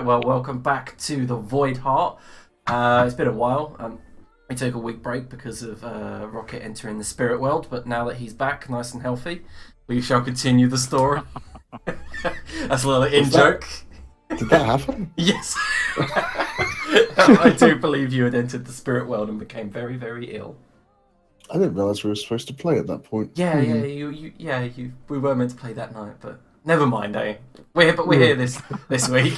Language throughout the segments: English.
right, well, welcome back to the Voidheart. It's been a while. We took a week break because of Rocket entering the spirit world, but now that he's back, nice and healthy, we shall continue the story. That's a little in-joke. Did that happen? Yes. I do believe you had entered the spirit world and became very, very ill. I didn't realise we were supposed to play at that point. Yeah, we were meant to play that night, but never mind, eh? We're here this week.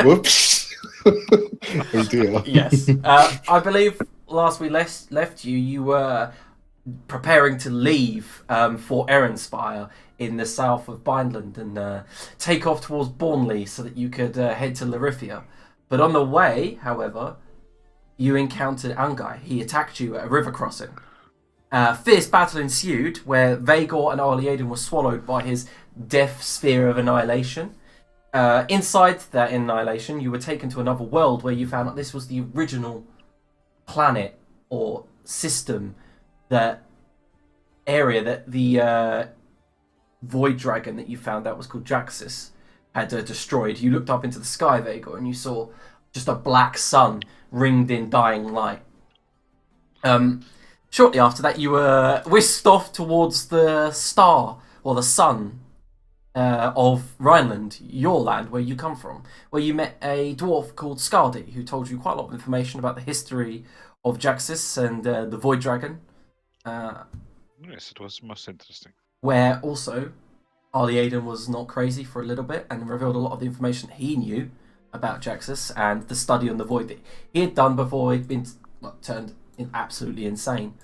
Whoops. Oh dear. Yes. I believe last we left you, you were preparing to leave for Erinspire in the south of Bindland and take off towards Bournley so that you could head to Larithia. But on the way, however, you encountered Angai. He attacked you at a river crossing. Fierce battle ensued where Vaegor and Arliaden were swallowed by his death sphere of annihilation. Inside that annihilation, you were taken to another world where you found out this was the original planet or system, that area that the void dragon that you found out was called Jaxus had destroyed. You looked up into the sky, Vaegor, and you saw just a black sun ringed in dying light. Shortly after that, you were whisked off towards the star, or the sun, of Rhineland, your land, where you come from, where you met a dwarf called Skardi, who told you quite a lot of information about the history of Jaxus and the Void Dragon. Yes, it was most interesting. Where also, Arliaden was not crazy for a little bit and revealed a lot of the information he knew about Jaxus and the study on the Void that he had done before he'd been turned absolutely insane.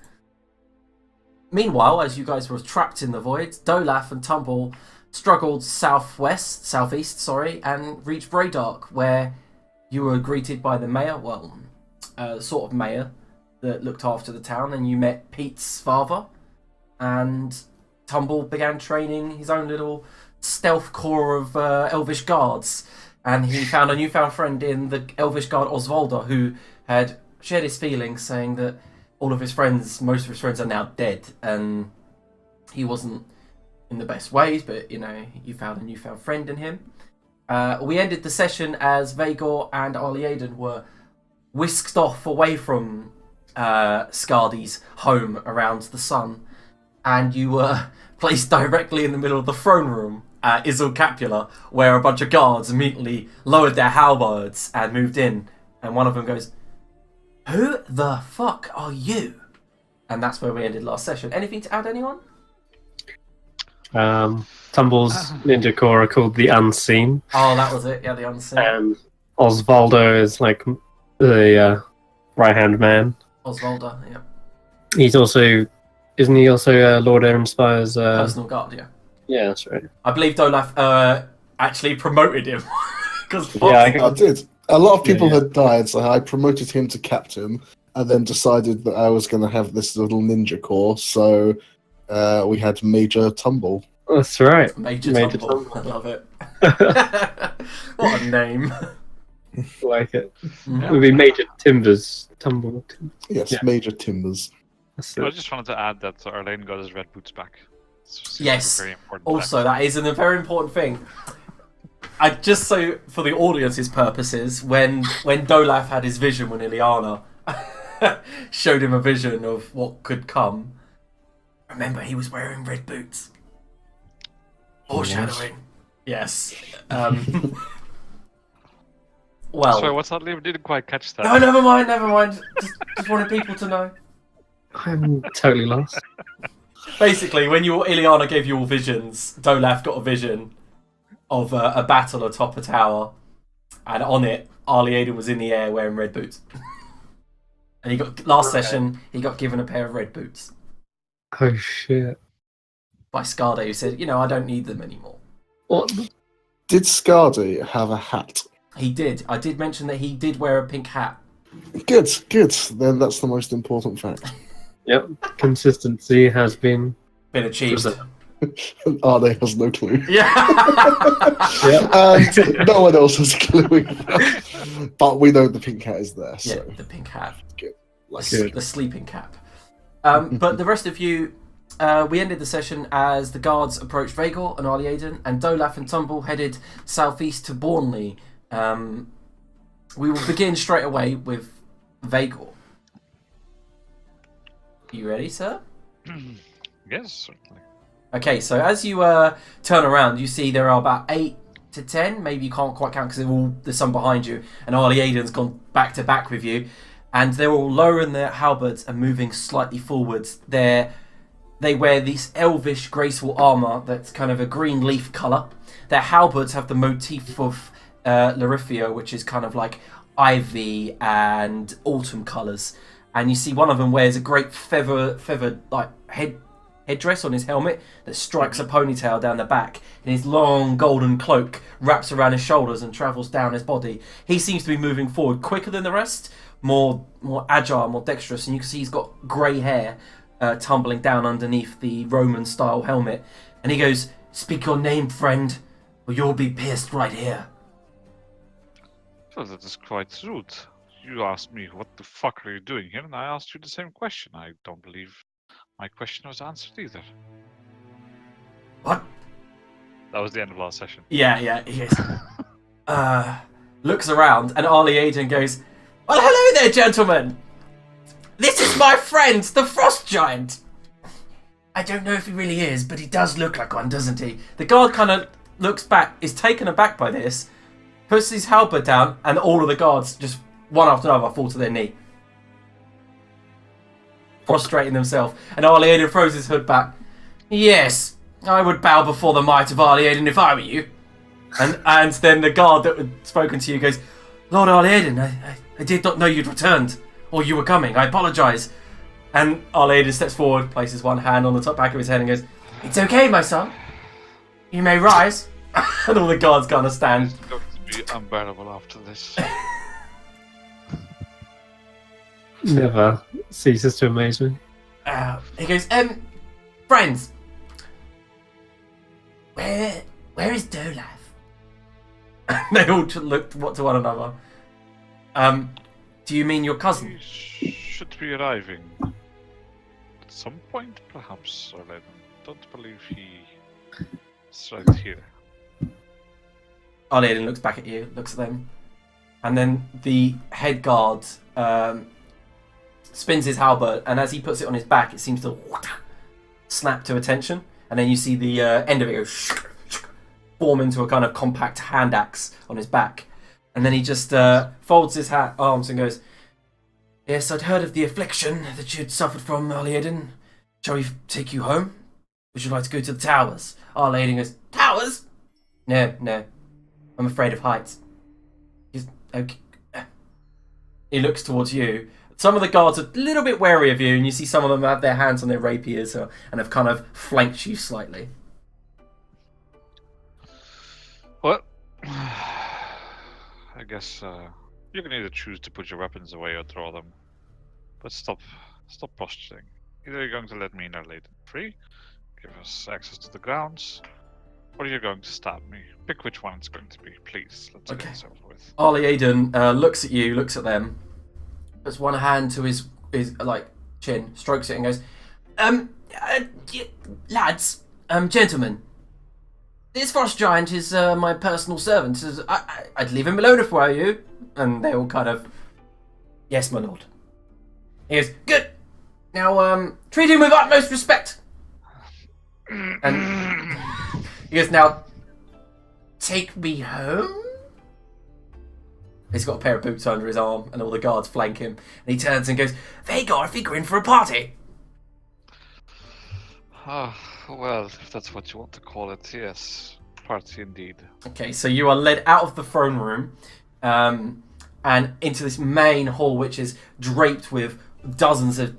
Meanwhile, as you guys were trapped in the Void, Dolaf and Tumble struggled southeast, and reached Braydark, where you were greeted by the mayor, sort of mayor that looked after the town, and you met Pete's father, and Tumble began training his own little stealth corps of Elvish guards, and he found a newfound friend in the Elvish guard Osvalda, who had shared his feelings, saying that most of his friends are now dead, and he wasn't in the best ways, but you found a newfound friend in him. We ended the session as Vaegor and Arliaden were whisked off away from Skardi's home around the sun, and you were placed directly in the middle of the throne room at Isil Capula, where a bunch of guards immediately lowered their halberds and moved in, and one of them goes, "Who the fuck are you?" And that's where we ended last session. Anything to add, anyone? Tumble's ninja corps are called the Unseen. Oh, that was it. Yeah, the Unseen. And Osvaldo is like the right-hand man. Osvalda, yeah. Isn't he also Lord Erinspire's Personal guard, yeah. Yeah, that's right. I believe Dolaf actually promoted him. I did. A lot of people had died, so I promoted him to captain, and then decided that I was going to have this little ninja corps, so we had Major Tumble. That's right. Major Tumble. I love it. What a name. I like it. It would be Major Timbers. Tumble. Yes, Yeah. Major Timbers. I just wanted to add that Arlene got his red boots back. It's Yes. very important. Also, that is a very important thing. Just so for the audience's purposes, when Dolaf had his vision, when Ileana showed him a vision of what could come, remember he was wearing red boots. Foreshadowing. Yes. Well. Sorry, what's that? I didn't quite catch that. No, never mind. Just wanted people to know. I'm totally lost. Basically, when Ileana gave you all visions, Dolaf got a vision of a battle atop a tower, and on it, Arliaden was in the air wearing red boots. And session, he got given a pair of red boots. Oh shit. By Skardi, who said, I don't need them anymore. What? Did Skardi have a hat? He did. I did mention that he did wear a pink hat. Good. Then that's the most important fact. Yep. Consistency has been achieved. Arne has no clue. Yeah. And no one else has a clue either. But we know the pink hat is there. So. Yeah, the pink hat. Good. The sleeping cap. But the rest of you, we ended the session as the guards approached Vaegor and Arliaden, and Dolaf and Tumble headed southeast to Bournley We will begin straight away with Vagor. You ready, sir? Yes, certainly. Okay, so as you turn around, you see there are about 8 to 10. Maybe you can't quite count because there's some behind you, and Arlie Aiden's gone back to back with you, and they're all lowering their halberds and moving slightly forwards. They wear this elvish, graceful armour that's kind of a green leaf colour. Their halberds have the motif of Larifia, which is kind of like ivy and autumn colours. And you see one of them wears a great feathered like headdress on his helmet that strikes a ponytail down the back, and his long golden cloak wraps around his shoulders and travels down his body. He seems to be moving forward quicker than the rest, more agile, more dexterous, and you can see he's got grey hair tumbling down underneath the Roman-style helmet. And he goes, "Speak your name, friend, or you'll be pierced right here." Well, that is quite rude. You asked me, what the fuck are you doing here? And I asked you the same question. I don't believe my question was answered either. What? That was the end of last session. Yeah, he goes, looks around, and Arlie Aiden goes, "Well, hello there, gentlemen. This is my friend, the Frost Giant." I don't know if he really is, but he does look like one, doesn't he? The guard kind of looks back, is taken aback by this, puts his halberd down, and all of the guards just one after another fall to their knee, prostrating themselves. And Arlie Aiden throws his hood back. "Yes, I would bow before the might of Arlie Aiden if I were you." And then the guard that had spoken to you goes, "Lord Arlie Aiden, I did not know you'd returned, or you were coming. I apologise." And Arlie Aiden steps forward, places one hand on the top back of his head and goes, "It's okay, my son. You may rise." And all the guards kind of stand. It's going to be unbearable after this. Never ceases to amaze me. He goes, "Friends, where is Dolaf?" They all looked to one another. Do you mean your cousin? He should be arriving at some point, perhaps, or I don't believe he's right here. Arlie Aiden looks back at you, looks at them, and then the head guard spins his halberd, and as he puts it on his back, it seems to snap to attention, and then you see the end of it go form into a kind of compact hand axe on his back, and then he just folds his arms and goes, "Yes, I'd heard of the affliction that you'd suffered from, Arlie Aiden. Shall we take you home? Would you like to go to the towers?" Arlie Aiden goes, "Towers? No. I'm afraid of heights." He's okay. He looks towards you. Some of the guards are a little bit wary of you, and you see some of them have their hands on their rapiers and have kind of flanked you slightly. Well, I guess you can either choose to put your weapons away or draw them, but stop posturing. Either you're going to let me in or Layden free, give us access to the grounds, or you're going to stab me. Pick which one it's going to be, please. Let's get this over with. Arlie Aiden looks at you, looks at them, puts one hand to his like chin, strokes it, and goes, "Lads, gentlemen, this Frost Giant is my personal servant. I'd leave him alone if I were you." And they all kind of, "Yes, my lord." He goes, "Good. Now, treat him with utmost respect." And he goes, "Now, take me home." He's got a pair of boots under his arm, and all the guards flank him. And he turns and goes, "Vagor, I think we're in for a party." Well, if that's what you want to call it, yes. Party indeed. Okay, so you are led out of the throne room and into this main hall, which is draped with dozens of...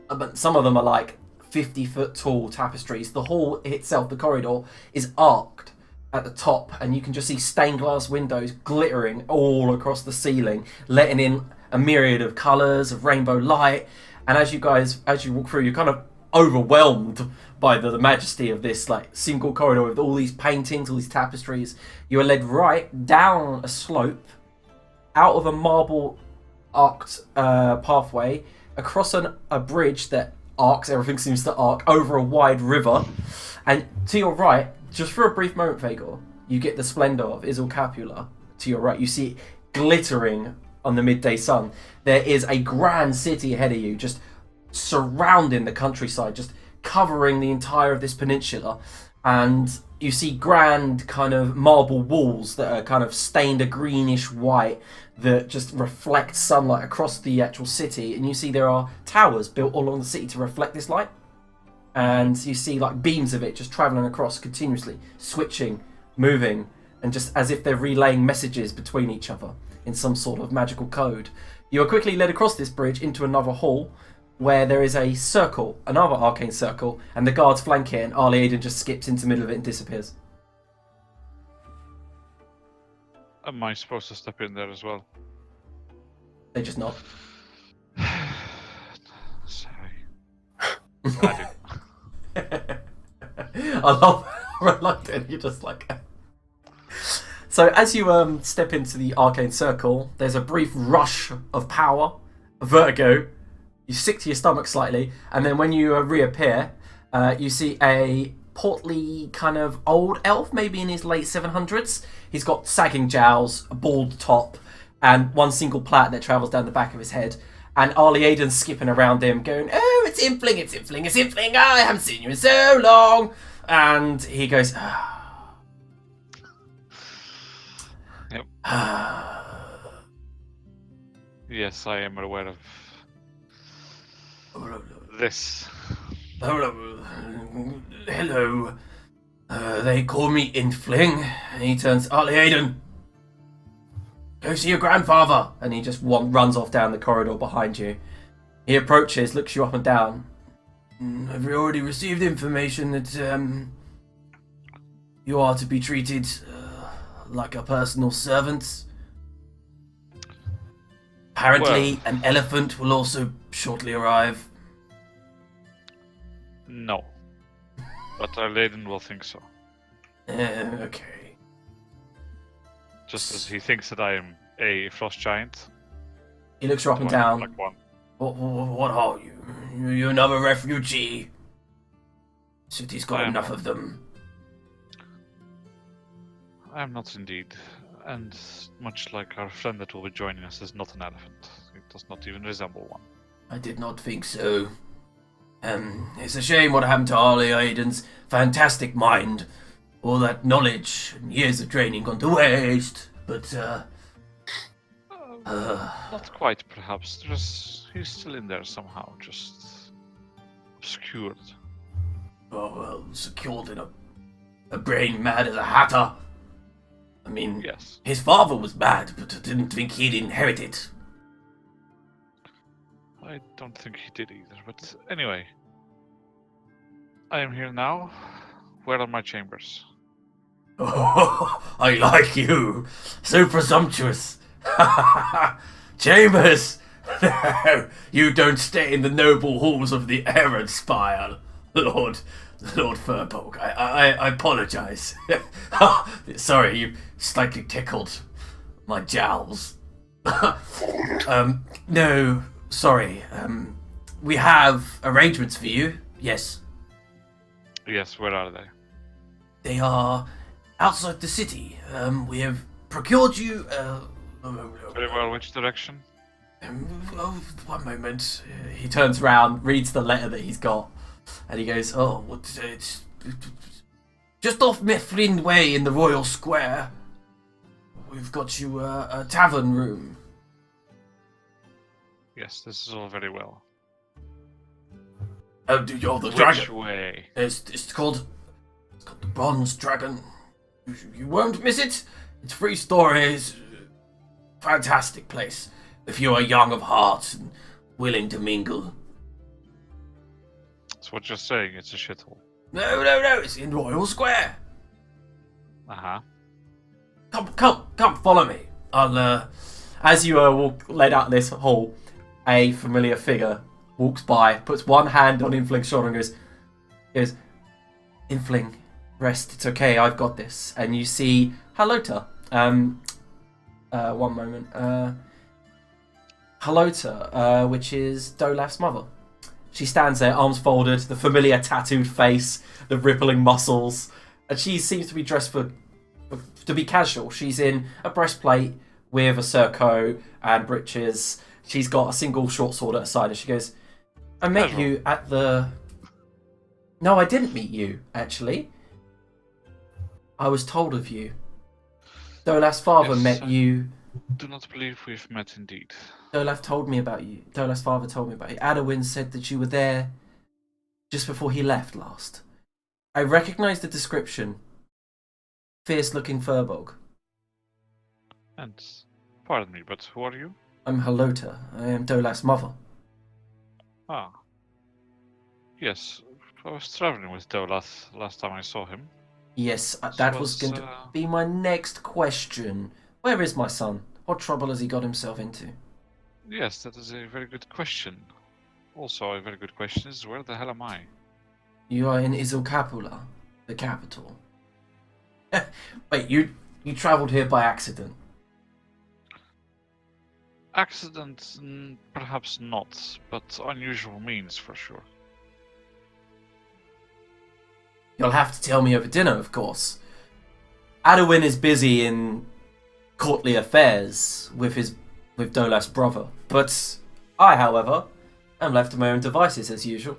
but some of them are like 50-foot tall tapestries. The hall itself, the corridor, is arced at the top, and you can just see stained glass windows glittering all across the ceiling, letting in a myriad of colours, of rainbow light. And as you walk through, you're kind of overwhelmed by the majesty of this like single corridor with all these paintings, all these tapestries. You are led right down a slope, out of a marble arced pathway, across a bridge that arcs, everything seems to arc, over a wide river. And to your right, just for a brief moment, Vagor, you get the splendor of Isle Capula to your right. You see it glittering on the midday sun. There is a grand city ahead of you, just surrounding the countryside, just covering the entire of this peninsula. And you see grand kind of marble walls that are kind of stained a greenish white that just reflect sunlight across the actual city. And you see there are towers built all along the city to reflect this light. And you see like beams of it just travelling across continuously, switching, moving, and just as if they're relaying messages between each other in some sort of magical code. You are quickly led across this bridge into another hall where there is a circle, another arcane circle, and the guards flank it, and Arlie Aiden just skips into the middle of it and disappears. Am I supposed to step in there as well? They just nod. Sorry. I love reluctant. You're just like. So as you step into the arcane circle, there's a brief rush of power, a vertigo. You sick to your stomach slightly, and then when you reappear, you see a portly kind of old elf, maybe in his late 700s. He's got sagging jowls, a bald top, and one single plait that travels down the back of his head. And Arlie Aiden's skipping around him, going, "Oh, it's Infling, it's Infling, it's Infling. I haven't seen you in so long." And he goes, Yep. Yes, I am aware of this. Hello. They call me Infling. And he turns, Arlie Aiden, go see your grandfather. And he just runs off down the corridor behind you. He approaches, looks you up and down. Have you already received information that you are to be treated like a personal servant? Apparently, an elephant will also shortly arrive. No. But our Laden will think so. Okay. Just as he thinks that I am a frost giant. He looks you up and down. Like one. What are you? You're another refugee. City's got enough of them. I am not indeed. And much like our friend that will be joining us is not an elephant. It does not even resemble one. I did not think so. It's a shame what happened to Arlie Aiden's fantastic mind. All that knowledge and years of training gone to waste. But, not quite, perhaps. He's still in there somehow, just obscured. Oh, well, secured in a brain mad as a hatter. I mean, yes. His father was mad, but I didn't think he'd inherit it. I don't think he did either, but anyway. I am here now. Where are my chambers? Oh, I like you. So presumptuous. Chambers! No, you don't stay in the noble halls of the Errand Spire, Lord Furbolg. I apologize. Sorry, you slightly tickled my jowls. No, sorry. We have arrangements for you. Yes. Yes, where are they? They are outside the city. We have procured you. Very well, which direction? One moment. He turns around, reads the letter that he's got, and he goes, "Oh, it's just off Mifflin Way in the Royal Square. We've got you a tavern room." Yes, this is all very well. Oh, you're the Which dragon. way? It's called the Bronze Dragon. You won't miss it. It's 3 stories. Fantastic place. If you are young of heart and willing to mingle. That's what you're saying, it's a shithole. No, it's in Royal Square. Uh-huh. Come, follow me. I'll, as you walk led out this hall, a familiar figure walks by, puts one hand on Infling's shoulder and goes, Infling, rest, it's okay, I've got this. And you see Halota. One moment. Halota, which is Dolaf's mother. She stands there, arms folded, the familiar tattooed face, the rippling muscles, and she seems to be dressed for to be casual, she's in a breastplate with a surcoat and breeches. She's got a single short sword at her side, and she goes, I met Casual. you at the... No, I didn't meet you, actually. I was told of you. Dolaf's father Yes, met I- you. Do not believe we've met indeed. Dolaf told me about you. Dolaf's father told me about you. Adowin said that you were there just before he left last. I recognise the description. Fierce-looking Furbog. And pardon me, but who are you? I'm Halota. I am Dolaf's mother. Ah. Yes, I was traveling with Dolath last time I saw him. Yes, This that was going to uh, be my next question. Where is my son? What trouble has he got himself into? Yes, that is a very good question. Also, a very good question is where the hell am I? You are in Izilkapula, the capital. Wait, you travelled here by accident? Accident, perhaps not, but unusual means for sure. You'll have to tell me over dinner, of course. Adowin is busy in courtly affairs with Dolaf's brother, but I, however, am left to my own devices as usual.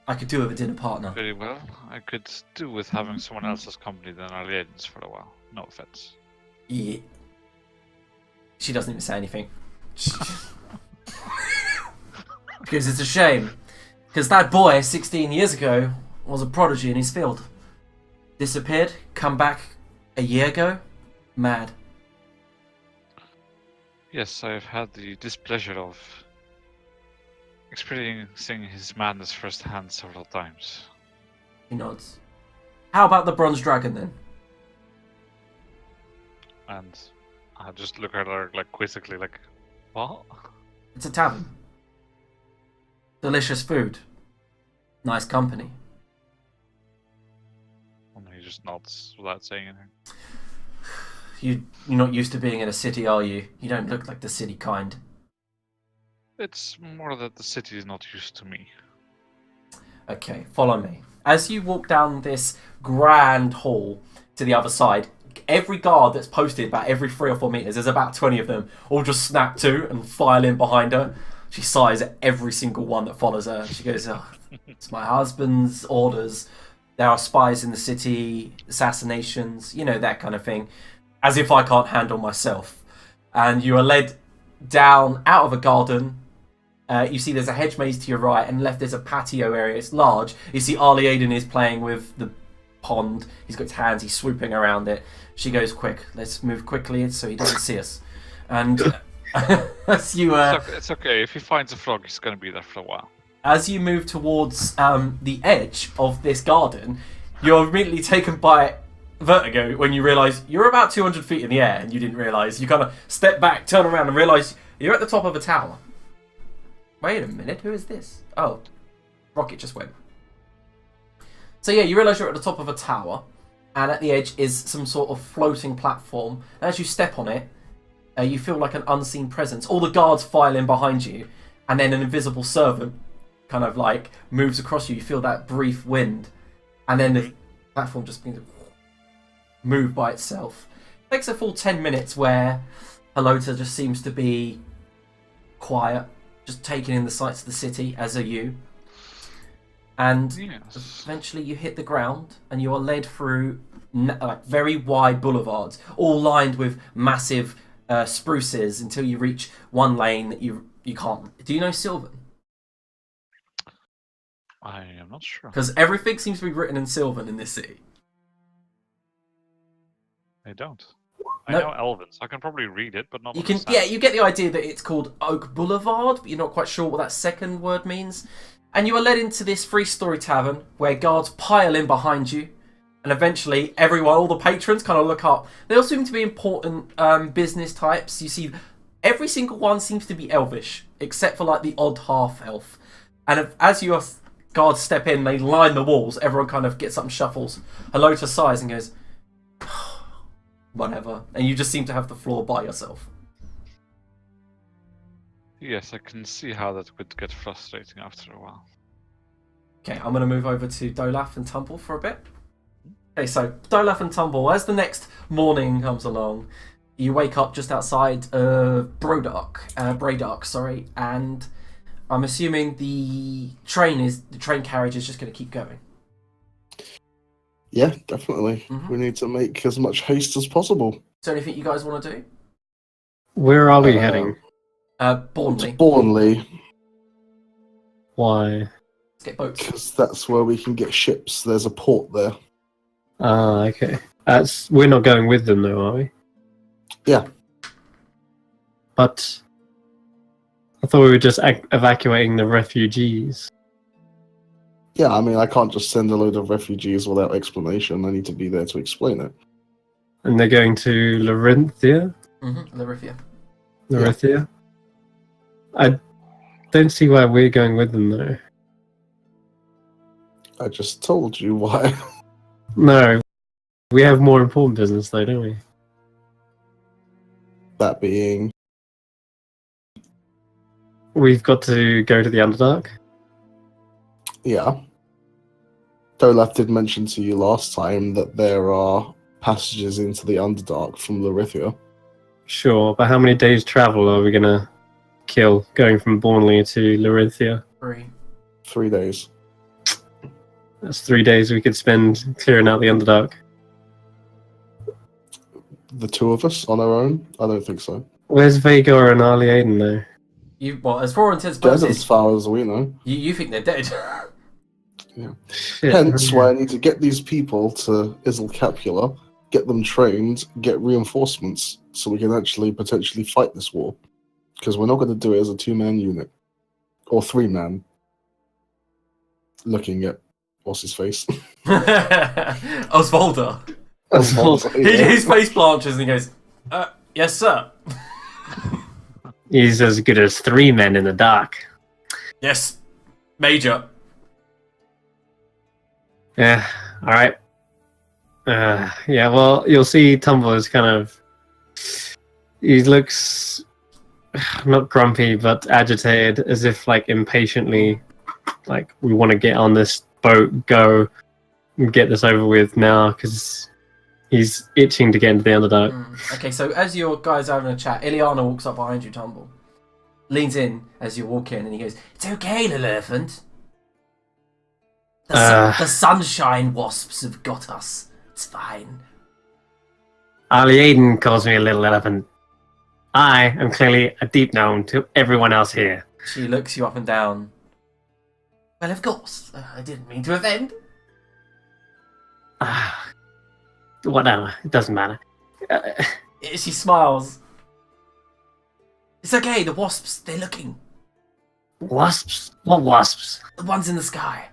I could do with a dinner partner. Very well. I could do with having someone else's company than our ladies for a while. No offense. Yeah. She doesn't even say anything. Because it's a shame. Because that boy, 16 years ago, was a prodigy in his field. Disappeared, come back a year ago. Mad. Yes, I've had the displeasure of experiencing his madness firsthand several times. He nods. How about the bronze dragon then? And I just look at her like quizzically, like, what? It's a tavern. Delicious food. Nice company. And he just nods without saying anything. You're not used to being in a city, are you? You don't look like the city kind. It's more that the city is not used to me. Okay, follow me. As you walk down this grand hall to the other side, every guard that's posted about every 3 or 4 meters, there's about 20 of them, all just snap to and file in behind her. She sighs at every single one that follows her. She goes, oh, it's my husband's orders. There are spies in the city, assassinations, you know, that kind of thing. As if I can't handle myself. And you are led down out of a garden. You see there's a hedge maze to your right, and left there's a patio area. It's large. You see Arlie Aiden is playing with the pond. He's got his hands, he's swooping around it. She goes, quick, let's move quickly so he doesn't see us. And as you... It's okay, if he finds a frog, he's going to be there for a while. As you move towards the edge of this garden, you're immediately taken by vertigo when you realise you're about 200 feet in the air, and you didn't realise. You kind of step back, turn around, and realise you're at the top of a tower. Wait a minute, who is this? Oh, rocket just went. So yeah, you realise you're at the top of a tower, and at the edge is some sort of floating platform. And as you step on it, you feel like an unseen presence. All the guards file in behind you, and then an invisible servant kind of like moves across you. You feel that brief wind, and then the platform just begins to move by itself. It takes a full 10 minutes where Halota just seems to be quiet, just taking in the sights of the city, as are you. And Yes. eventually you hit the ground, and you are led through like very wide boulevards, all lined with massive spruces, until you reach one lane that you can't. Do you know Sylvan? I am not sure. Because everything seems to be written in Sylvan in this city. I don't. No. I know Elven, so I can probably read it, but not You can, understand. yeah, you get the idea that it's called Oak Boulevard, but you're not quite sure what that second word means. And you are led into this 3-story tavern where guards pile in behind you, and eventually everyone, all the patrons, kind of look up. They all seem to be important business types. You see, every single one seems to be elvish, except for like the odd half elf. And as your guards step in, they line the walls. Everyone kind of gets up and shuffles. Halota sighs and goes, whatever. And you just seem to have the floor by yourself. Yes, I can see how that would get frustrating after a while. Okay, I'm going to move over to Dolaf and Tumble for a bit. Okay, so Dolaf and Tumble, as the next morning comes along, you wake up just outside Braydark, sorry, and I'm assuming the train carriage is just going to keep going. Yeah, definitely. Mhm. We need to make as much haste as possible. Is there anything you guys want to do? Where are we heading? Bournley. Bournley, Why? Let's get boats. because that's where we can get ships. There's a port there. Ah, okay. We're not going with them, though, are we? Yeah. But I thought we were just evacuating the refugees. Yeah, I mean, I can't just send a load of refugees without explanation. I need to be there to explain it. And they're going to Larinthia? Larithia. Larithia? I don't see why we're going with them, though. I just told you why. No. We have more important business, though, don't we? That being... We've got to go to the Underdark. Yeah. Dolaf did mention to you last time that there are passages into the Underdark from Larithia. Sure, but how many days travel are we gonna kill going from Bournley to Larinthia? 3. 3 days. That's 3 days we could spend clearing out the Underdark. The two of us on our own? I don't think so. Where's Vagar and Arlie Aiden, though? As far as Dead purposes, as far as we know. you think they're dead. Shit. Hence why I need to get these people to Isle Capula, get them trained, get reinforcements, so we can actually potentially fight this war. Because we're not going to do it as a 2-man unit. Or 3-man. Looking at what's his face. Osvaldo. Yeah. His face blanches and he goes, yes, sir. He's as good as 3 men in the dark. Yes, Major. Yeah, alright. Yeah, well, you'll see Tumble is kind of... He looks... not grumpy, but agitated, as if, like, impatiently, like, we want to get on this boat, go, and get this over with now, because he's itching to get into the Underdark. Okay, so as your guys are having a chat, Ileana walks up behind you, Tumble. Leans in as you walk in and he goes, "It's okay, little elephant. The sunshine wasps have got us. It's fine." Ali Aiden calls me a little elephant. I am clearly a deep gnome to everyone else here. She looks you up and down. Well, of course. I didn't mean to offend. Whatever, it doesn't matter. She smiles. It's okay, the wasps, they're looking. Wasps? What wasps? The ones in the sky.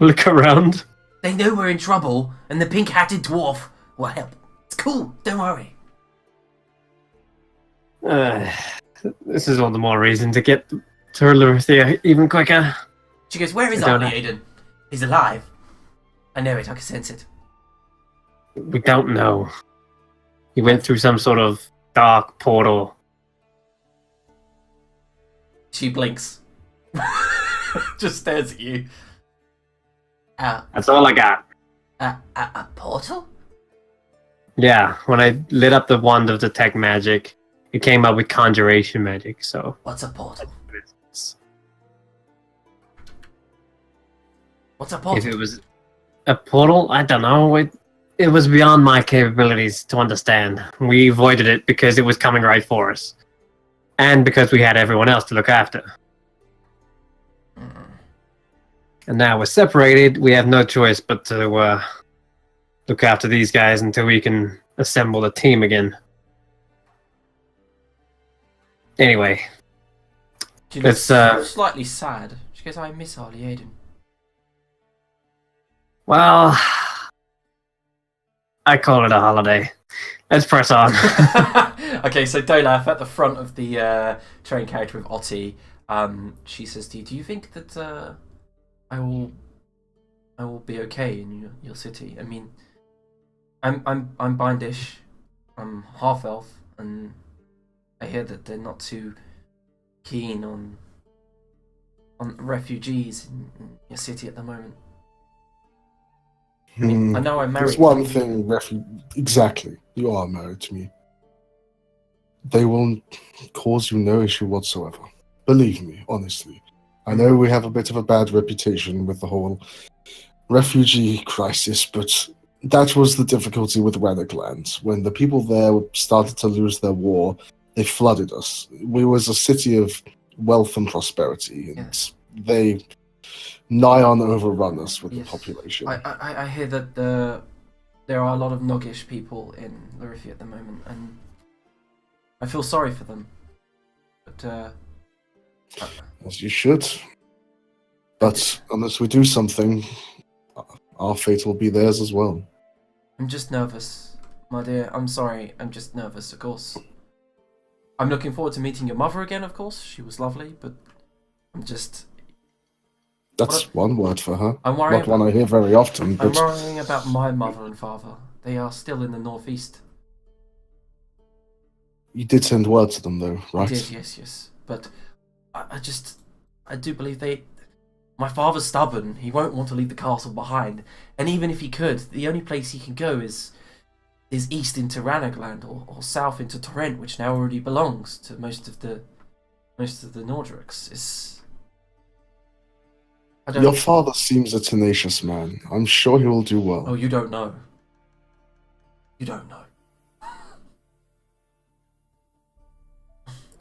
Look around. They know we're in trouble, and the pink-hatted dwarf will help. It's cool, don't worry. This is all the more reason to get to Larinthia even quicker. She goes, "Where is Arlie Aiden? He's alive." I know it, I can sense it. We don't know. He went through some sort of dark portal. She blinks. Just stares at you. That's all I got. A portal? Yeah, when I lit up the wand of detect magic, it came up with conjuration magic, so... What's a portal? What's a portal? If it was a portal, I don't know. It was beyond my capabilities to understand. We avoided it because it was coming right for us. And because we had everyone else to look after. And now we're separated, we have no choice but to look after these guys until we can assemble a team again. Anyway. She looks slightly sad. She goes, "I miss Arlie Aiden." Well, I call it a holiday. Let's press on. Okay, so Dolaf at the front of the train carriage with Otti. She says to you, "Do you think that I will be okay in your city? I mean, I'm Bindish. I'm half elf, and I hear that they're not too keen on refugees in your city at the moment." I mean, I know I'm married. There's one thing, exactly. You are married to me. They will cause you no issue whatsoever. Believe me, honestly. I know we have a bit of a bad reputation with the whole refugee crisis, but that was the difficulty with Rannochland. When the people there started to lose their war, they flooded us. We was a city of wealth and prosperity, and they nigh on overrun us with the population. I hear that there are a lot of Noggish people in Larifi at the moment, and I feel sorry for them. But as you should. But unless we do something, our fate will be theirs as well. I'm just nervous, my dear. I'm sorry. I'm just nervous, of course. I'm looking forward to meeting your mother again, of course. She was lovely, but I'm just... That's one word for her. I'm worrying Not one I hear very often, but... I'm worrying about my mother and father. They are still in the northeast. You did send word to them, though, right? I did, yes. But I do believe my father's stubborn. He won't want to leave the castle behind. And even if he could, the only place he can go is east into Rannochland or south into Torrent, which now already belongs to most of the Nordricks. Your father seems a tenacious man. I'm sure he will do well. Oh, you don't know. You don't know.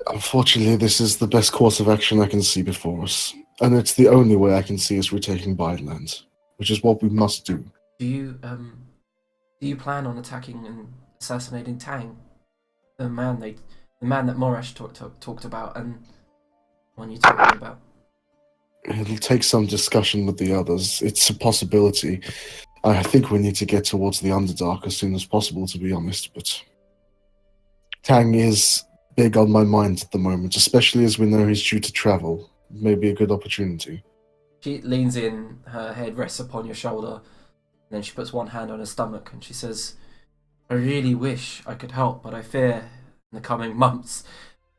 Unfortunately, this is the best course of action I can see before us. And it's the only way I can see us retaking Bideland, which is what we must do. Do you plan on attacking and assassinating Tang? The man that Morash talked about and the one you told me about? It'll take some discussion with the others. It's a possibility. I think we need to get towards the Underdark as soon as possible, to be honest, but Tang is big on my mind at the moment, especially as we know he's due to travel. Maybe a good opportunity. She leans in, her head rests upon your shoulder, and then she puts one hand on her stomach and she says, I really wish I could help, but I fear in the coming months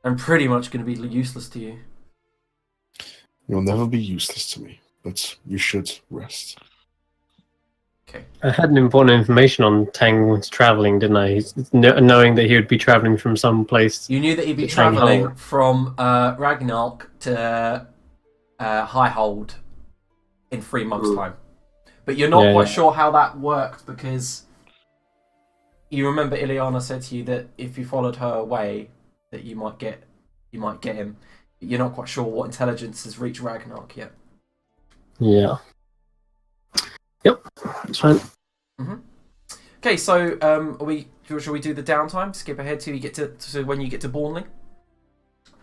I'm pretty much going to be useless to you. You'll never be useless to me, but you should rest. Okay. I had an important information on Tang's traveling, didn't I? Knowing that he would be traveling from some place. You knew that he'd be traveling from Ragnarok to Highhold in 3 months' time. But you're not quite sure how that worked because you remember Ileana said to you that if you followed her away, that you might get him. But you're not quite sure what intelligence has reached Ragnarok yet. Yeah. Yep, that's fine. Mm-hmm. Okay, so shall we do the downtime? Skip ahead till you get to when you get to Bournley.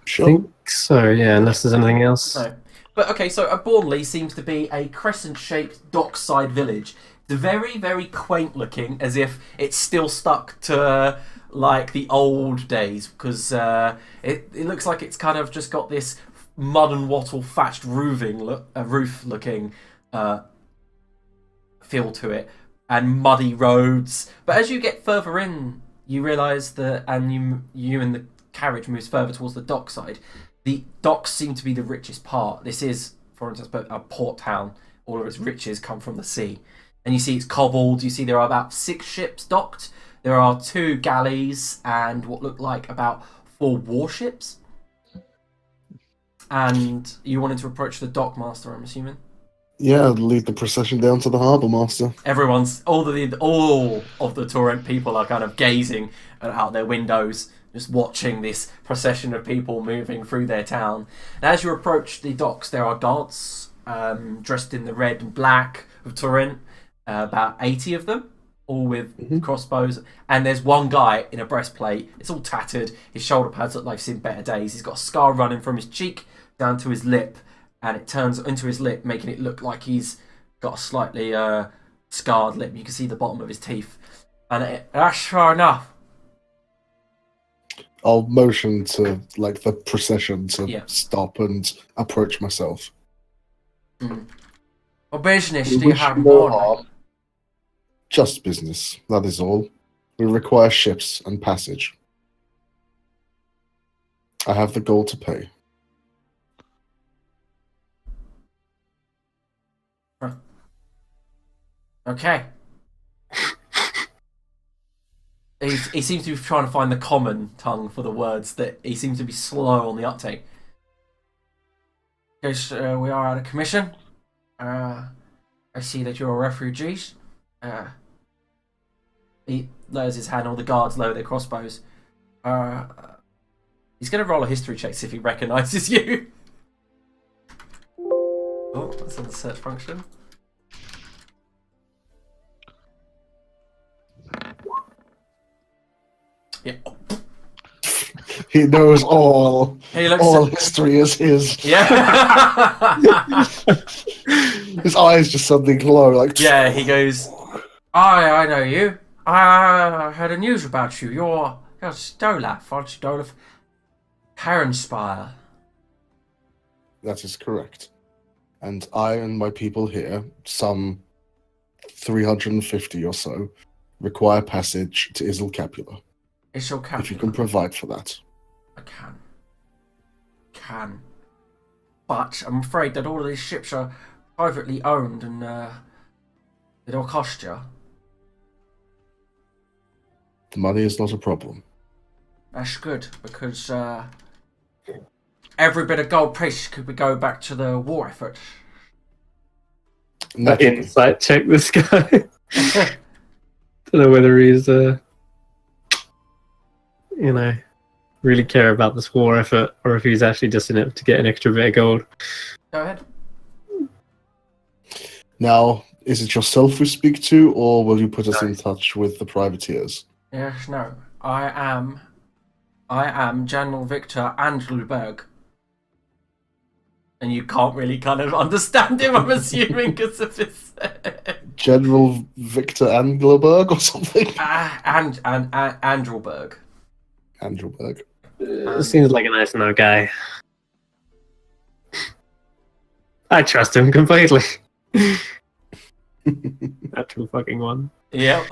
Sure. I think so. Yeah, unless there's anything else. No, but okay. So Bournley seems to be a crescent-shaped dockside village. It's very, very quaint looking, as if it's still stuck to like the old days, because it looks like it's kind of just got this mud and wattle thatched roof looking feel to it, and muddy roads. But as you get further in, you realise that, and you and the carriage moves further towards the dockside. The docks seem to be the richest part. This is, for instance, a port town. All of its riches come from the sea. And you see it's cobbled. You see there are about 6 ships docked. There are 2 galleys and what look like about 4 warships. And you wanted to approach the dockmaster, I'm assuming? Yeah, lead the procession down to the harbour master. All of the Torrent people are kind of gazing out their windows, just watching this procession of people moving through their town. And as you approach the docks, there are guards dressed in the red and black of Torrent, about 80 of them, all with crossbows. And there's one guy in a breastplate. It's all tattered. His shoulder pads look like he's seen better days. He's got a scar running from his cheek down to his lip, and it turns into his lip, making it look like he's got a slightly scarred lip. You can see the bottom of his teeth. And that's sure enough. I'll motion to the procession to stop and approach myself. What business do you have on? Just business, that is all. We require ships and passage. I have the gold to pay. Okay. he seems to be trying to find the common tongue for the words. That he seems to be slow on the uptake. Yes, we are out of commission. I see that you're refugees. He lowers his hand. All the guards lower their crossbows. He's going to roll a history check to see if he recognises you. Oh, that's on the search function. Yeah. He knows all. He looks All history is his. Yeah. His eyes just suddenly glow like. Yeah, he goes, I know you. I heard a news about you. You're Stolaf, aren't you, Dolaf? Heronspire. That is correct. And I and my people here, some 350 or so, require passage to Isle Capula. Isle Capula. If you can provide for that. I can. But I'm afraid that all of these ships are privately owned and it'll cost you. The money is not a problem. That's good, because every bit of gold piece could go back to the war effort. Naturally. Insight check this guy. Don't know whether he's, really care about this war effort, or if he's actually just in it to get an extra bit of gold. Go ahead. Now, is it yourself we speak to, or will you put us in touch with the privateers? Yes, no. I am General Victor Angelberg. And you can't really kind of understand him, I'm assuming, because of his... General Victor Anglerberg or something? Angelberg. Angelberg. Seems like a nice enough guy. I trust him completely. Natural fucking one. Yep.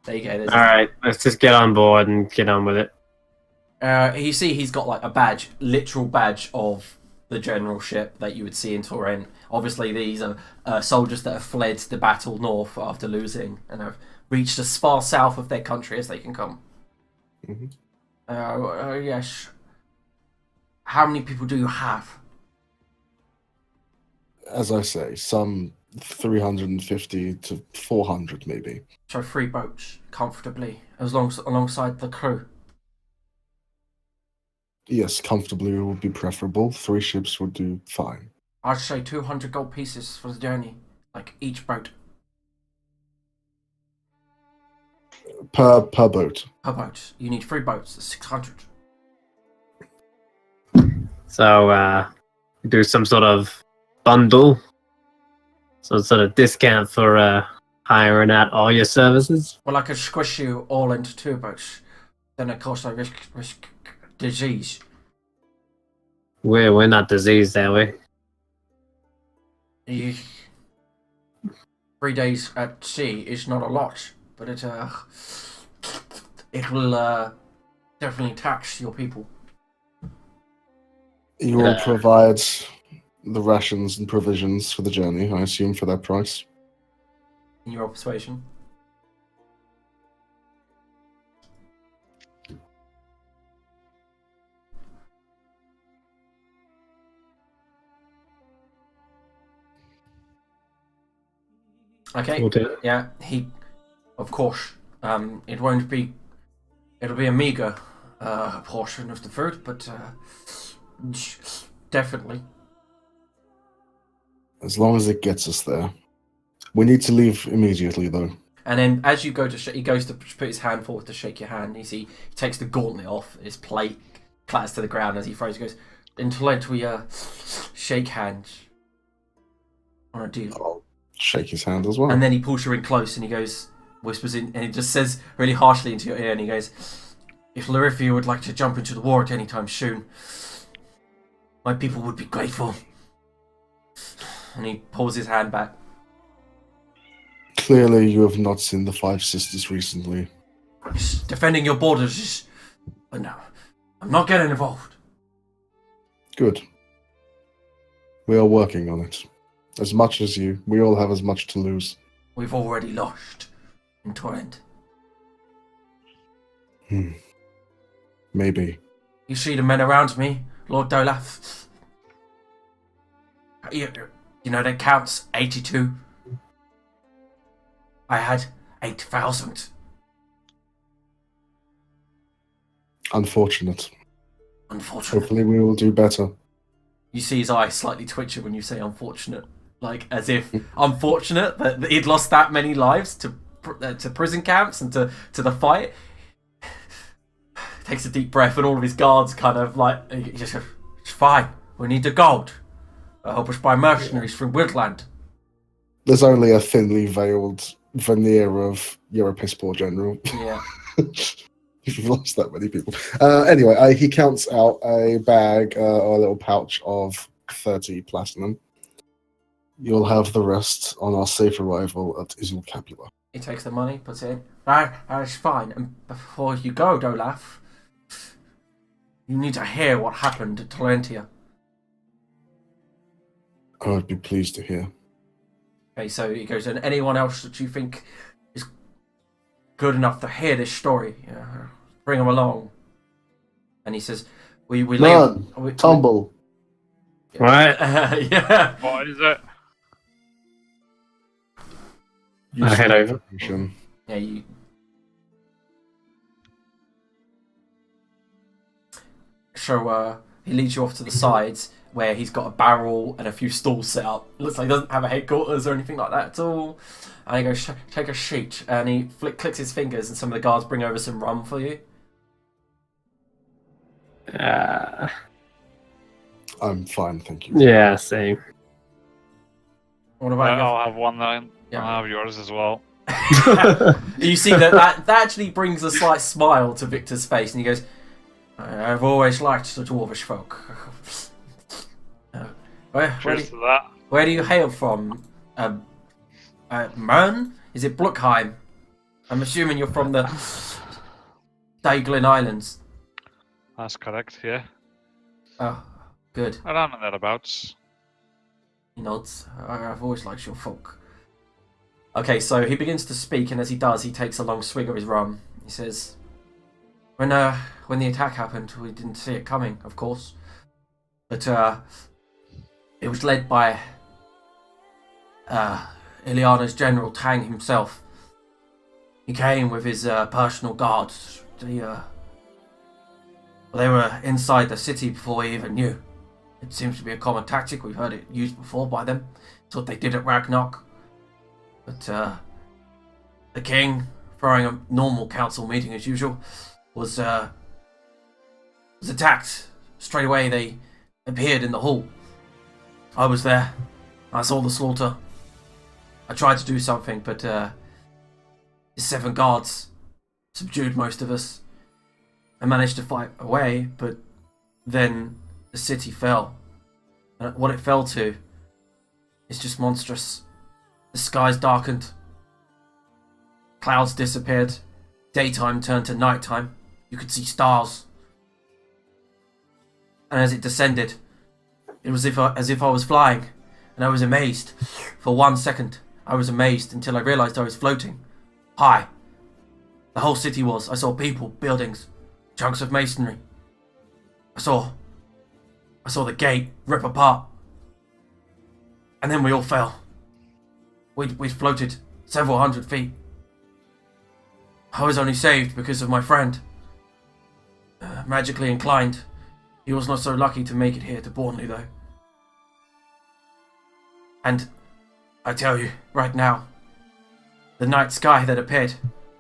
There you go. Alright, let's just get on board and get on with it. You see he's got like a badge, literal badge of the generalship that you would see in Torrent. Obviously these are soldiers that have fled the battle north after losing and have reached as far south of their country as they can come. Mm-hmm. Yes. How many people do you have? As I say, some 350 to 400 maybe. So 3 boats, comfortably, alongside the crew. Yes, comfortably would be preferable. 3 ships would do fine. I'd say 200 gold pieces for the journey, like each boat. Per boat. Per boat. You need 3 boats, 600. So, do some sort of bundle, some sort of discount for hiring out all your services. Well, I could squish you all into 2 boats. Then, of course, I risk disease. We're not diseased, are we? 3 days at sea is not a lot, but it will definitely tax your people. You will provide the rations and provisions for the journey, I assume, for that price. In your persuasion. Okay. We'll do it. Yeah, of course, it won't be, it'll be a meager portion of the food, but definitely. As long as it gets us there. We need to leave immediately, though. And then as you go to he goes to put his hand forward to shake your hand. You see, he takes the gauntlet off, his plate clatters to the ground as he throws. He goes, "In Toledo, we shake hands on a deal." I'll shake his hand as well. And then he pulls you in close and he goes, whispers in, and he just says really harshly into your ear, and he goes, "If Larifia would like to jump into the war at any time soon, my people would be grateful." And he pulls his hand back. Clearly, you have not seen the 5 Sisters recently. Defending your borders is... But no, I'm not getting involved. Good. We are working on it. As much as you. We all have as much to lose. We've already lost in Torrent. Maybe. You see the men around me, Lord Dolaf? You know that counts 82. I had 8,000. Unfortunate. Unfortunate. Hopefully we will do better. You see his eye slightly twitching when you say unfortunate. Like, as if unfortunate that he'd lost that many lives to prison camps and to the fight. Takes a deep breath and all of his guards kind of like, he just goes, it's fine, we need the gold. Help us buy mercenaries from Woodland. There's only a thinly veiled veneer of you're a piss poor general. Yeah. You've lost that many people. Anyway, he counts out a bag or a little pouch of 30 platinum. You'll have the rest on our safe arrival at Izul Capula. He takes the money, puts it in. That's fine. And before you go, Dolaf, you need to hear what happened at Talentia. I would be pleased to hear. Okay, so he goes, and anyone else that you think is good enough to hear this story, bring them along. And he says, we None. Tumble. Right. Yeah. What is it? I head over. Yeah, you. So he leads you off to the sides where he's got a barrel and a few stalls set up. Looks like he doesn't have a headquarters or anything like that at all. And he goes, take a sheet, and he clicks his fingers, and some of the guards bring over some rum for you. I'm fine, thank you. Yeah, same. What about you? I'll have one then. Yeah. I'll have yours as well. You see that actually brings a slight smile to Victor's face, and he goes, I've always liked the dwarvish folk. Cheers to that. Where do you hail from? Mern? Is it Blookheim? I'm assuming you're from the Daglin Islands. That's correct, yeah. Oh, good. Around and thereabouts. He nods. I've always liked your folk. Okay, so he begins to speak, and as he does, he takes a long swig of his rum. He says, when the attack happened, we didn't see it coming, of course. But it was led by Ileana's General Tang himself. He came with his personal guards. They were inside the city before we even knew. It seems to be a common tactic. We've heard it used before by them. It's what they did at Ragnarok. But the king, throwing a normal council meeting as usual, was attacked. Straight away they appeared in the hall. I was there. I saw the slaughter. I tried to do something, but his 7 guards subdued most of us. I managed to fight away, but then the city fell. And what it fell to is just monstrous. The skies darkened. Clouds disappeared. Daytime turned to nighttime. You could see stars. And as it descended, it was as if I was flying. And I was amazed. For 1 second, I was amazed until I realized I was floating. High. The whole city was. I saw people, buildings, chunks of masonry. I saw the gate rip apart. And then we all fell. We'd floated several hundred feet. I was only saved because of my friend. Magically inclined. He was not so lucky to make it here to Bournley, though. And I tell you, right now, the night sky that appeared,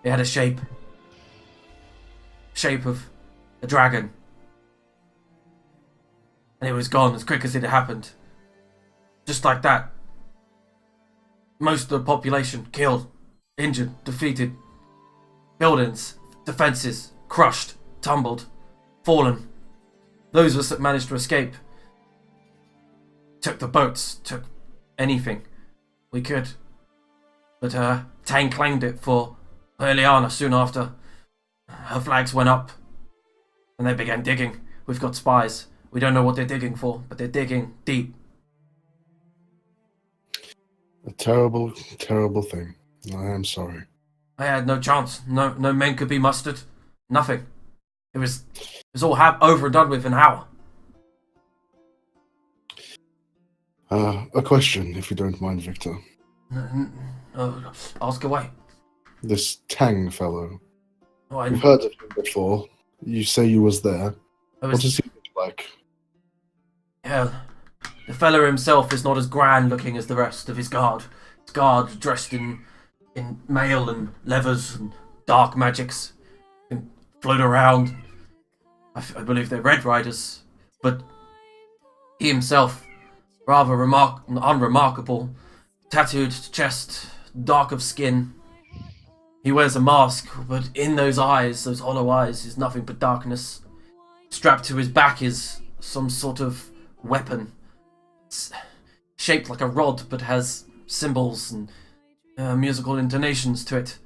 it had a shape. Shape of a dragon. And it was gone as quick as it had happened. Just like that. Most of the population killed, injured, defeated. Buildings, defences, crushed, tumbled, fallen. Those of us that managed to escape took the boats, took anything we could. But Tang claimed it for Ileana soon after. Her flags went up and they began digging. We've got spies. We don't know what they're digging for, but they're digging deep. A terrible, terrible thing. I am sorry. I had no chance. No men could be mustered. Nothing. It was all over and done with in an hour. A question, if you don't mind, Victor. Ask away. This Tang fellow. Oh, You've heard of him before. You say you was there. What does he look like? Yeah, the fellow himself is not as grand looking as the rest of his guard. His guard dressed in mail and leathers and dark magics. And float around. I believe they're Red Riders. But he himself, rather unremarkable. Tattooed chest, dark of skin. He wears a mask, but in those eyes, those hollow eyes, is nothing but darkness. Strapped to his back is some sort of weapon. It's shaped like a rod, but has symbols and musical intonations to it.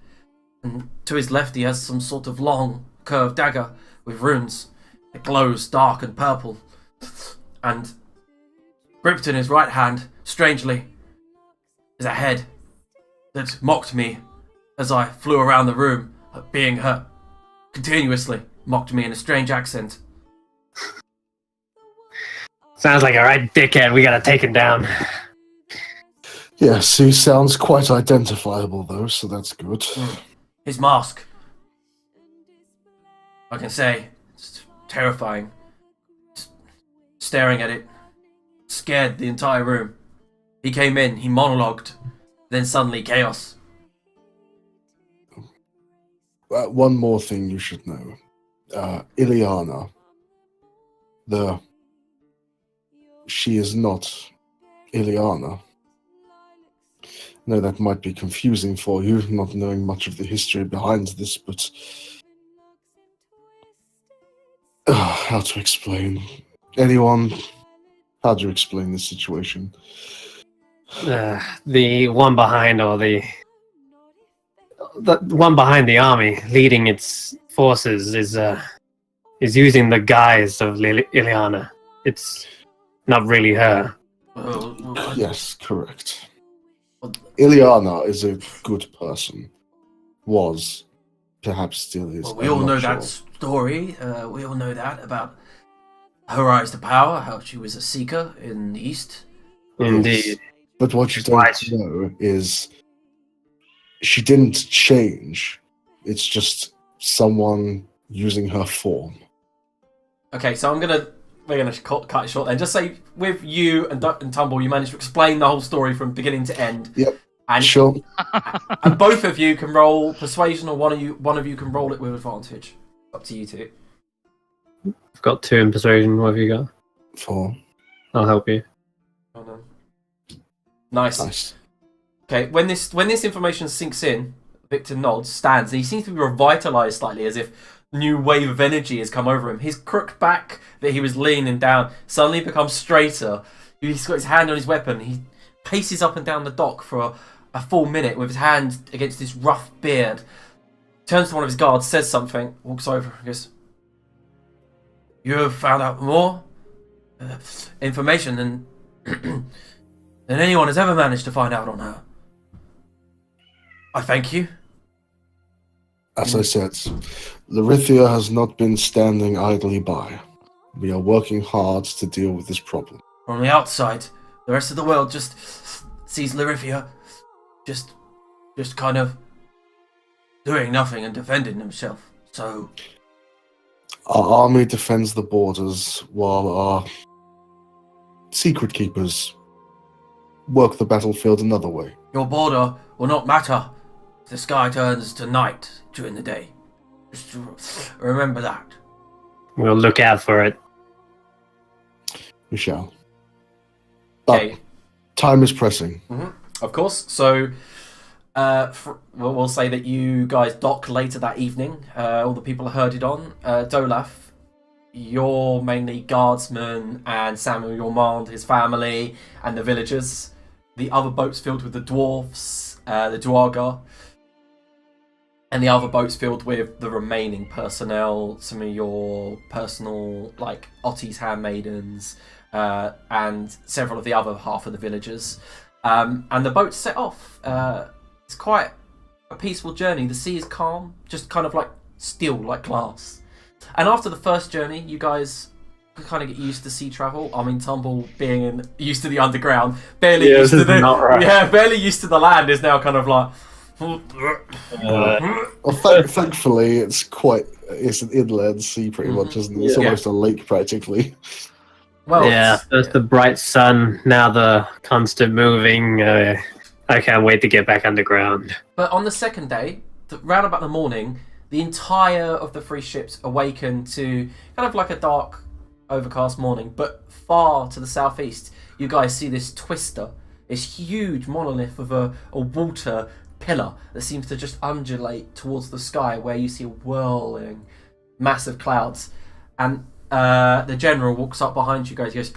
And to his left, he has some sort of long, curved dagger with runes. It glows dark and purple. And gripped in his right hand, strangely, is a head that mocked me as I flew around the room, being hurt. Continuously mocked me in a strange accent. Sounds like a right dickhead. We gotta take him down. Yes, he sounds quite identifiable, though, so that's good. His mask. I can say, it's terrifying. Staring at it, scared the entire room. He came in, he monologued, then suddenly chaos. One more thing you should know. Ileana. She is not Ileana. No, that might be confusing for you, not knowing much of the history behind this, but... how to explain? Anyone? How do you explain this situation? The one behind, or the one behind the army, leading its forces, is using the guise of Ileana. It's not really her. Yes, correct. Ileana is a good person. Was. Perhaps still is. Well, we all know that story. We all know that about her rise to power, how she was a seeker in the East. Indeed. Yes. But what you don't know is she didn't change. It's just someone using her form. Okay, so we're gonna cut it short then. Just say with you and Tumble, you managed to explain the whole story from beginning to end. Yep. And sure. And both of you can roll persuasion, or one of you can roll it with advantage. Up to you two. I've got 2 in persuasion. What have you got? 4. I'll help you. Oh, no. Nice. Okay, when this information sinks in, Victor nods, stands, and he seems to be revitalized slightly, as if a new wave of energy has come over him. His crooked back that he was leaning down suddenly becomes straighter. He's got his hand on his weapon. He paces up and down the dock for a full minute with his hand against his rough beard. Turns to one of his guards, says something, walks over, and goes, "You have found out more information than anyone has ever managed to find out on her. I thank you." As I said, Larithia has not been standing idly by. We are working hard to deal with this problem. From the outside, the rest of the world just sees Larithia just kind of doing nothing and defending himself. So our army defends the borders while our secret keepers work the battlefield another way. your border will not matter if the sky turns to night during the day. Just remember that. We'll look out for it. We shall. But Okay. time is pressing. Mm-hmm. Of course. So, we'll say that you guys dock later that evening. All the people are herded on. Dolaf, you're mainly guardsmen, and Samuel, your Mond, his family, and the villagers. The other boat's filled with the dwarfs, the Duergar, and the other boat's filled with the remaining personnel, some of your personal, like Otti's handmaidens, and several of the other half of the villagers. And the boat's set off. It's quite a peaceful journey. The sea is calm, just kind of like steel like glass. And after the first journey, you guys kind of get used to sea travel. I mean, Tumble being used to the underground, barely used to the barely used to the land is now kind of like. Well, thankfully, it's an inland sea, pretty much, isn't it? It's almost a lake, practically. Well, yeah, there's the bright sun, now the constant moving. I can't wait to get back underground. But on the second day, round about the morning, the entire of the 3 ships awaken to kind of like a dark, overcast morning. But far to the southeast, you guys see this twister, this huge monolith of a water pillar that seems to just undulate towards the sky, where you see whirling, massive clouds. And the general walks up behind you guys. He goes,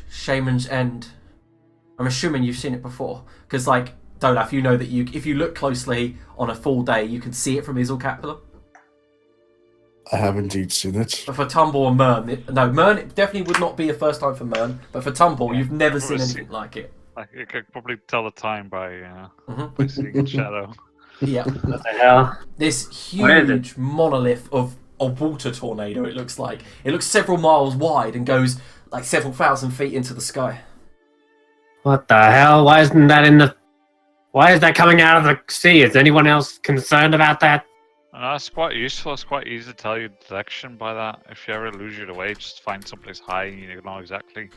"Shaman's End." I'm assuming you've seen it before, because like Dolaf, you know that if you look closely on a full day, you can see it from Isle Capula. I have indeed seen it. But for Tumble and Mern, Mern, it definitely would not be a first time for Mern. But for Tumble, you've never seen anything like it. Like, you could probably tell the time by seeing its shadow. Yeah. What the hell? This huge monolith of a water tornado, it looks like. It looks several miles wide and goes like several thousand feet into the sky. What the hell? Why is that coming out of the sea? Is anyone else concerned about that? It's quite useful. It's quite easy to tell you direction by that. If you ever lose your way, just find someplace high and you know exactly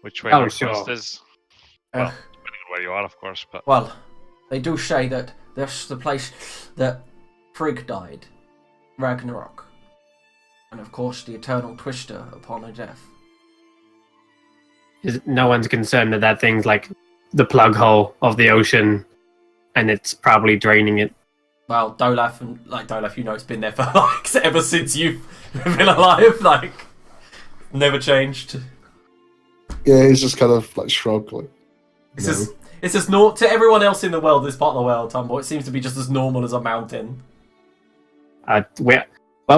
which way northwest is. Well, depending on where you are, of course. But well, they do say that that's the place that Frigg died, Ragnarok, and of course the eternal twister upon her death. No one's concerned that thing's like the plug hole of the ocean, and it's probably draining it. Well, Dolaf, you know, it's been there for like ever since you've been alive, like never changed. Yeah, he's just kind of like shrugged. Like, it's just not to everyone else in the world. This part of the world, Tumble, it seems to be just as normal as a mountain. We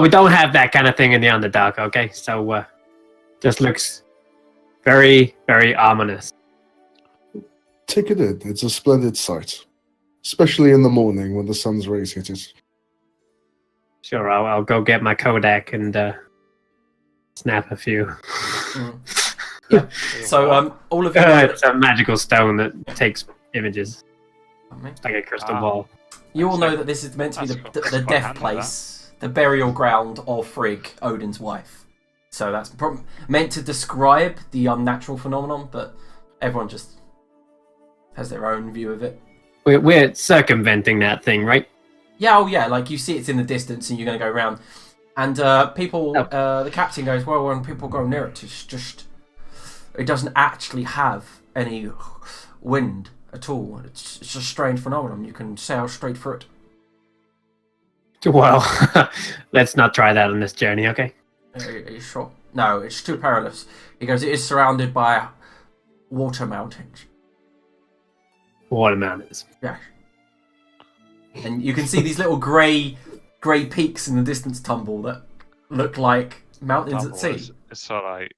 don't have that kind of thing in the Underdark, okay? So, just looks very, very ominous. Take it in. It's a splendid sight. Especially in the morning when the sun's rays hit it. Sure, I'll go get my Kodak and snap a few. Yeah. So, all of you... it's a magical stone that takes images. Like a crystal ball. You all know that this is meant to be the death place, the burial ground of Frigg, Odin's wife. So that's meant to describe the unnatural phenomenon, but everyone just has their own view of it. We're circumventing that thing, right? Yeah, like you see it's in the distance and you're going to go around. And the captain goes, well, when people go near it, it doesn't actually have any wind at all. It's a strange phenomenon. You can sail straight through it. Well, let's not try that on this journey, okay? Are you sure? No, it's too perilous. He goes, it is surrounded by water mountains. Water mountains. Yeah. And you can see these little grey peaks in the distance, Tumble, that look like mountains at sea. It's alright.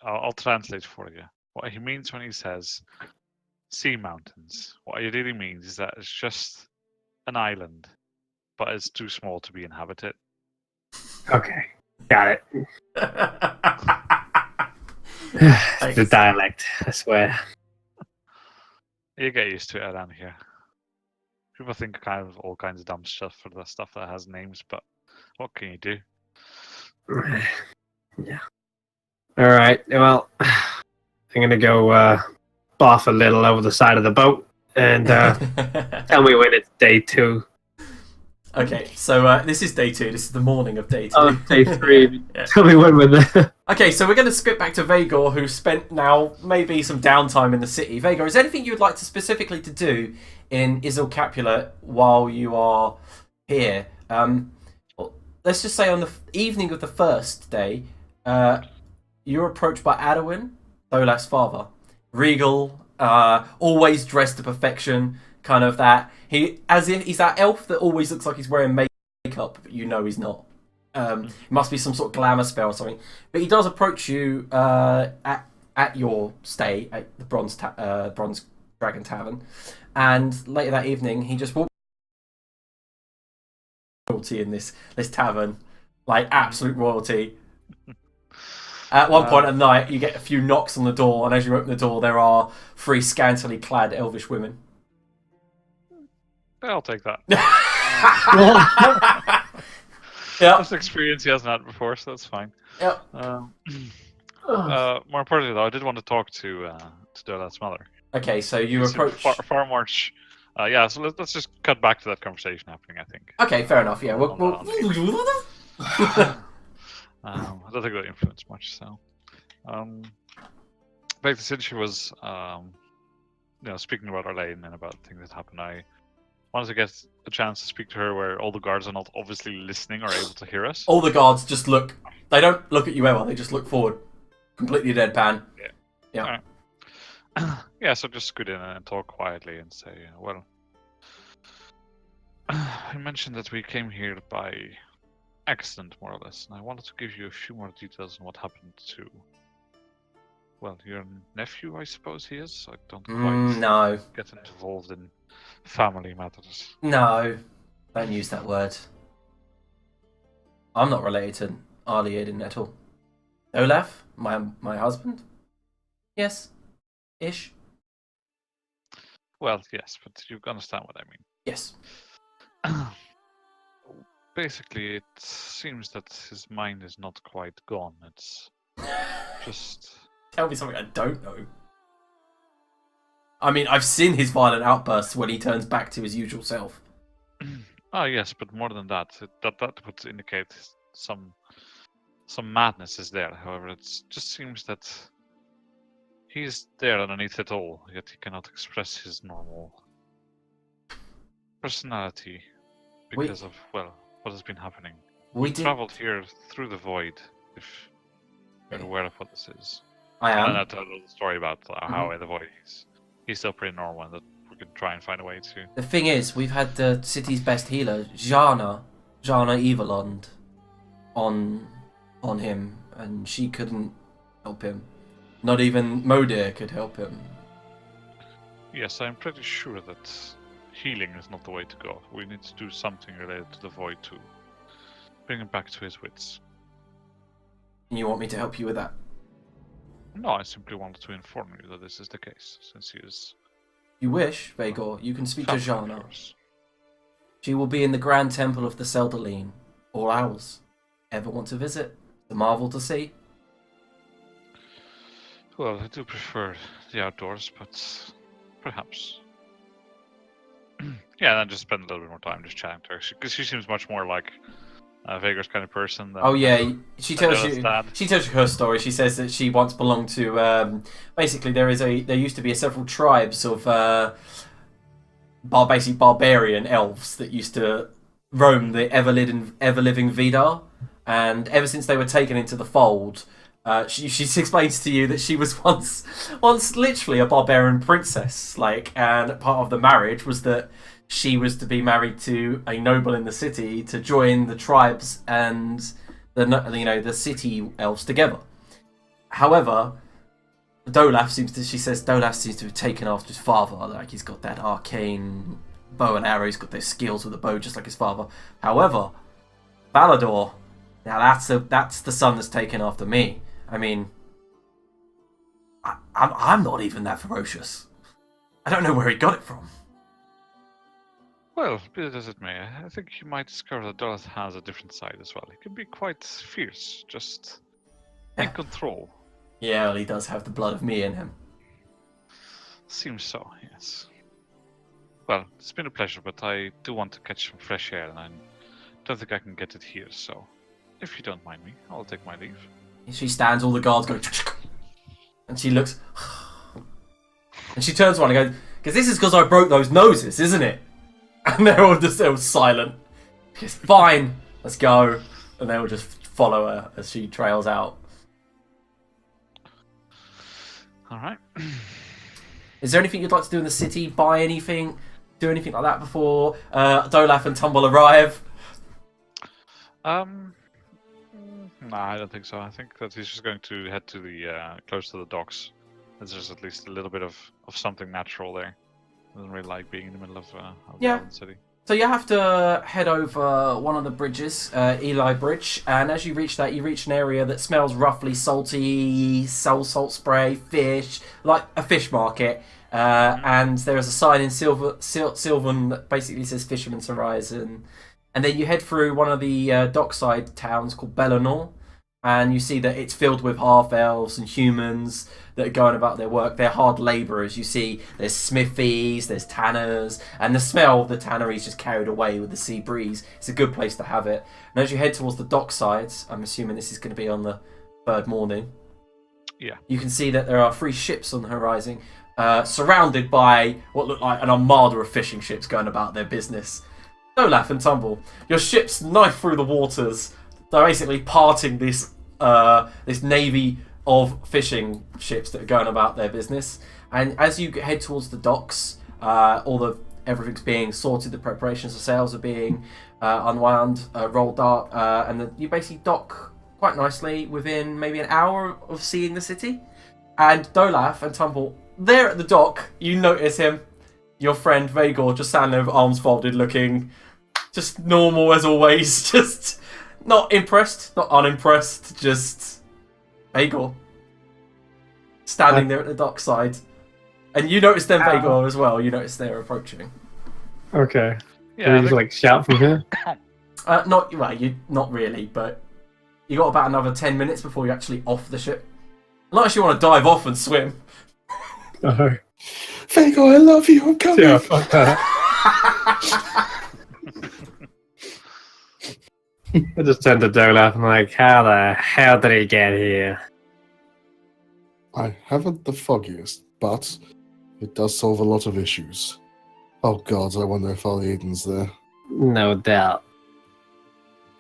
I'll translate for you. What he means when he says sea mountains, what he really means is that it's just an island, but it's too small to be inhabited. Okay, got it. It's the dialect, I swear. You get used to it around here. People think kind of all kinds of dumb stuff for the stuff that has names, but what can you do? Yeah. All right. Well, I'm gonna go boff a little over the side of the boat and tell me when it's day 2. Okay, so this is day 2. This is the morning of day 2. Oh, day 3. Yeah. Tell me when we're there. Okay, so we're going to skip back to Vhagar, who spent now maybe some downtime in the city. Vhagar, is there anything you'd like to specifically to do in Isle Capula while you are here? Let's just say on the evening of the first day, you're approached by Adwin, Olaf's father. Regal, always dressed to perfection, kind of that. He's that elf that always looks like he's wearing makeup, but you know he's not. It must be some sort of glamour spell or something. But he does approach you at your stay at the Bronze Dragon Tavern, and later that evening he just walks royalty in this tavern, like absolute royalty. At one point at night, you get a few knocks on the door, and as you open the door, there are 3 scantily clad elvish women. I'll take that. Yeah. That's an experience he hasn't had before, so that's fine. Yep. More importantly, though, I did want to talk to Dolat's mother. Okay, so you approach. Far much. Yeah, so let's just cut back to that conversation happening, I think. Okay, fair enough. Yeah, we'll... I don't think that influenced much. So, basically, since she was, speaking about our lane and about things that happened, I wanted to get a chance to speak to her where all the guards are not obviously listening or able to hear us. All the guards just look. They don't look at you ever. They just look forward, completely deadpan. Yeah. All right. Yeah. So just scoot in and talk quietly and say, well, I mentioned that we came here by accident, more or less, and I wanted to give you a few more details on what happened to, well, your nephew, I suppose he is. I don't quite get involved in family matters. No, don't use that word. I'm not related to Arliadin at all. Olaf, my husband? Yes. Ish. Well, yes, but you understand what I mean. Yes. Basically, it seems that his mind is not quite gone. It's just... Tell me something I don't know. I mean, I've seen his violent outbursts when he turns back to his usual self. Yes, but more than that, that would indicate some madness is there. However, it just seems that he's there underneath it all, yet he cannot express his normal personality because of, well, what has been happening. We traveled here through the void, if you're aware of what this is. I am. And I told the story about how in the void he's still pretty normal, and that we can try and find a way to... The thing is, we've had the city's best healer, Jana Evelond, on him, and she couldn't help him. Not even Modir could help him. Yes, I'm pretty sure that healing is not the way to go. We need to do something related to the void to bring him back to his wits. And you want me to help you with that? No, I simply wanted to inform you that this is the case, since he is... You wish, Vagor, you can speak to Jana. She will be in the Grand Temple of the Seldaline. All hours. Ever want to visit? The marvel to see? Well, I do prefer the outdoors, but perhaps. Yeah, and then just spend a little bit more time just chatting to her, because she seems much more like Vagor's kind of person. Oh yeah, she tells you her story. She says that she once belonged to basically there used to be several tribes of basically barbarian elves that used to roam the ever-living Vidar, and ever since they were taken into the fold, she explains to you that she was once literally a barbarian princess, and part of the marriage was that she was to be married to a noble in the city to join the tribes and the city elves together. However, Dolaf seems to have taken after his father. Like, he's got that arcane bow and arrow. He's got those skills with a bow, just like his father. However, Balador, now that's the son that's taken after me. I mean, I'm not even that ferocious. I don't know where he got it from. Well, be it as it may, I think you might discover that Doloth has a different side as well. He can be quite fierce, just in control. Yeah, well, he does have the blood of me in him. Seems so, yes. Well, it's been a pleasure, but I do want to catch some fresh air, and I don't think I can get it here, so if you don't mind me, I'll take my leave. She stands, all the guards go, and she looks, and she turns around and goes, because this is because I broke those noses, isn't it? And they're all silent. She's fine, let's go. And they all just follow her as she trails out. Alright. Is there anything you'd like to do in the city? Buy anything? Do anything like that before Dolaf and Tumble arrive? No, I don't think so. I think that he's just going to head to the close to the docks. There's at least a little bit of something natural there. Doesn't really like being in the middle of the city. So you have to head over one of the bridges, Eli Bridge, and as you reach that, you reach an area that smells roughly salty, salt spray, fish, like a fish market. And there is a sign in Sylvan that basically says Fisherman's Horizon. And then you head through one of the dockside towns called Bellinor, and you see that it's filled with half-elves and humans that are going about their work. They're hard labourers. You see there's smithies, there's tanners, and the smell of the tannery is just carried away with the sea breeze. It's a good place to have it. And as you head towards the docksides, I'm assuming this is going to be on the third morning, Yeah. you can see that there are 3 ships on the horizon, surrounded by what look like an armada of fishing ships going about their business. Olaf and Tumble, your ships knife through the waters. They're basically parting this navy of fishing ships that are going about their business. And as you head towards the docks, everything's being sorted. The preparations for sails are being unwound, rolled up, and you basically dock quite nicely within maybe an hour of seeing the city. And Dolaf and Tumble, there at the dock, you notice him, your friend Vagor, just standing there with arms folded, looking just normal as always, just not impressed, not unimpressed, just Vagor standing there at the dockside. And you notice them, Vagor, as well. You notice they're approaching. Okay. Yeah, Can we just shout from here? Not really, but you got about another 10 minutes before you're actually off the ship. Unless you want to dive off and swim. Oh. Vagor, I love you. I'm coming. Yeah, fuck that. I just turned to Dolaf and like, how the hell did he get here? I haven't the foggiest, but it does solve a lot of issues. Oh god, I wonder if Ali Aiden's there. No doubt.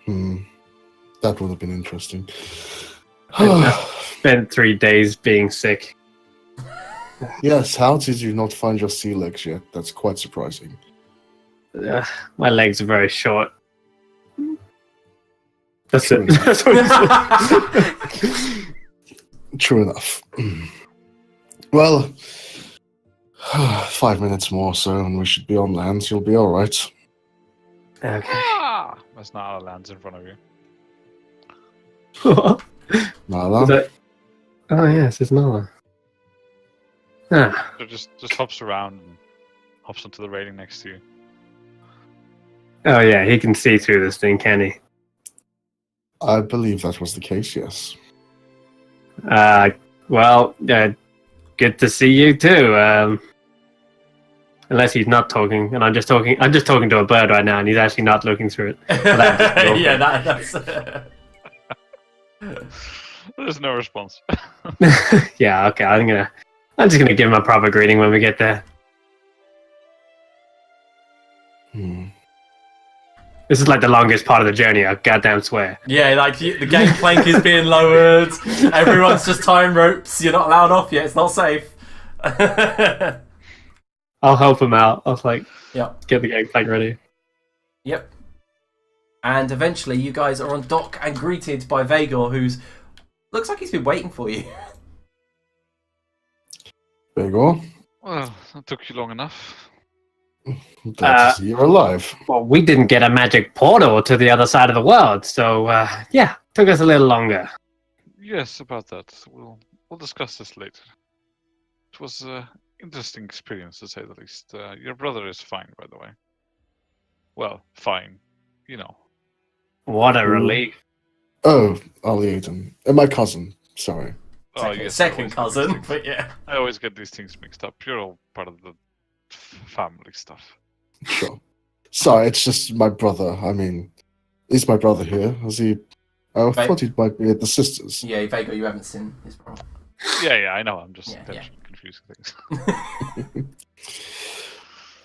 That would have been interesting. Spent 3 days being sick. Yes, how did you not find your sea legs yet? That's quite surprising. My legs are very short. That's True it. That's what it is. True enough. Well, 5 minutes more so and we should be on land. You'll be alright. Okay. There's not our lands in front of you. Nala? Oh yes, it's Nala. Ah. So just hops around and hops onto the railing next to you. Oh yeah, he can see through this thing, can he? I believe that was the case, yes. Well, good to see you too. Unless he's not talking, and I'm just talking to a bird right now, and he's actually not looking through it. Yeah, that's. There's no response. Yeah, okay. I'm just gonna give him a proper greeting when we get there. This is like the longest part of the journey, I goddamn swear. Yeah, like the gangplank is being lowered. Everyone's just tying ropes. You're not allowed off yet. It's not safe. I'll help him out. I'll Yep. get the gangplank ready. Yep. And eventually, you guys are on dock and greeted by Vagor, who's looks like he's been waiting for you. Vagor? Well, that took you long enough. Glad to see you're alive. Well, we didn't get a magic portal to the other side of the world, so yeah, took us a little longer. Yes, about that. We'll discuss this later. It was an interesting experience, to say the least. Your brother is fine, by the way. Well, fine. You know. What a relief. Oh, Ali Aiden. My cousin. Sorry. Second cousin, but yeah. I always get these things mixed up. You're all part of the family stuff. Sure. Sorry, it's just my brother. I mean, is my brother here? Has he? I thought he might be at the sisters. Yeah, Vagor, you haven't seen his brother. Yeah, I know. I'm just Yeah. confusing things.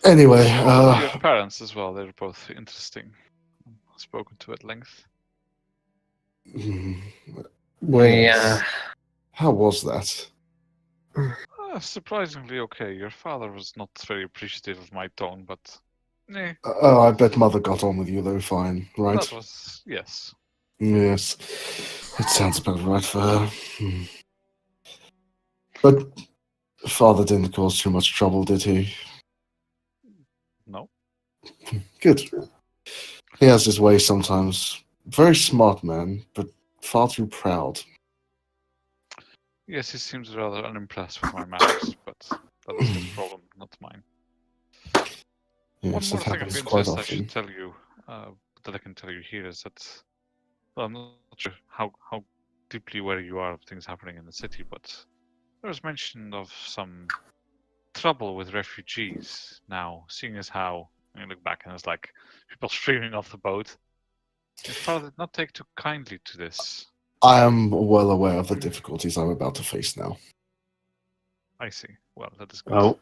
Anyway, Your parents as well. They're both interesting. Spoken to at length. We how was that? Surprisingly okay. Your father was not very appreciative of my tone, but Oh, I bet Mother got on with you though. Fine, right? that was yes. Yes, it sounds about right for her. But Father didn't cause too much trouble, did he? No. Good. He has his way sometimes. Very smart man, but far too proud. Yes, he seems rather unimpressed with my manners, but that is his problem, not mine. One Yes, more that thing of happens quite interest I often. should tell you, that I can tell you here is that, well, I'm not sure how deeply aware you are of things happening in the city, but there was mention of some trouble with refugees now, seeing as how you look back and it's like people streaming off the boat. Your father did not take too kindly to this. I am well aware of the difficulties I'm about to face now. I see. Well, that is good. Well,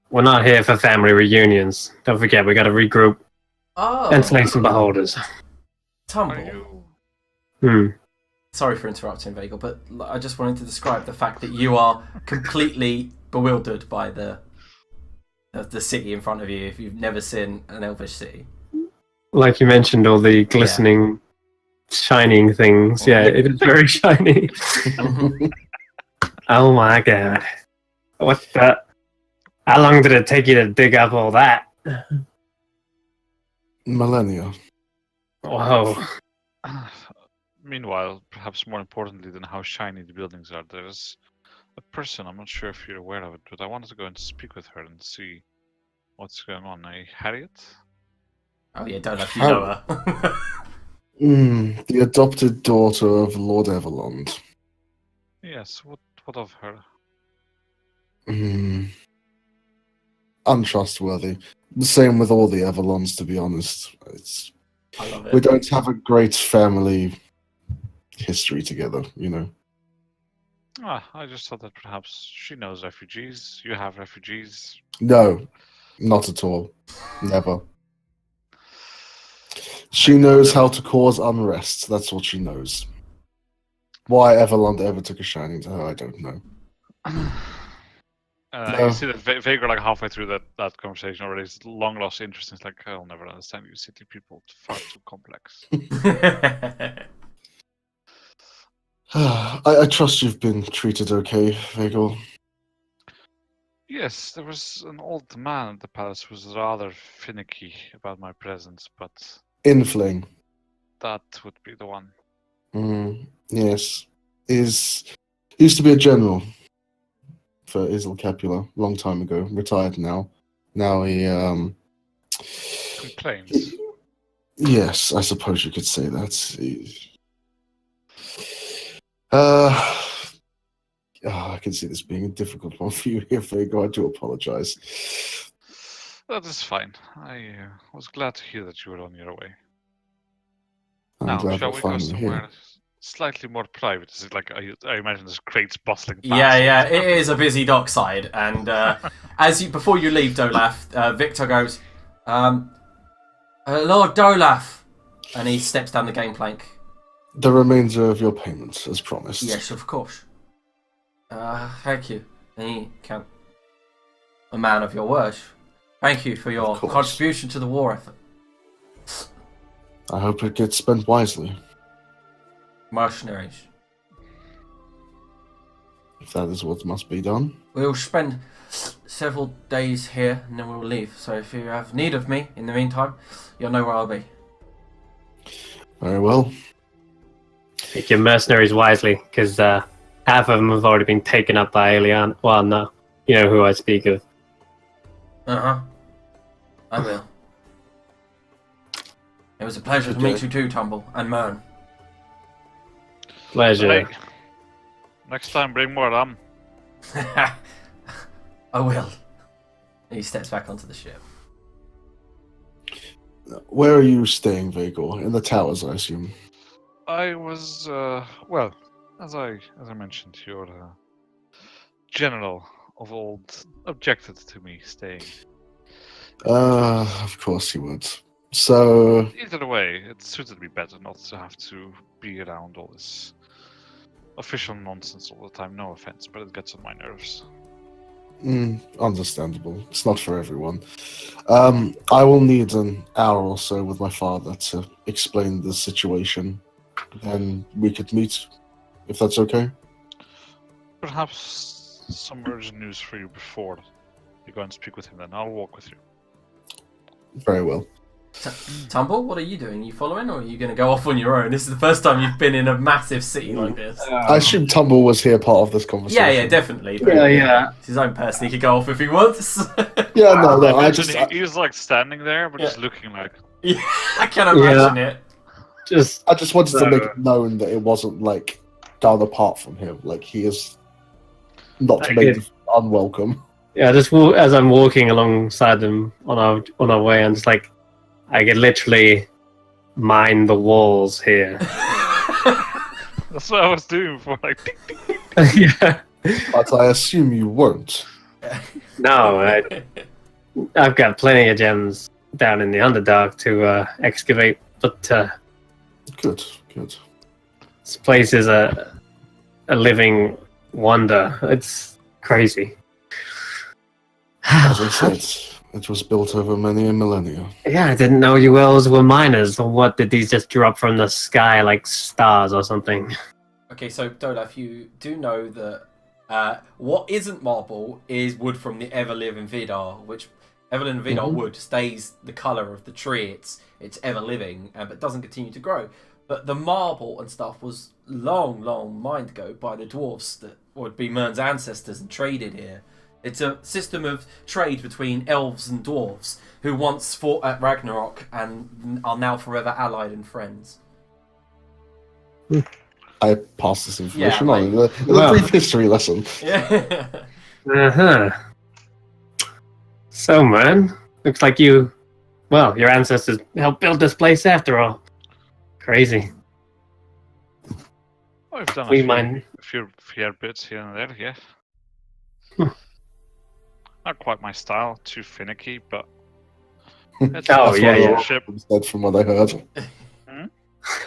we're not here for family reunions. Don't forget, we got to regroup and slay some beholders. Tumble. Are you? Sorry for interrupting, Vagel, but I just wanted to describe the fact that you are completely bewildered by the city in front of you if you've never seen an elvish city. Like you mentioned, all the glistening, shining things. Yeah, it is very shiny. Oh my god. What the? How long did it take you to dig up all that? Millennia. Whoa. Meanwhile, perhaps more importantly than how shiny the buildings are, there's a person, I'm not sure if you're aware of it, but I wanted to go and speak with her and see what's going on. Harriet? Oh yeah, don't know if you know her. The adopted daughter of Lord Everlond. Yes, what of her? Untrustworthy. The same with all the Everlonds, to be honest. I love it. We don't have a great family history together, you know. I just thought that perhaps she knows refugees. You have refugees. No, not at all. Never. She knows how to cause unrest. That's what she knows. Why Everlond ever took a shining to her, I don't know. You see that Vagor, like halfway through that conversation already, is long lost interest. It's like, I'll never understand you city people. It's far too complex. I trust you've been treated okay, Vagel. Yes, there was an old man at the palace who was rather finicky about my presence, but Infling. that would be the one. Yes. Used to be a general for Isle Capula long time ago. Retired now. Now he complains. Yes, I suppose you could say that. I can see this being a difficult one for you here, Vagel. I do apologize. That is fine. I was glad to hear that you were on your way. I'm glad shall we're we go finally somewhere here. slightly more private? Is it like I imagine there's crates bustling past? Yeah, it is a busy dockside, and before you leave, Dolaf, Victor goes, Lord Dolaf, and he steps down the gangplank. The remainder of your payment, as promised. Yes, of course. Thank you. A man of your word. Thank you for your contribution to the war effort. I hope it gets spent wisely. Mercenaries. If that is what must be done. We'll spend several days here and then we'll leave. So if you have need of me in the meantime, you'll know where I'll be. Very well. Pick your mercenaries wisely, because half of them have already been taken up by Alien. Well, no. You know who I speak of. I will. It was a pleasure to meet you too, Tumble, and Mern. Pleasure. Hey, next time, bring more rum. I will. He steps back onto the ship. Where are you staying, Vagor? In the towers, I assume. I was well, as I mentioned, your general of old objected to me staying. Of course he would. So Either way, it suited me better not to have to be around all this official nonsense all the time. No offense, but it gets on my nerves. Understandable. It's not for everyone. I will need an hour or so with my father to explain the situation. Then we could meet, if that's okay. Perhaps some urgent news for you before you go and speak with him. Then I'll walk with you. Very well. Tumble, what are you doing? Are you following, or are you going to go off on your own? This is the first time you've been in a massive city like this. I assume Tumble was here part of this conversation. Yeah, definitely. Yeah. It's his own person. He could go off if he wants. Yeah, no, I I imagine just, he's like standing there, but Yeah. just looking like. Yeah, I can imagine it. Just I just wanted to make it known that it wasn't like done apart from him. Like he is not I made get- unwelcome. yeah, just as I'm walking alongside them on our way, I'm just like, I could literally mine the walls here. That's what I was doing before. Like, ding, ding. Yeah. But I assume you won't. No, I've got plenty of gems down in the Underdark to excavate, but Good. this place is a living wonder. It's crazy. As I said, it was built over many millennia. Yeah, I didn't know you elves were miners. Or what, did these just drop from the sky like stars or something? Okay, so Dolaf, you do know that what isn't marble is wood from the ever-living Vidar, which ever-living Vidar wood stays the colour of the tree. It's ever-living, but doesn't continue to grow. But the marble and stuff was long mined ago by the dwarves that would be Mern's ancestors and traded here. It's a system of trade between elves and dwarves who once fought at Ragnarok and are now forever allied and friends. I passed this information Yeah, on in a brief history lesson. Yeah. Uh-huh. So, man, looks like your ancestors helped build this place after all. Crazy. Oh, I've done We a mine. few fair bits here and there, yeah. Hmm. Not quite my style, too finicky, but. Oh, That's yeah, what yeah. a lot of them said from what I heard.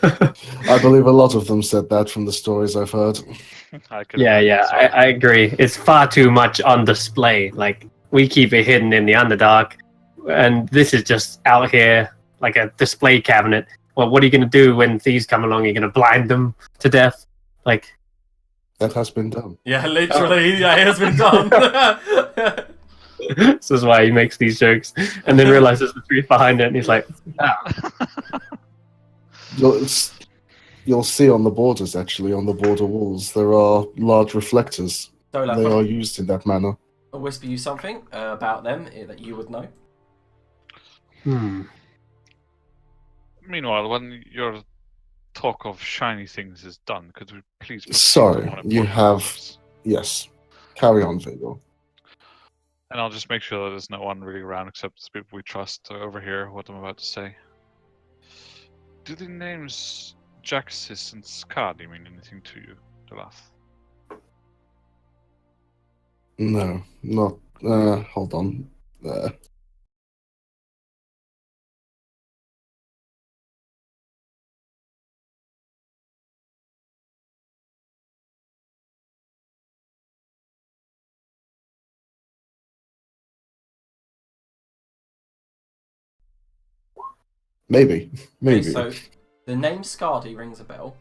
I believe a lot of them said that from the stories I've heard. I could Yeah, imagine so. I agree. It's far too much on display. Like, we keep it hidden in the Underdark, and this is just out here like a display cabinet. Well, what are you going to do when thieves come along? You're going to blind them to death? Like, That has been done. Yeah, literally, yeah, it has been done. this is why he makes these jokes, and then realizes the truth behind it, and he's like, You'll see on the borders, actually, on the border walls, there are large reflectors. Dolaf, They are used in that manner. I'll whisper you something about them that you would know. Meanwhile, when your talk of shiny things is done, could we please... proceed Sorry, to one you important have- matters? Yes. Carry on, Vigor. And I'll just make sure that there's no one really around except the people we trust to overhear what I'm about to say. Do the names Jaxis and Skadi mean anything to you, Dolaf? No, not. Hold on. Maybe. Okay, so the name Scardy rings a bell.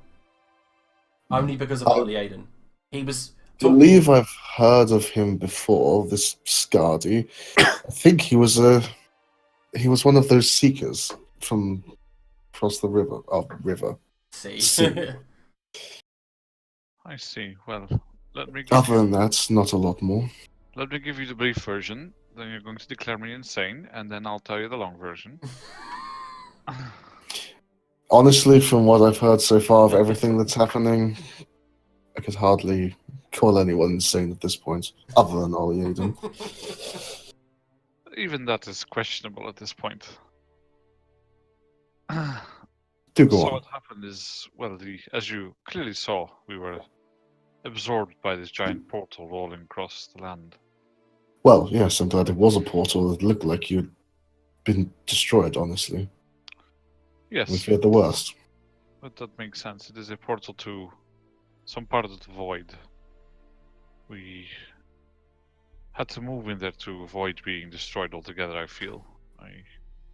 Only because of Harley Aiden. He was I believe I've heard of him before, this Scardy. I think he was one of those seekers from across the river. River. See. See. I see. Well, let me give Other you, than that, not a lot more. let me give you the brief version. Then you're going to declare me insane, and then I'll tell you the long version. Honestly, from what I've heard so far of everything that's happening, I could hardly call anyone insane at this point, other than Ollie Aiden. Even that is questionable at this point. Do go So on. what happened is, well, as you clearly saw, we were absorbed by this giant portal rolling across the land. Well, yes, I'm glad it was a portal that looked like you'd been destroyed, honestly. Yes, We feared the worst. but that makes sense. It is a portal to some part of the void. We had to move in there to avoid being destroyed altogether, I feel. I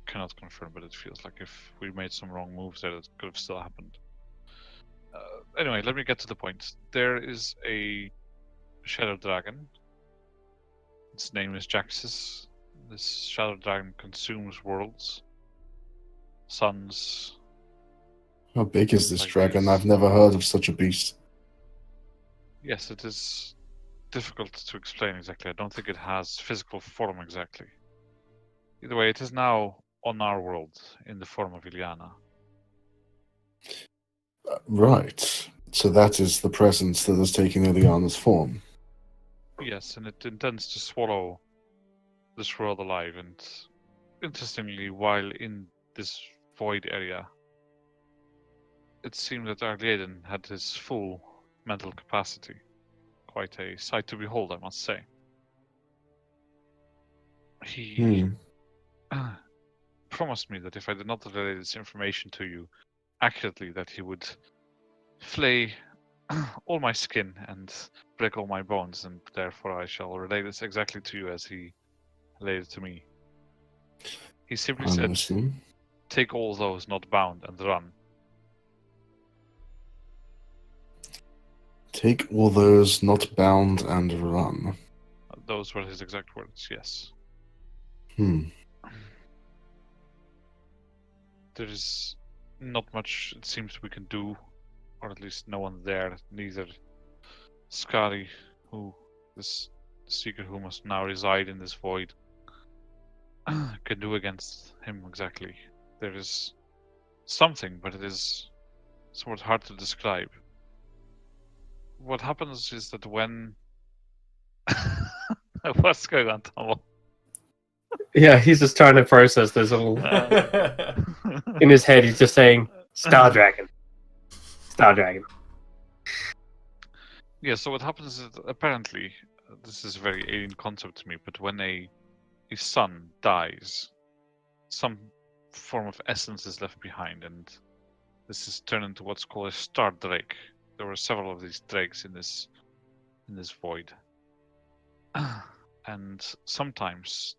cannot confirm, but it feels like if we made some wrong moves there, that could have still happened. Anyway, let me get to the point. There is a shadow dragon. Its name is Jaxis. This shadow dragon consumes worlds, suns. How big is this Like dragon? these. I've never heard of such a beast. Yes, it is difficult to explain exactly. I don't think it has physical form exactly. Either way, it is now on our world in the form of Ilyana. Right. So that is the presence that has taken Ileana's form. Yes, and it intends to swallow this world alive. And interestingly, while in this void area, it seemed that Argleden had his full mental capacity. Quite a sight to behold, I must say. He promised me that if I did not relay this information to you accurately, that he would flay all my skin and break all my bones, and therefore I shall relay this exactly to you as he relayed it to me. He simply said, Honestly. take all those not bound and run. Take all those not bound and run. Those were his exact words, yes. There is not much, it seems, we can do, or at least no one there, neither Skari, who this seeker who must now reside in this void, can do against him exactly. There is something, but it is somewhat hard to describe. What happens is that when what's going on, Tom? Yeah, he's just trying to process this all. In his head, he's just saying, Star Dragon. Star Dragon. Yeah, so what happens is that apparently, this is a very alien concept to me, but when a sun dies, some form of essence is left behind, and this is turned into what's called a star drake. There were several of these drakes in this void. And sometimes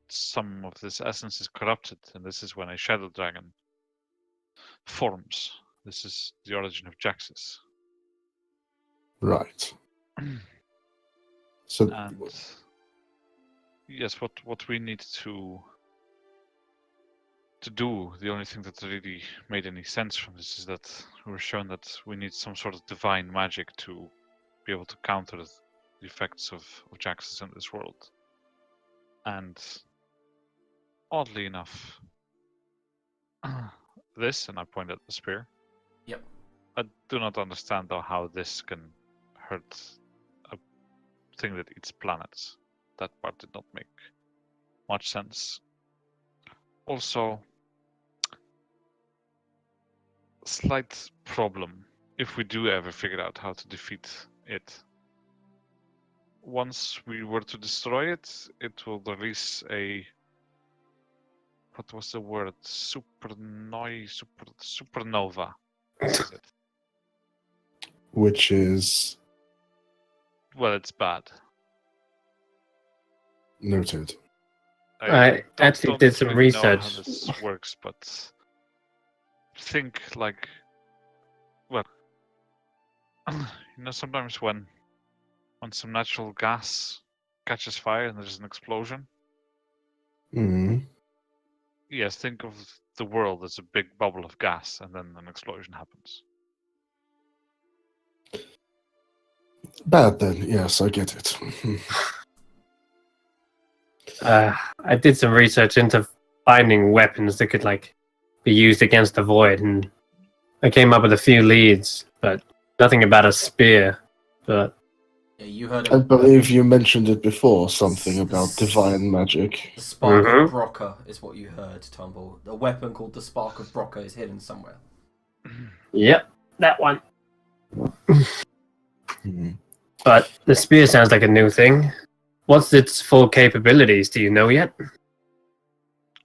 some of this essence is corrupted, and this is when a shadow dragon forms. This is the origin of Jaxus. Right. So And yes, what we need to do, the only thing that really made any sense from this is that we were shown that we need some sort of divine magic to be able to counter the effects of Jaxus in this world. And oddly enough, this, and I point at the spear. Yep. I do not understand though how this can hurt a thing that eats planets. That part did not make much sense. Also, slight problem if we do ever figure out how to defeat it. Once we were to destroy it, it will release a, what was the word? Supernova. What is it? which is Well, it's bad. noted. I actually did some really know how research. this works, but think like, well, sometimes when some natural gas catches fire and there's an explosion. Yes, think of the world as a big bubble of gas, and then an explosion happens. Bad then, yes, I get it. I did some research into finding weapons that could be used against the void, and I came up with a few leads, but nothing about a spear. But Yeah, you heard I of believe you mentioned it before, something about divine magic. the Spark Mhm. of Broca is what you heard, Tumble. A weapon called the Spark of Broca is hidden somewhere. yep, that one. Hmm. But the spear sounds like a new thing. What's its full capabilities? Do you know yet?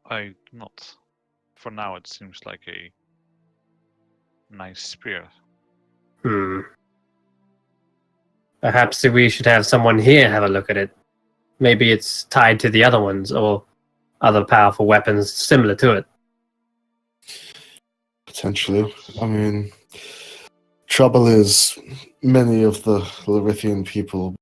I not. For now, it seems like a nice spear. Perhaps we should have someone here have a look at it. Maybe it's tied to the other ones, or other powerful weapons similar to it. Potentially. I mean, trouble is, many of the Larithian people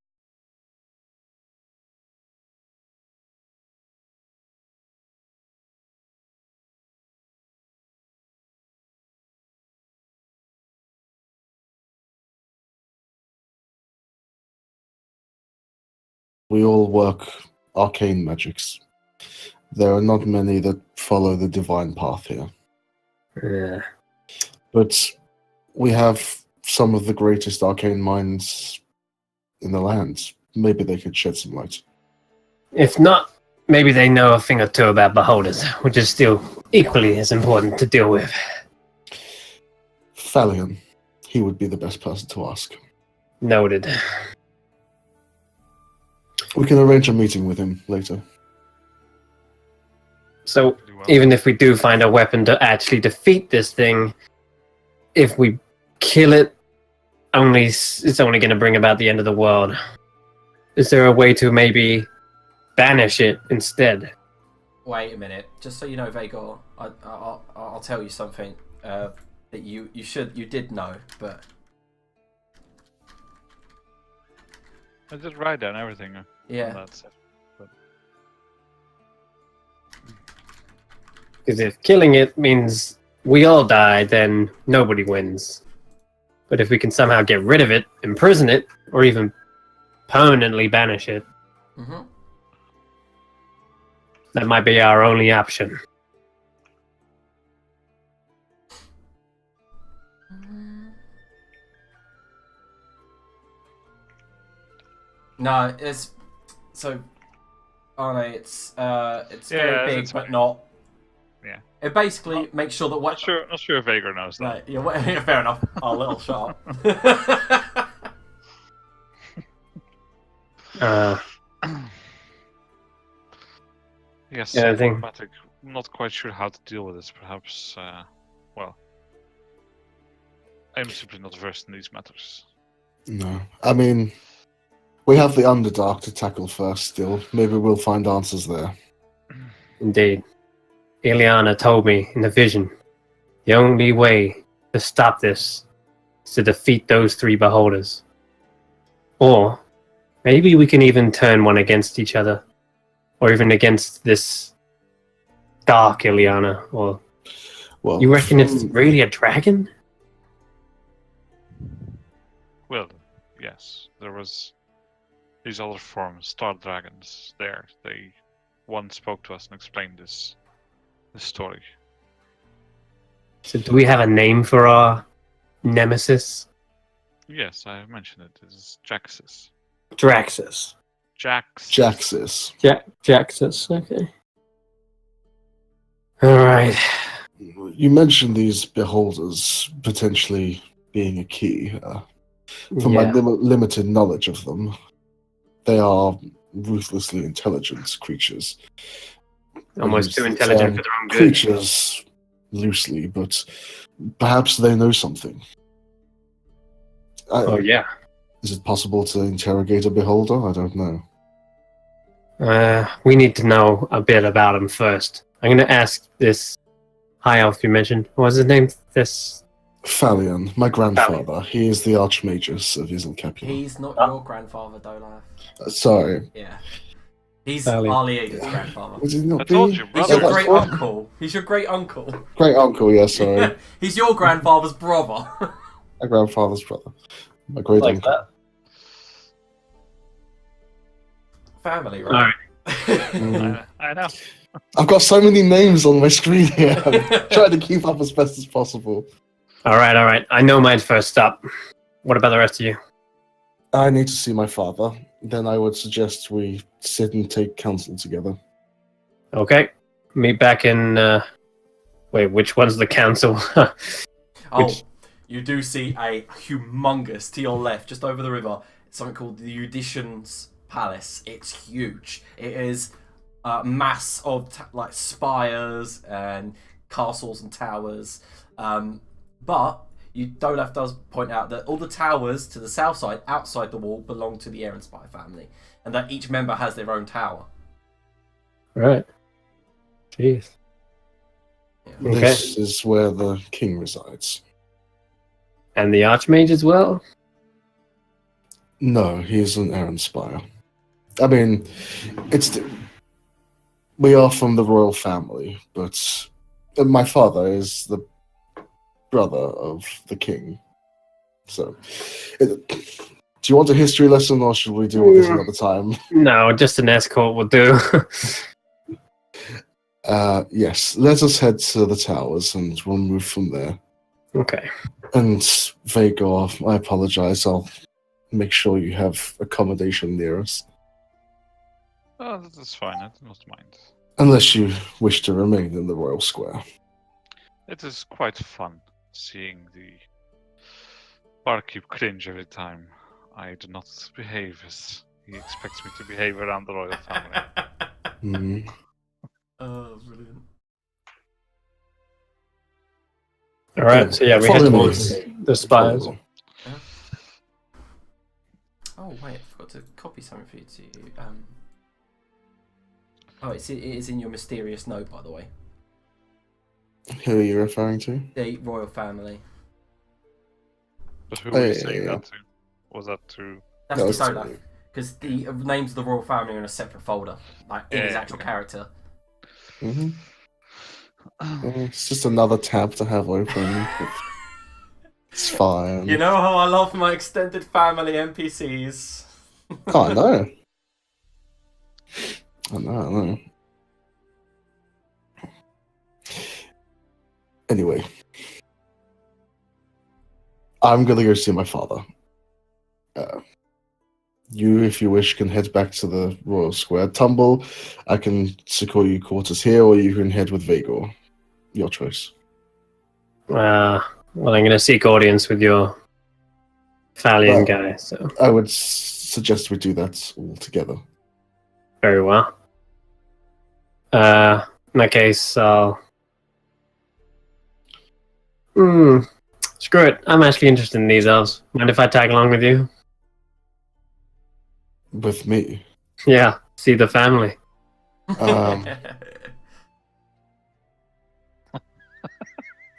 We all work arcane magics. There are not many that follow the divine path here. Yeah. But we have some of the greatest arcane minds in the land. Maybe they could shed some light. If not, maybe they know a thing or two about beholders, which is still equally as important to deal with. Thalion, he would be the best person to ask. Noted. We can arrange a meeting with him later. So, Pretty well. even if we do find a weapon to actually defeat this thing, if we kill it, it's only going to bring about the end of the world. Is there a way to maybe banish it instead? Wait a minute. Just so you know, Vagor, I'll tell you something that you did know, but I did write down everything. yeah. That's it. Because if killing it means we all die, then nobody wins. But if we can somehow get rid of it, imprison it, or even permanently banish it, Mm-hmm. that might be our only option. No, it's so. Oh no, it's Yeah, very big, it's but fine. not. Yeah. It basically makes sure that what. Not sure if Vagrant knows No, that. yeah, fair enough. Our little shot. Yes, Yeah, I think- problematic. Not quite sure how to deal with this. Perhaps, well, I'm simply not versed in these matters. No. I mean, we have the Underdark to tackle first still. Maybe we'll find answers there. Indeed. Ileana told me in the vision, the only way to stop this is to defeat those three beholders. Or maybe we can even turn one against each other. Or even against this dark Ileana. Or Well, you reckon it's really a dragon? Well, yes, there was these other forms, star dragons. There, they once spoke to us and explained this story. So do we have a name for our nemesis? Yes, I mentioned it. It's Jaxus. Draxus. Jaxis. Jaxus, okay. Alright. You mentioned these beholders potentially being a key. From my Yeah. limited knowledge of them, they are ruthlessly intelligent creatures. Almost too I use the intelligent term for their own good. creatures loosely, but perhaps they know something. Oh, yeah. Is it possible to interrogate a beholder? I don't know. We need to know a bit about him first. I'm going to ask this high elf you mentioned. What was his name? This. Phalion, my grandfather. He is the Archmagus of Isilcapula. He's not your grandfather, Dolaf. Sorry. Yeah. He's Sally. Arlia's grandfather. Was he not I told the- you, He's brother. your Oh, great that's- uncle. He's your great uncle. Great uncle, yeah, sorry. He's your grandfather's brother. My grandfather's brother. My great Like uncle. that. Family, All right. right? I know. I've got so many names on my screen here. I'm trying to keep up as best as possible. All right. I know mine's first stop. What about the rest of you? I need to see my father. Then I would suggest we sit and take counsel together. Okay. Meet back in. Wait, which one's the council? Oh, Which- you do see a humongous to your left, just over the river. Something called the Udician's Palace. It's huge. It is a mass of like spires and castles and towers. But Dolaf does point out that all the towers to the south side, outside the wall, belong to the Ehrenspire family, and that each member has their own tower. Right. Jeez. Okay. This is where the king resides. And the Archmage as well? No, he is an Ehrenspire. I mean, we are from the royal family, but my father is the brother of the king. So, Do you want a history lesson, or should we do this another time? No, just an escort will do. Yes, let us head to the towers, and we'll move from there. Okay. And Vagor, I apologize. I'll make sure you have accommodation near us. Oh, that's fine. I do not mind. Unless you wish to remain in the Royal Square. It is quite fun seeing the barkeep cringe every time I do not behave as he expects me to behave around the royal family. Mm. Oh, brilliant. All right. So yeah, we head Follow me. towards the spires. Follow me. Oh wait, I forgot to copy something for you to. Oh, it is in your mysterious note, by the way. Who are you referring to? The royal family. But who were you yeah, saying yeah. that to? Was that to... That's That the was Dolaf. to- Because the names of the royal family are in a separate folder, like in his Yeah, actual okay. character. Mm-hmm. It's just another tab to have open. It's fine. You know how I love my extended family NPCs. Oh, I know. I know. Anyway. I'm gonna go see my father. You, if you wish, can head back to the Royal Square. Tumble, I can secure you quarters here, or you can head with Vagor. Your choice. Well, I'm going to seek audience with your Thalian Well- guy. So I would suggest we do that all together. very well. In that case, I'll. Screw it. I'm actually interested in these elves. Mind if I tag along with you? With me. Yeah. See the family. Um,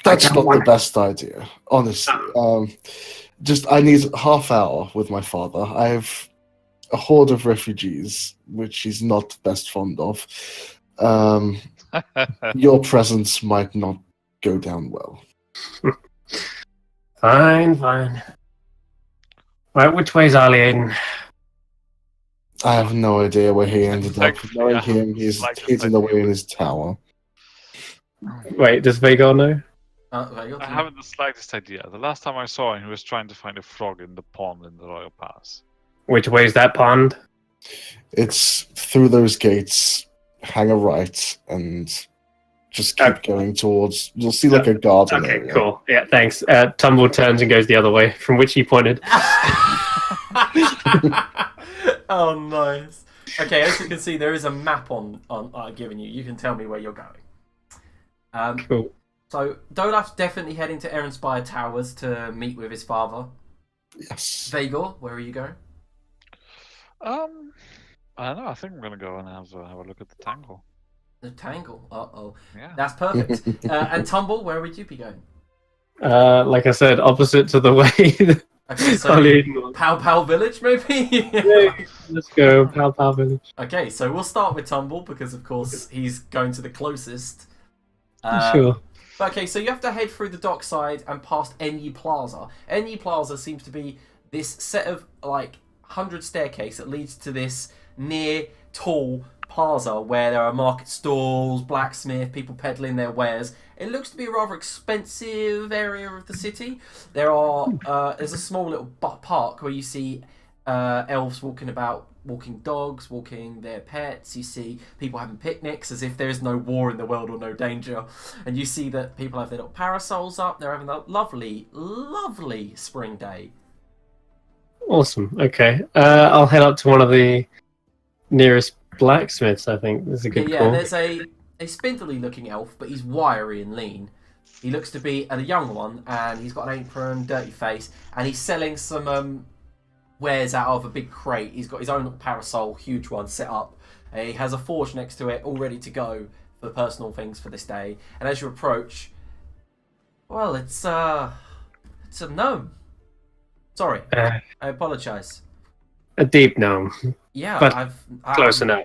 That's not the best idea, honestly. Just I need half hour with my father. I have a horde of refugees, which he's not best fond of. Your presence might not go down well. Fine. Right, which way's Ali Aiden? I have no idea where he ended up. Thankfully, Knowing I haven't him, the he's slightest hidden idea. away in his tower. Wait, does Vagor know? I haven't the slightest idea. The last time I saw him, he was trying to find a frog in the pond in the Royal Pass. Which way's that pond? It's through those gates, hang a right, and just keep going towards. You'll see like a garden Okay, area. cool. Yeah, thanks. Tumble turns and goes the other way, from which he pointed. Oh, nice. Okay, as you can see, there is a map on given you. You can tell me where you're going. Cool. So Dolaf's definitely heading to Ehrenspire Towers to meet with his father. Yes. Vagor, where are you going? I don't know. I think I'm gonna go and have a look at the tangle. The Tangle. Uh-oh. Yeah. That's perfect. And Tumble, where would you be going? Like I said, opposite to the way. Okay, so Ali. Pow Pow Village, maybe? Yay, let's go, Pal Village. Okay, so we'll start with Tumble, because of course he's going to the closest. Sure. Okay, so you have to head through the dockside and past Enyi Plaza. Enyi Plaza seems to be this set of, 100 staircase that leads to this near tall plaza where there are market stalls, blacksmith, people peddling their wares. It looks to be a rather expensive area of the city. There's a small little park where you see elves walking about, walking dogs, walking their pets. You see people having picnics as if there is no war in the world or no danger. And you see that people have their little parasols up. They're having a lovely, lovely spring day. Awesome. Okay. I'll head up to one of the nearest blacksmiths, I think. This is a good Yeah, call. there's a spindly looking elf, but he's wiry and lean. He looks to be a young one, and he's got an apron, dirty face, and he's selling some wares out of a big crate. He's got his own little parasol, huge one, set up. He has a forge next to it, all ready to go for the personal things for this day. And as you approach, well, it's a gnome. Sorry, I apologise. A deep gnome. Yeah, But I've Close enough.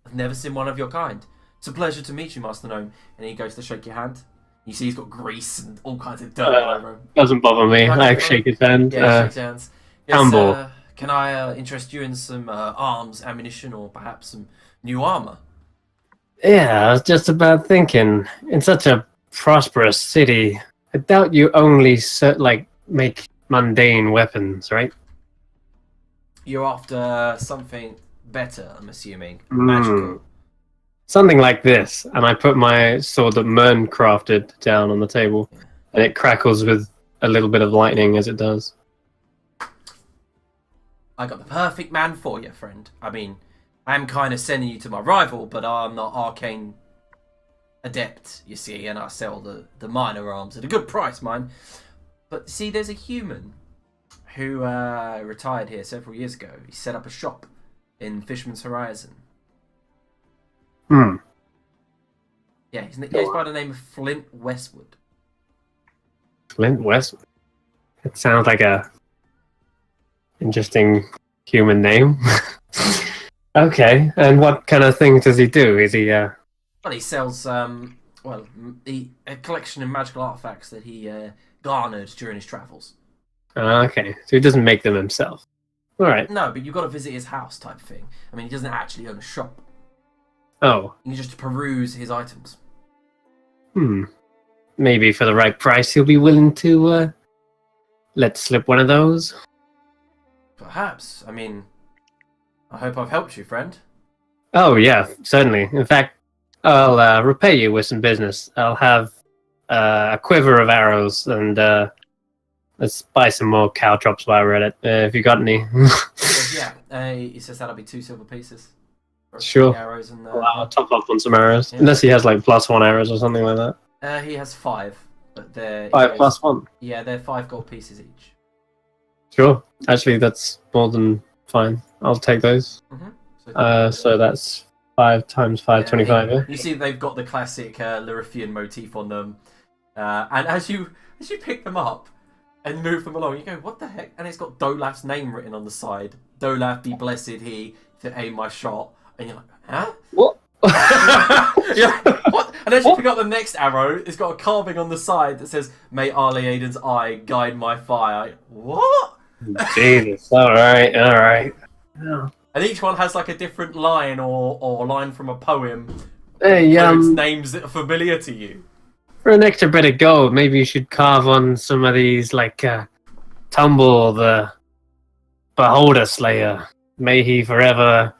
I've never seen one of your kind. It's a pleasure to meet you, Master Gnome. And he goes to shake your hand. You see he's got grease and all kinds of dirt all over him. Doesn't bother me. Okay, I well, shake his hand. Yeah, he shakes hands. Yes, Campbell. Can I interest you in some arms, ammunition, or perhaps some new armor? Yeah, I was just about thinking. In such a prosperous city, I doubt you only make mundane weapons, right? You're after something better, I'm assuming. Hmm. Magical. Something like this, and I put my sword that Mern crafted down on the table, and it crackles with a little bit of lightning as it does. I got the perfect man for you, friend. I mean, I'm kind of sending you to my rival, but I'm not arcane adept, you see, and I sell the minor arms at a good price, mind. But see, there's a human who retired here several years ago. He set up a shop in Fisherman's Horizon. Hmm. Yeah, he's by the name of Flint Westwood. Flint Westwood. It sounds like a interesting human name. Okay, and what kind of things does he do? Is he Well, he sells a collection of magical artifacts that he garnered during his travels. Okay, so he doesn't make them himself. All right. No, but you've got to visit his house type thing. I mean, he doesn't actually own a shop. Oh. You just peruse his items. Maybe for the right price he'll be willing to let slip one of those. Perhaps. I mean, I hope I've helped you, friend. Oh yeah, certainly. In fact, I'll repay you with some business. I'll have a quiver of arrows, and let's buy some more caltrops while we're at it. If you got any. He says that'll be 2 silver pieces. Sure. Arrows and, I'll top up on some arrows. Yeah. Unless he has like +1 arrows or something like that. He has 5, but they're 5 +1. Yeah, they're 5 gold pieces each. Sure. Actually, that's more than fine. I'll take those. Mm-hmm. So that's 5 times 5, 25. Yeah. You see, they've got the classic Lirithian motif on them, and as you pick them up and move them along, you go, "What the heck?" And it's got Dolaf's name written on the side. Dolaf be blessed he to aim my shot, and you're like, "Huh? What? Yeah, what?" And as you pick up the next arrow, it's got a carving on the side that says, "May Ali Aiden's eye guide my fire." What? Jesus! All right. Yeah. And each one has like a different line or line from a poem. Hey, It's names that are familiar to you. for an extra bit of gold, maybe you should carve on some of these, like Tumble, the Beholder Slayer. May he forever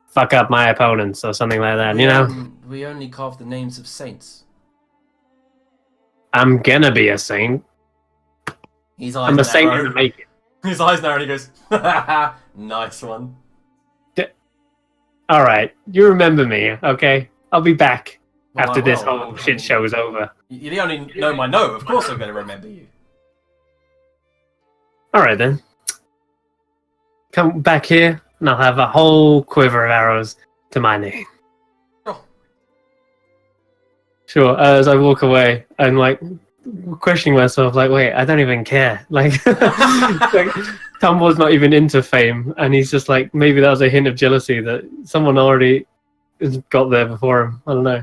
fuck up my opponents, or something like that. You know, We only carve the names of saints. I'm gonna be a saint. I'm a saint in the making. His eyes narrow and he goes, "Nice one." All right, you remember me, okay? I'll be back after this whole shit show is over. You only know my no. Of course I'm going to remember you. All right then. Come back here, and I'll have a whole quiver of arrows to my name. Sure. Sure. As I walk away, I'm like questioning myself, like, wait, I don't even care. Like, Tumble's not even into fame, and he's just like, maybe that was a hint of jealousy that someone already has got there before him. I don't know.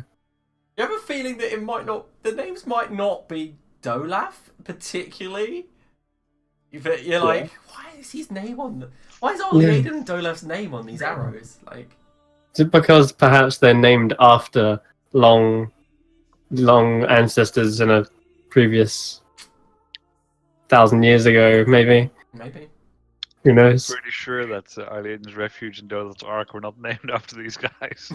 You have a feeling that the names might not be Dolaf particularly. You're like, why is his name on? Why is Ali Aiden and Dolaf's name on these arrows? Like, is it because perhaps they're named after long ancestors in a previous 1,000 years ago? Maybe. Who knows? Pretty sure that Eileen's Refuge and Dolan's Ark were not named after these guys.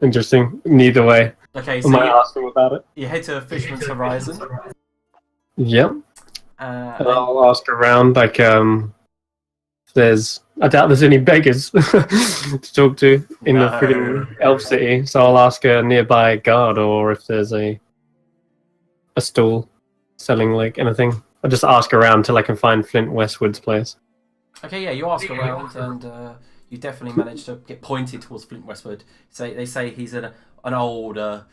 Interesting. Neither way. Okay, I so might ask them about it. you head to Fisherman's Horizon. Yep. I'll ask around, like, I doubt there's any beggars to talk to in the friggin' Elf City, so I'll ask a nearby guard, or if there's a stall selling, like, anything. I'll just ask around till I can find Flint Westwood's place. Okay, yeah, you ask around, and you definitely manage to get pointed towards Flint Westwood. They say he's an older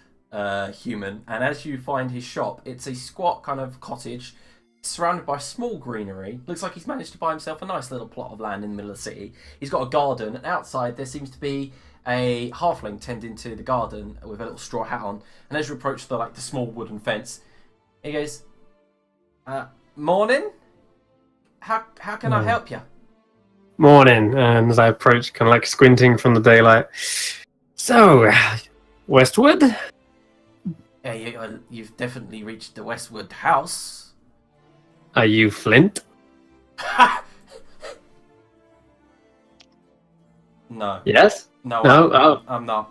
human, and as you find his shop, it's a squat kind of cottage surrounded by small greenery. Looks like he's managed to buy himself a nice little plot of land in the middle of the city. He's got a garden, and outside there seems to be a halfling tending to the garden with a little straw hat on. And as you approach the small wooden fence, he goes, Morning. How can I help you? Morning. And as I approach, kind of like squinting from the daylight. So, Westwood? Yeah, you've definitely reached the Westwood house. Are you Flint? No. Yes? No. No? I'm not.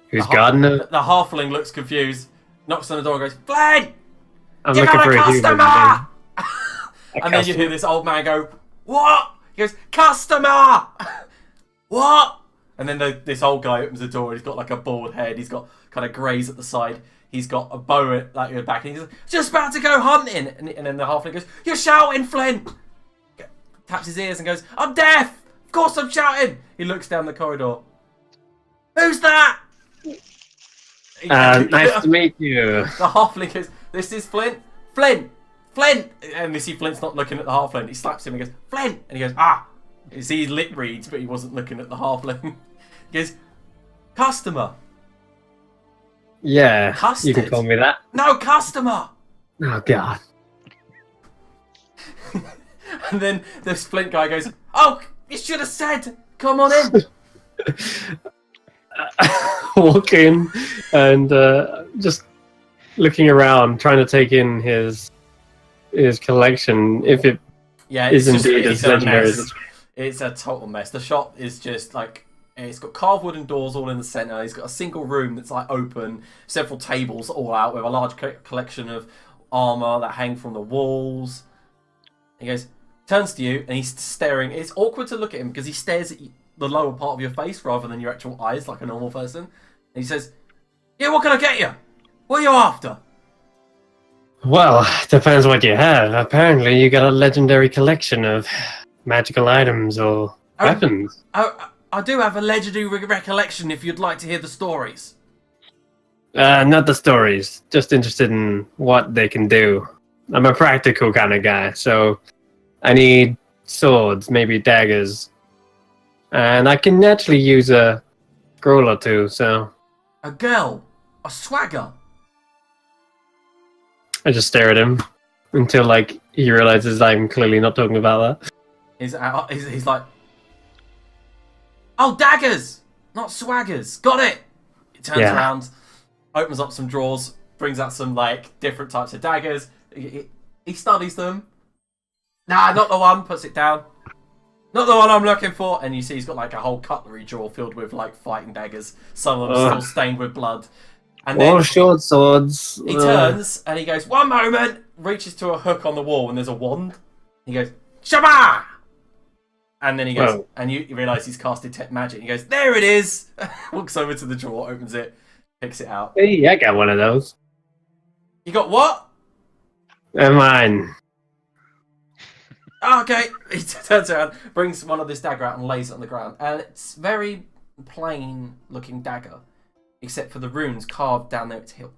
Who's gardener? The halfling looks confused, knocks on the door and goes, Flint! I'm You looking got for a a human. customer! A And then you customer? hear this old man go, what? He goes, customer! What? And then this old guy opens the door. He's got like a bald head. He's got kind of greys at the side. He's got a bow at like the back. And he's just about to go hunting. And then the halfling goes, you're shouting, Flint! Taps his ears and goes, I'm deaf! Of course I'm shouting! He looks down the corridor. Who's that? Nice to meet you. The halfling goes, this is Flint. Flint! Flint! And you see Flint's not looking at the halfling. He slaps him and goes, Flint! And he goes, ah! You see his lip reads, but he wasn't looking at the halfling. He goes, customer. Yeah, Custard. you can call me that. No, customer! Oh, God. And then this Flint guy goes, oh, you should have said, come on in. Walk in and just looking around, trying to take in his collection. If it Yeah, is it's indeed it's as a legendary mess. as It's a total mess. The shop is just like, it's got carved wooden doors all in the centre. He's got a single room that's like open, several tables all out with a large collection of armour that hang from the walls. He goes, turns to you and he's staring. It's awkward to look at him because he stares at the lower part of your face rather than your actual eyes like a normal person. And he says, yeah, what can I get you? What are you after? Well, depends what you have. Apparently, you got a legendary collection of magical items or weapons. I do have a legendary recollection if you'd like to hear the stories. Not the stories. Just interested in what they can do. I'm a practical kind of guy, so I need swords, maybe daggers. And I can actually use a scroll or two, so... A girl. A swagger. I just stare at him until, like, he realizes I'm clearly not talking about that. He's like, oh, daggers, not swaggers. Got it. He turns around, opens up some drawers, brings out some like different types of daggers. He studies them. Nah, not the one. Puts it down. Not the one I'm looking for. And you see he's got like a whole cutlery drawer filled with like fighting daggers. Some of them still stained with blood. And then short swords. he turns and he goes, one moment. Reaches to a hook on the wall and there's a wand. He goes, Shabba! And then he goes, and you realise he's casted magic. He goes, there it is! Walks over to the drawer, opens it, picks it out. Hey, I got one of those. You got what? They're mine. Oh, okay. He turns around, brings one of this dagger out and lays it on the ground. And it's very plain looking dagger, except for the runes carved down there its hilt.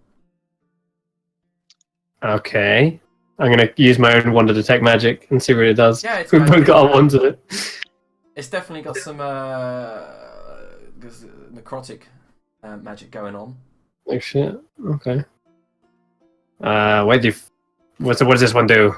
Okay. I'm going to use my own wand to detect magic and see what it does. Yeah, it's We've both got our wands in it. It's definitely got some necrotic magic going on. Oh shit. Okay. What does this one do?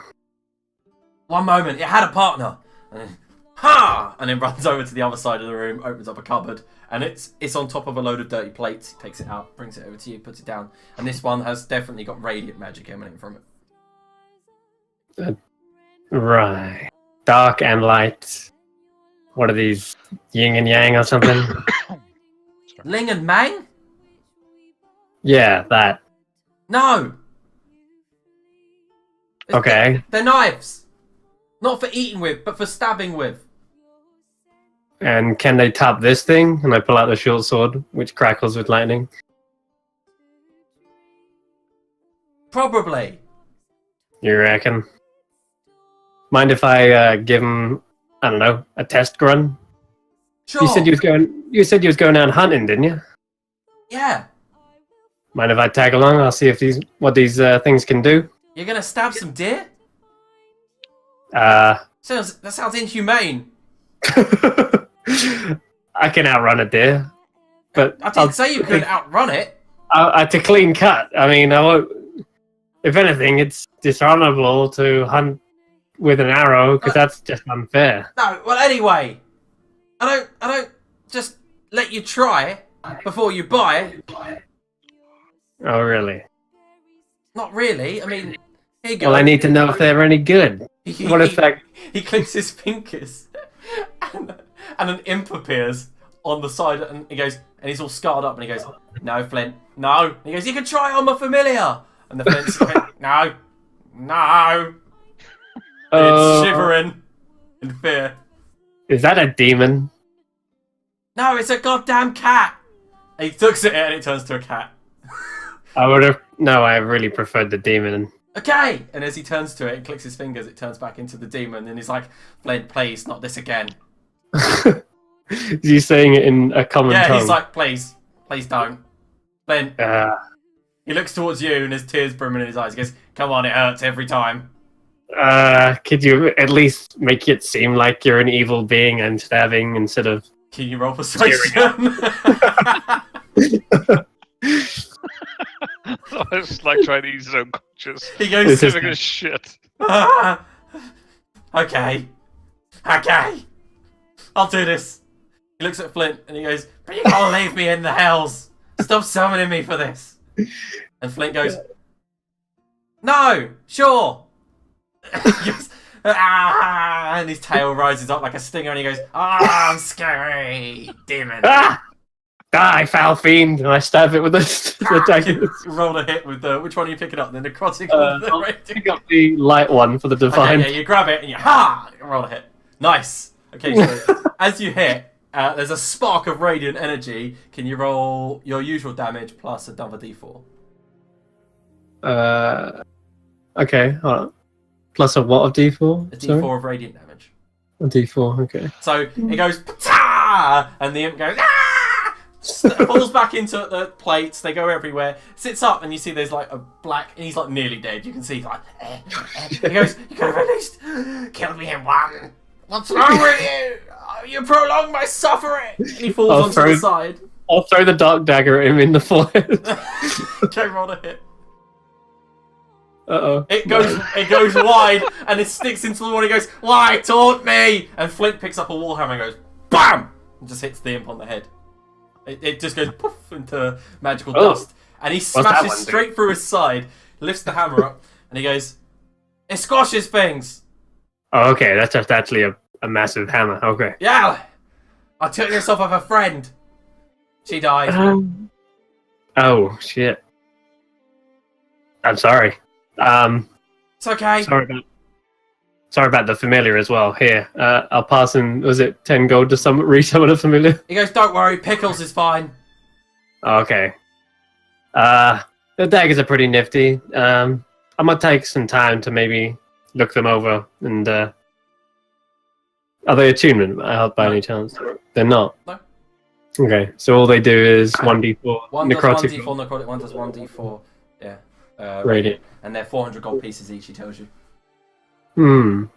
One moment, it had a partner. And then, ha! And then runs over to the other side of the room, opens up a cupboard, and it's on top of a load of dirty plates. He takes it out, brings it over to you, puts it down. And this one has definitely got radiant magic emanating from it. Right. Dark and light. What are these? Yin and yang or something? Ling and Mang? Yeah, that. No! Okay. They're knives. Not for eating with, but for stabbing with. And can they tap this thing? And I pull out the short sword, which crackles with lightning. Probably. You reckon? Mind if I give him, I don't know, a test run? Sure. You said you was going out hunting, didn't you? Yeah. Mind if I tag along? I'll see if what these things can do. You're gonna stab some deer? That sounds inhumane. I can outrun a deer, but I didn't say you couldn't outrun it. to clean cut. I mean, I won't. If anything, it's dishonorable to hunt with an arrow because that's just unfair. No, well, anyway, I don't just let you try it before you buy it. Oh, really? Not really. I mean, here you go. Well, I need to know if they're any good. What if that? He clicks his fingers, and an imp appears on the side, and he goes, and he's all scarred up, and he goes, "No, Flint, no." And he goes, "You can try it on my familiar." And the Flint's like, "No, no." It's shivering in fear. Is that a demon? No, it's a goddamn cat. And he looks at it, and it turns to a cat. I would have. No, I really preferred the demon. Okay. And as he turns to it and clicks his fingers, it turns back into the demon, and he's like, "Flint, please, not this again." Is he saying it in a common tongue? Yeah, he's like, "Please, please don't." Flint. He looks towards you, and there's tears brimming in his eyes. He goes, "Come on, it hurts every time." Could you at least make it seem like you're an evil being I'm stabbing instead of... Can you roll persuasion? It's like trying to eat his own conscience. He goes, giving a shit. Okay. I'll do this. He looks at Flint, and he goes, "But you can't leave me in the hells. Stop summoning me for this." And Flint goes, "No, sure." He goes, and his tail rises up like a stinger, and he goes, I'm scary, demon." Die, foul fiend! And I stab it with the dagger. Roll a hit with the... Which one are you picking up? The necrotic or the I'll radiant? pick up the light one for the divine. Okay, yeah, you grab it and you roll a hit. Nice. Okay, so as you hit, there's a spark of radiant energy. Can you roll your usual damage plus another d4? Okay, hold on. Plus a what of D4? A d4 of radiant damage. A D4, okay. So it goes, "Ptah!" And the imp goes, "Ah!" Falls back into the plates. They go everywhere. Sits up, and you see there's like a black, and he's like nearly dead. You can see he's like, He goes, "You could have at least killed me in one. What's wrong with you? Oh, you prolong my suffering." And he falls onto the side. I'll throw the dark dagger at him in the forehead. Okay, roll a hit. Uh-oh. It goes wide, and it sticks into the wall, and he goes, "Why, taunt me?" And Flint picks up a warhammer and goes, BAM! And just hits the imp on the head. It just goes poof into magical dust. And he smashes straight through his side, lifts the hammer up, and he goes, "It squashes things." Oh, okay, that's just actually a massive hammer. Okay. Yeah! I took this off of a friend. She died. Oh, shit. I'm sorry. It's okay. Sorry about the familiar as well. Here, I'll pass him. Was it 10 gold to resummon a familiar? He goes, "Don't worry, Pickles is fine." Okay. The daggers are pretty nifty. I'm gonna take some time to maybe look them over. And are they attunement by any chance? They're not. No. Okay, so all they do is 1d4 One necrotic. does 1d4 necrotic, one does 1d4. Yeah. Radiant. And they're 400 gold pieces each, he tells you. Well,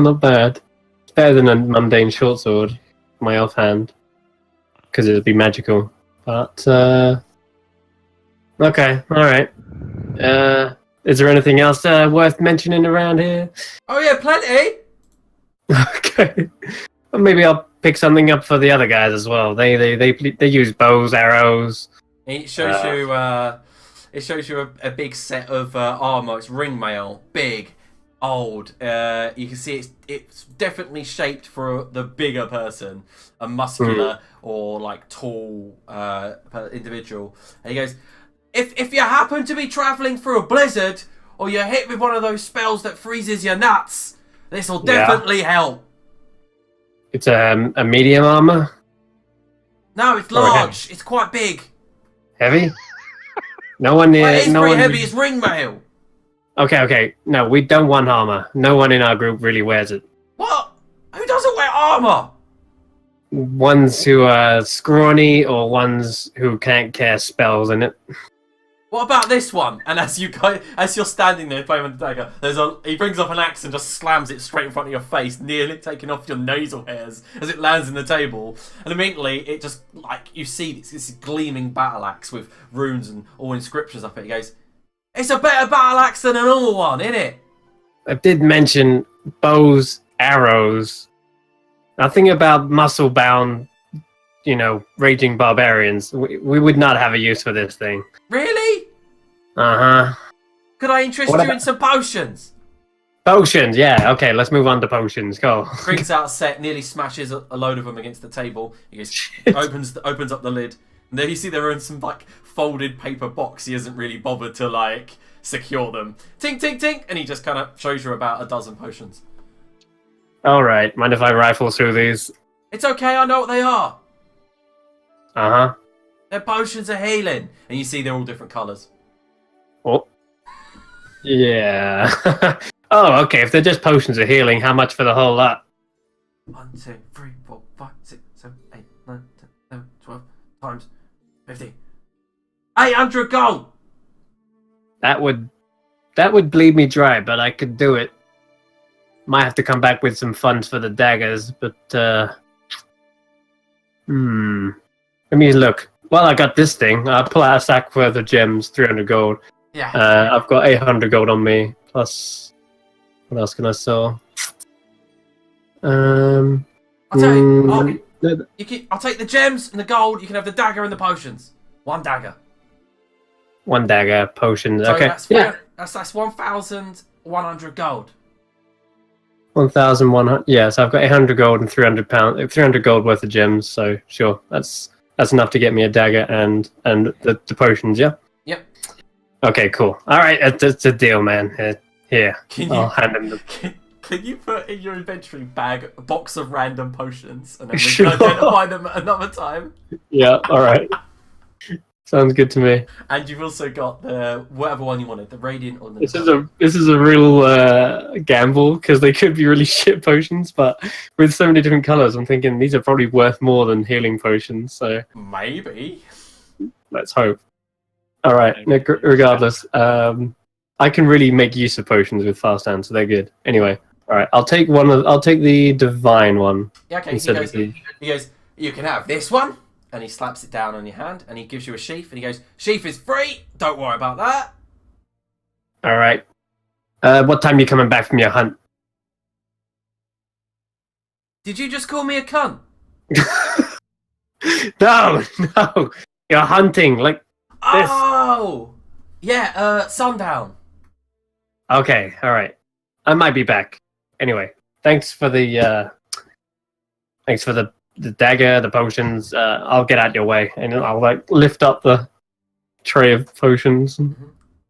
not bad. It's better than a mundane short sword, my offhand, because it would be magical. But okay, all right. Is there anything else worth mentioning around here? Oh yeah, plenty. Okay. Well, maybe I'll pick something up for the other guys as well. They use bows, arrows. It shows you. It shows you a big set of armor. It's ringmail, big, old. You can see it's definitely shaped for the bigger person, a muscular or like tall individual. And he goes, if you happen to be traveling through a blizzard or you're hit with one of those spells that freezes your nuts, this will definitely help. It's a medium armor. No, it's large. It's quite big. Heavy. No one near. Well, it is no pretty one. heavy. It's ringmail. Okay. No, we don't want armor. No one in our group really wears it. What? Who doesn't wear armor? Ones who are scrawny or ones who can't cast spells in it. What about this one? And as you're standing there playing with the dagger, he brings up an axe and just slams it straight in front of your face, nearly taking off your nasal hairs as it lands in the table. And immediately, it just, like, you see this gleaming battle axe with runes and all inscriptions up it. He goes, It's a better battle axe than a normal one, isn't it? I did mention bows, arrows. Nothing about muscle-bound, raging barbarians. We would not have a use for this thing. Really? Uh-huh. Could I interest you in some potions? Potions, yeah. Okay, let's move on to potions. Go. Brings out a set, nearly smashes a load of them against the table. He goes, opens up the lid. And then you see they're in some folded paper box. He hasn't really bothered to secure them. Tink, tink, tink, and he just kind of shows you about a dozen potions. All right. Mind if I rifle through these? It's okay. I know what they are. Uh-huh. They're potions of healing, and you see they're all different colours. Oh. Yeah. Oh, okay. If they're just potions of healing, how much for the whole lot? 1, 2, 3, 4, 5, 6, 7, 8, 9, 10, 11, 12 times 50. 800 gold. That would bleed me dry, but I could do it. Might have to come back with some funds for the daggers, but Let me look. Well, I got this thing. I'll pull out a sack worth of gems, 300 gold. Yeah. I've got 800 gold on me, plus what else can I sell? I'll tell you. I'll take the gems and the gold. You can have the dagger and the potions. One dagger. One dagger, potions. So Okay. That's 1,100 gold. 1,100. Yeah, so I've got 800 gold and 300 gold worth of gems. So sure, that's enough to get me a dagger and the potions. Yeah. Yep. Okay, cool. All right, it's a deal, man. Here, I'll hand him the. Can you put in your inventory bag a box of random potions and then we Sure. can identify them at another time? Yeah. All right. Sounds good to me. And you've also got the whatever one you wanted, the radiant or the. This is a real gamble because they could be really shit potions, but with so many different colors, I'm thinking these are probably worth more than healing potions. So Maybe. let's hope. All right. Regardless, I can really make use of potions with fast hands, so they're good. Anyway, all right. I'll take the divine one. Yeah. Okay. He goes. You can have this one. And he slaps it down on your hand, and he gives you a sheath, and he goes, "Sheath is free. Don't worry about that." All right. What time are you coming back from your hunt? Did you just call me a cunt? No. You're hunting like this. Oh, yeah. Sundown. Okay. All right. I might be back. Anyway, thanks for the dagger, the potions. I'll get out your way, and I'll lift up the tray of potions.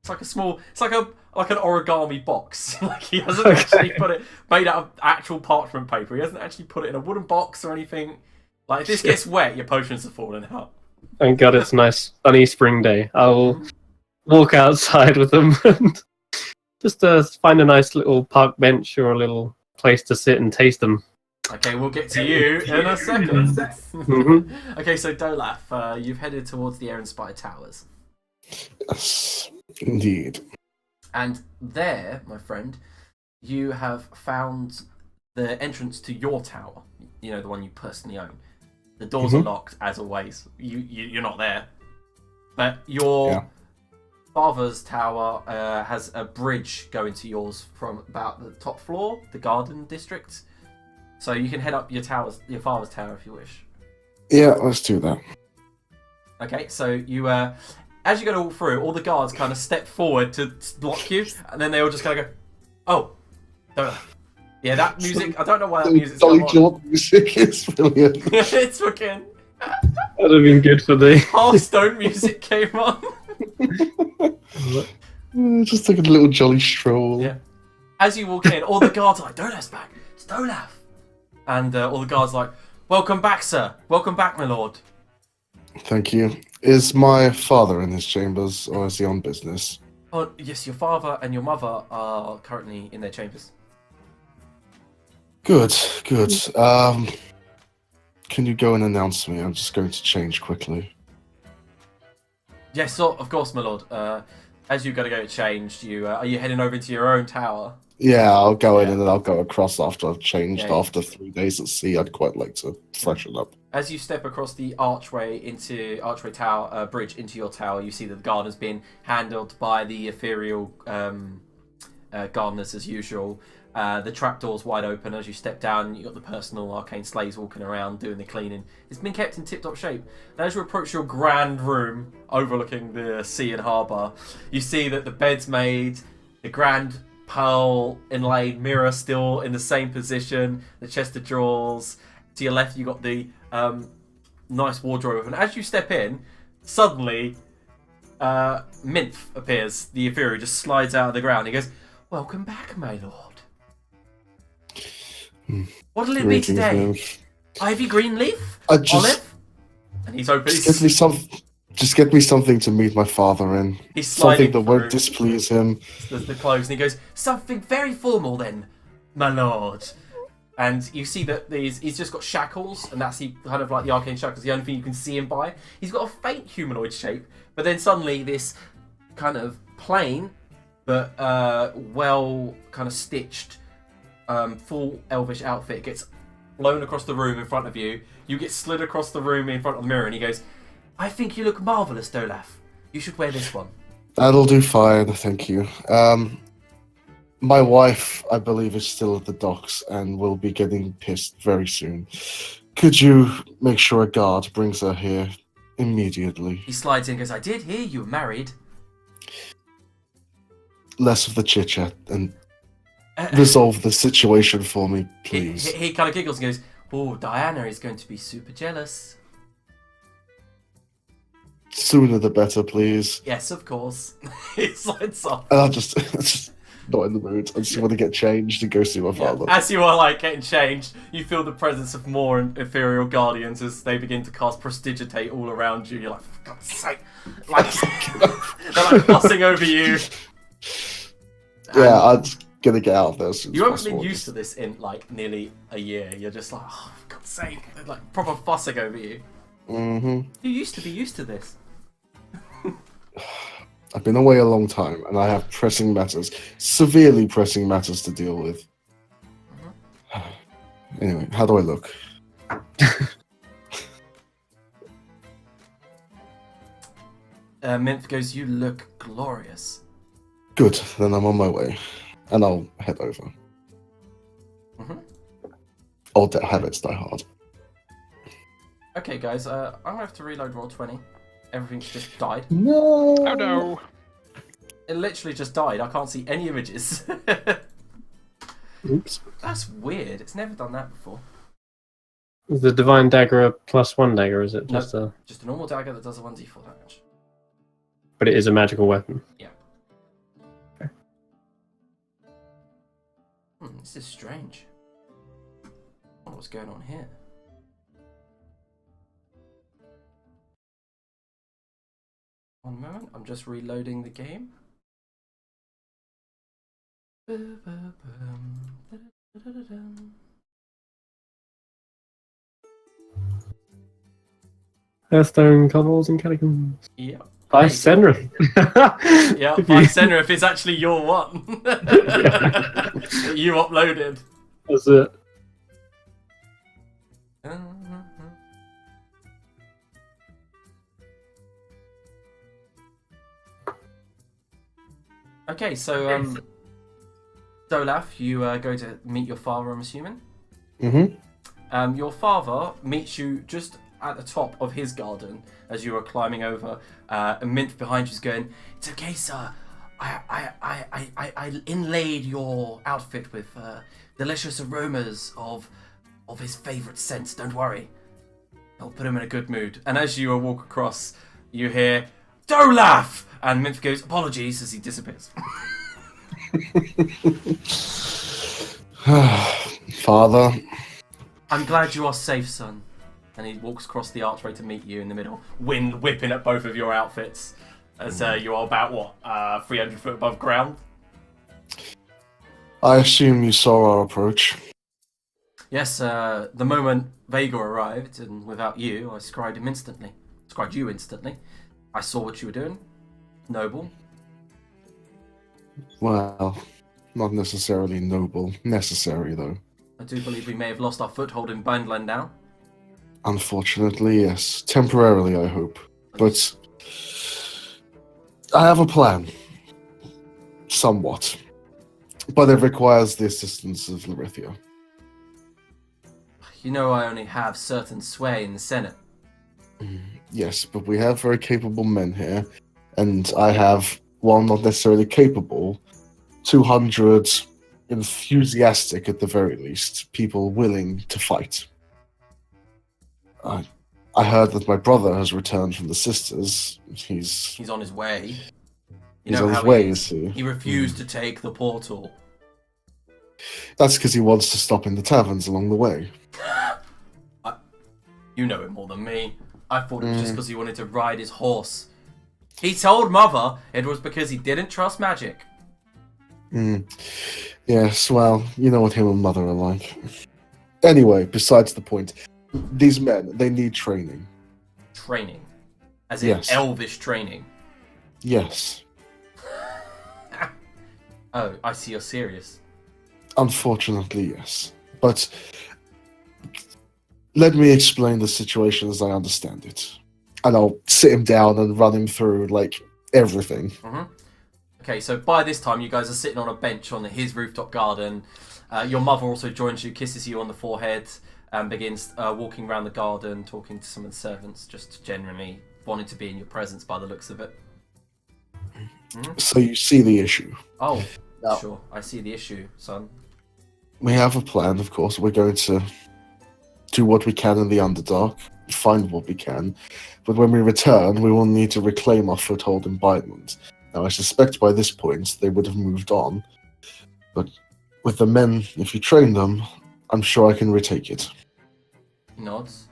It's like a small. It's like an origami box. He hasn't actually put it made out of actual parchment paper. He hasn't actually put it in a wooden box or anything. If this gets wet, your potions are falling out. Thank God it's a nice sunny spring day. I'll walk outside with them and just find a nice little park bench or a little place to sit and taste them. Okay, we'll get to you in a second. Okay, so Dolaf, you've headed towards the Air Spire Towers. Yes, indeed. And there, my friend, you have found the entrance to your tower. You know, the one you personally own. The doors are locked, as always. You're not there. But your father's tower has a bridge going to yours from about the top floor, the garden district. So you can head up your father's tower if you wish. Yeah, let's do that. Okay, so you, as you go to walk through, all the guards kind of step forward to block you, and then they all just kind of go, "Oh, don't." Yeah, that music. I don't know why that music's Dolly Jordan music is brilliant. It's fucking. That'd have been good for the Hearthstone music came on. Just like a little jolly stroll. Yeah. As you walk in, all the guards are like, "Dolaf's back. It's Dolaf." And all the guards are like, "Welcome back, sir. Welcome back, my lord." Thank you. Is my father in his chambers, or is he on business? Oh, yes, your father and your mother are currently in their chambers. Good. Can you go and announce me? I'm just going to change quickly. Yes, of course, my lord. As you're going to get changed, are you heading over into your own tower? Yeah, I'll go in Yeah. and then I'll go across after I've changed. Yeah. After 3 days at sea, I'd quite like to freshen up. As you step across the archway tower bridge into your tower, you see that the garden's been handled by the ethereal gardeners as usual. The trapdoor's wide open as you step down. You've got the personal arcane slaves walking around doing the cleaning. It's been kept in tip-top shape. And as you approach your grand room overlooking the sea and harbour, you see that the bed's made, the grand pearl inlaid mirror still in the same position, the chest of drawers. To your left, you got the nice wardrobe. And as you step in, suddenly, Minth appears. The ethereal just slides out of the ground. He goes, "Welcome back, my lord. What'll it be today? Ivy Greenleaf? Olive?" And he's open. Just get me something to meet my father in. He's something that through won't displease him. the clothes, and he goes, "Something very formal, then, my lord." And you see that he's just got shackles, and that's kind of like the arcane shackles, the only thing you can see him by. He's got a faint humanoid shape, but then suddenly this kind of plain, but well kind of stitched, full elvish outfit gets blown across the room in front of you. You get slid across the room in front of the mirror, and he goes, "I think you look marvellous, Dolaf. You should wear this one." That'll do fine, thank you. My wife, I believe, is still at the docks and will be getting pissed very soon. Could you make sure a guard brings her here immediately? He slides in and goes, "I did hear you were married." Less of the chit-chat and resolve the situation for me, please. He kind of giggles and goes, "Oh, Diana is going to be super jealous." Sooner the better, please. Yes, of course. He slides off. And I'll just not in the mood. I just want to get changed and go see my father. As you are like getting changed, you feel the presence of more ethereal guardians as they begin to cast prestidigitate all around you. You're like, "For God's sake!" Like they're like fussing over you. Yeah, I'm just gonna get out of there. You haven't been used to this in like nearly a year. You're just like, "Oh, for God's sake!" They're like proper fussing over you. Mm-hmm. You used to be used to this. I've been away a long time, and I have pressing matters, severely pressing matters to deal with. Anyway, how do I look? Minth goes, "You look glorious." Good, then I'm on my way, and I'll head over. Old habits die hard. Okay, guys, I'm gonna have to reload Roll20. Everything's just died. No. Oh no! It literally just died. I can't see any images. Oops. That's weird. It's never done that before. Is the divine dagger a +1 dagger? Is it just a? Just a normal dagger that does a 1d4 damage. But it is a magical weapon. Yeah. Okay. This is strange. I wonder what's going on here. One moment, I'm just reloading the game. Hearthstone, cobbles, and catacombs. Yep. By Senrith. Yeah, by Senrith is actually your one. That you uploaded. That's it. Okay, so Dolaf, you go to meet your father, I'm assuming. Mm-hmm. Your father meets you just at the top of his garden as you are climbing over. And Minth behind you is going, "It's okay, sir. I inlaid your outfit with delicious aromas of his favourite scents. Don't worry. I'll put him in a good mood." And as you walk across, you hear, "Dolaf!" And Minth goes, "Apologies," as he disappears. Father. "I'm glad you are safe, son." And he walks across the archway to meet you in the middle, wind whipping at both of your outfits as you are about, 300 foot above ground? I assume you saw our approach. Yes, the moment Vega arrived, and without you, I scried you instantly. I saw what you were doing. Noble. Well, not necessarily noble. Necessary, though. I do believe we may have lost our foothold in Bandland now. Unfortunately, yes. Temporarily, I hope. But I have a plan. Somewhat. But it requires the assistance of Larithia. You know I only have certain sway in the Senate. Yes, but we have very capable men here, and I have, while not necessarily capable, 200 enthusiastic, at the very least, people willing to fight. I heard that my brother has returned from the sisters. He's on his way. You He's know on how his way, he is he? He refused to take the portal. That's because he wants to stop in the taverns along the way. You know it more than me. I thought it was just because he wanted to ride his horse. He told Mother it was because he didn't trust magic. Yes, well, you know what him and Mother are like. Anyway, besides the point, these men, they need training. Training? As in Yes. elvish training? Yes. Oh, I see you're serious. Unfortunately, yes. But let me explain the situation as I understand it. And I'll sit him down and run him through, like, everything. Okay, so by this time you guys are sitting on a bench on his rooftop garden. Your mother also joins you, kisses you on the forehead, and begins walking around the garden, talking to some of the servants, just generally wanting to be in your presence by the looks of it. So you see the issue. Oh, No. sure. I see the issue, son. We have a plan, of course. We're going to do what we can in the Underdark, find what we can. But when we return, we will need to reclaim our foothold in Bideland. Now, I suspect by this point they would have moved on. But with the men, if you train them, I'm sure I can retake it. He nods.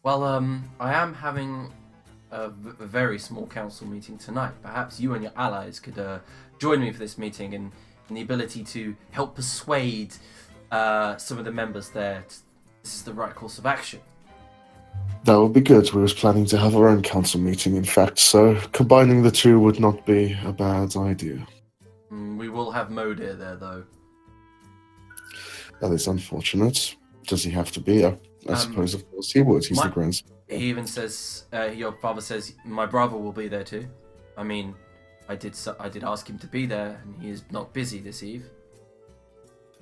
Well, I am having a very small council meeting tonight. Perhaps you and your allies could join me for this meeting and the ability to help persuade some of the members there. This is the right course of action. That would be good. We was planning to have our own council meeting, in fact, so combining the two would not be a bad idea. We will have Modir there, though. That is unfortunate. Does he have to be? I suppose, of course, he would. He's the grandson. He even says, your father says, my brother will be there too. I mean, I did ask him to be there, and he is not busy this eve.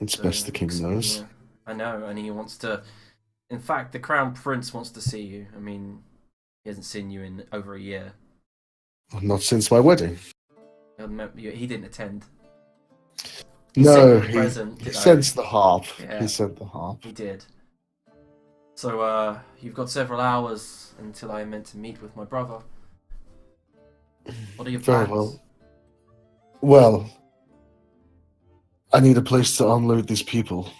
It's best the king knows. Yeah, I know, and he wants to. In fact, the crown prince wants to see you. I mean, he hasn't seen you in over a year. Not since my wedding. He didn't attend. No, He sent the harp. Yeah. He sent the harp. He did. So, you've got several hours until I am meant to meet with my brother. What are your plans? Very well. Well, I need a place to unload these people.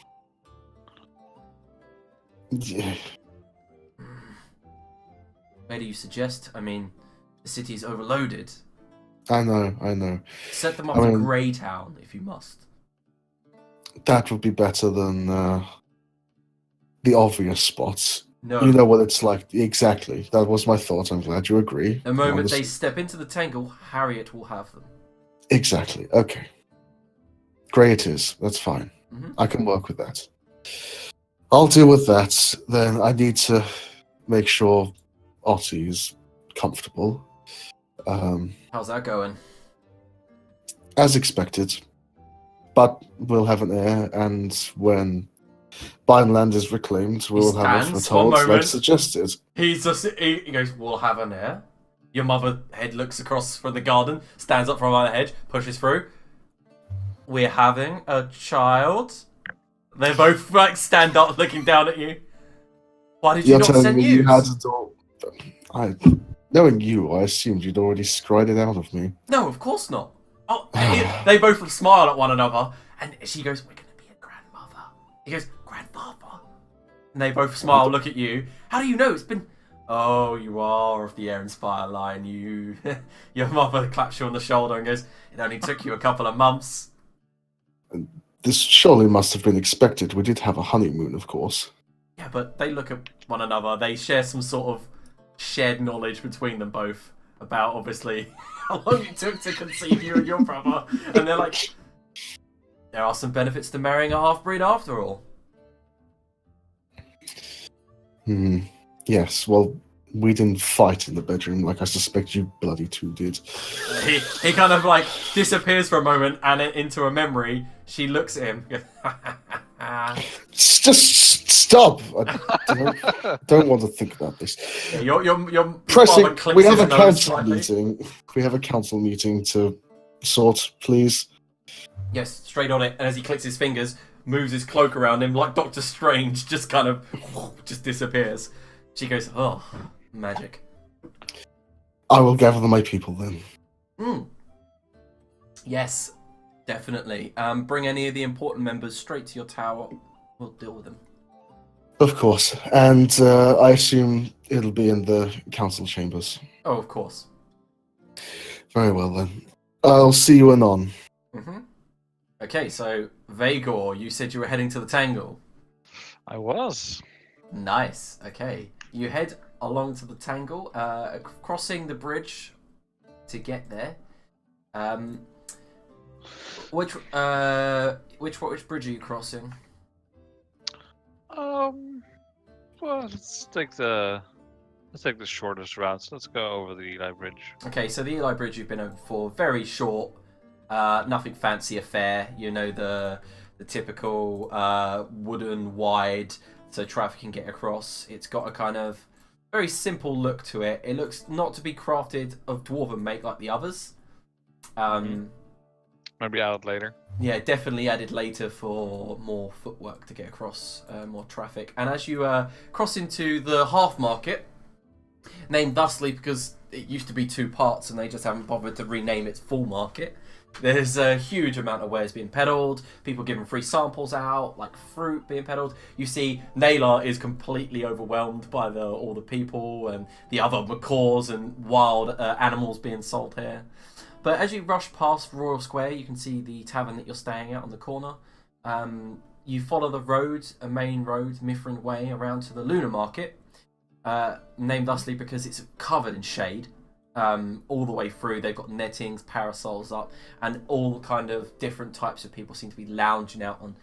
Yeah. Where do you suggest? I mean, the city's overloaded. I know. Set them up in Greytown, if you must. That would be better than the obvious spots. No. You know what it's like. Exactly. That was my thought. I'm glad you agree. The moment they step into the tangle, Harriet will have them. Exactly. Okay. Grey it is. That's fine. Mm-hmm. I can work with that. I'll deal with that. Then I need to make sure Ottie is comfortable. How's that going? As expected. But we'll have an heir, and when Bineland is reclaimed, we'll have a foothold like suggested. He goes, we'll have an heir. Your mother head looks across from the garden, stands up from behind the hedge, pushes through. We're having a child. They both like stand up looking down at you. Why did you not send news? You had a door. Knowing you, I assumed you'd already scried it out of me. No, of course not. Oh, they both smile at one another, and she goes, "We're gonna be a grandmother." He goes, "Grandfather," and they both smile, look at you. How do you know? It's been. Oh, you are of the Air Inspire line. You, your mother claps you on the shoulder and goes, "It only took you a couple of months." This surely must have been expected. We did have a honeymoon, of course. Yeah, but they look at one another. They share some sort of shared knowledge between them both. about obviously how long it took to conceive you and your brother, and they're like, there are some benefits to marrying a half-breed after all. Yes, well, we didn't fight in the bedroom like I suspect you bloody two did. He kind of like disappears for a moment, and into a memory, she looks at him. Just stop! I don't want to think about this. Yeah, your Pressing. father clicks We have his a nose council slightly. meeting. We have a council meeting to sort, please. Yes, straight on it. And as he clicks his fingers, moves his cloak around him like Doctor Strange, just kind of just disappears. She goes, oh, magic. I will gather my people then. Yes, definitely. Bring any of the important members straight to your tower. We'll deal with them. Of course. And I assume it'll be in the council chambers. Oh, of course. Very well then. I'll see you anon. Okay, so Vagor, you said you were heading to the Tangle. I was. Nice. Okay, you head along to the Tangle, crossing the bridge to get there. Which bridge are you crossing? Well, let's take the shortest route. So let's go over the Eli Bridge. Okay, so the Eli Bridge you've been over before, very short, nothing fancy affair. You know, the typical wooden wide, so traffic can get across. It's got a kind of very simple look to it. It looks not to be crafted of dwarven make like the others. Maybe added later. Yeah, definitely added later for more footwork to get across, more traffic. And as you cross into the half market, named thusly because it used to be two parts and they just haven't bothered to rename it full market, there's a huge amount of wares being peddled, people giving free samples out, like fruit being peddled. You see Naylor is completely overwhelmed by all the people and the other macaws and wild animals being sold here. But as you rush past Royal Square, you can see the tavern that you're staying at on the corner. You follow the road, a main road, Mithrin Way, around to the Lunar Market, named thusly because it's covered in shade. All the way through, they've got nettings, parasols up, and all kind of different types of people seem to be lounging out on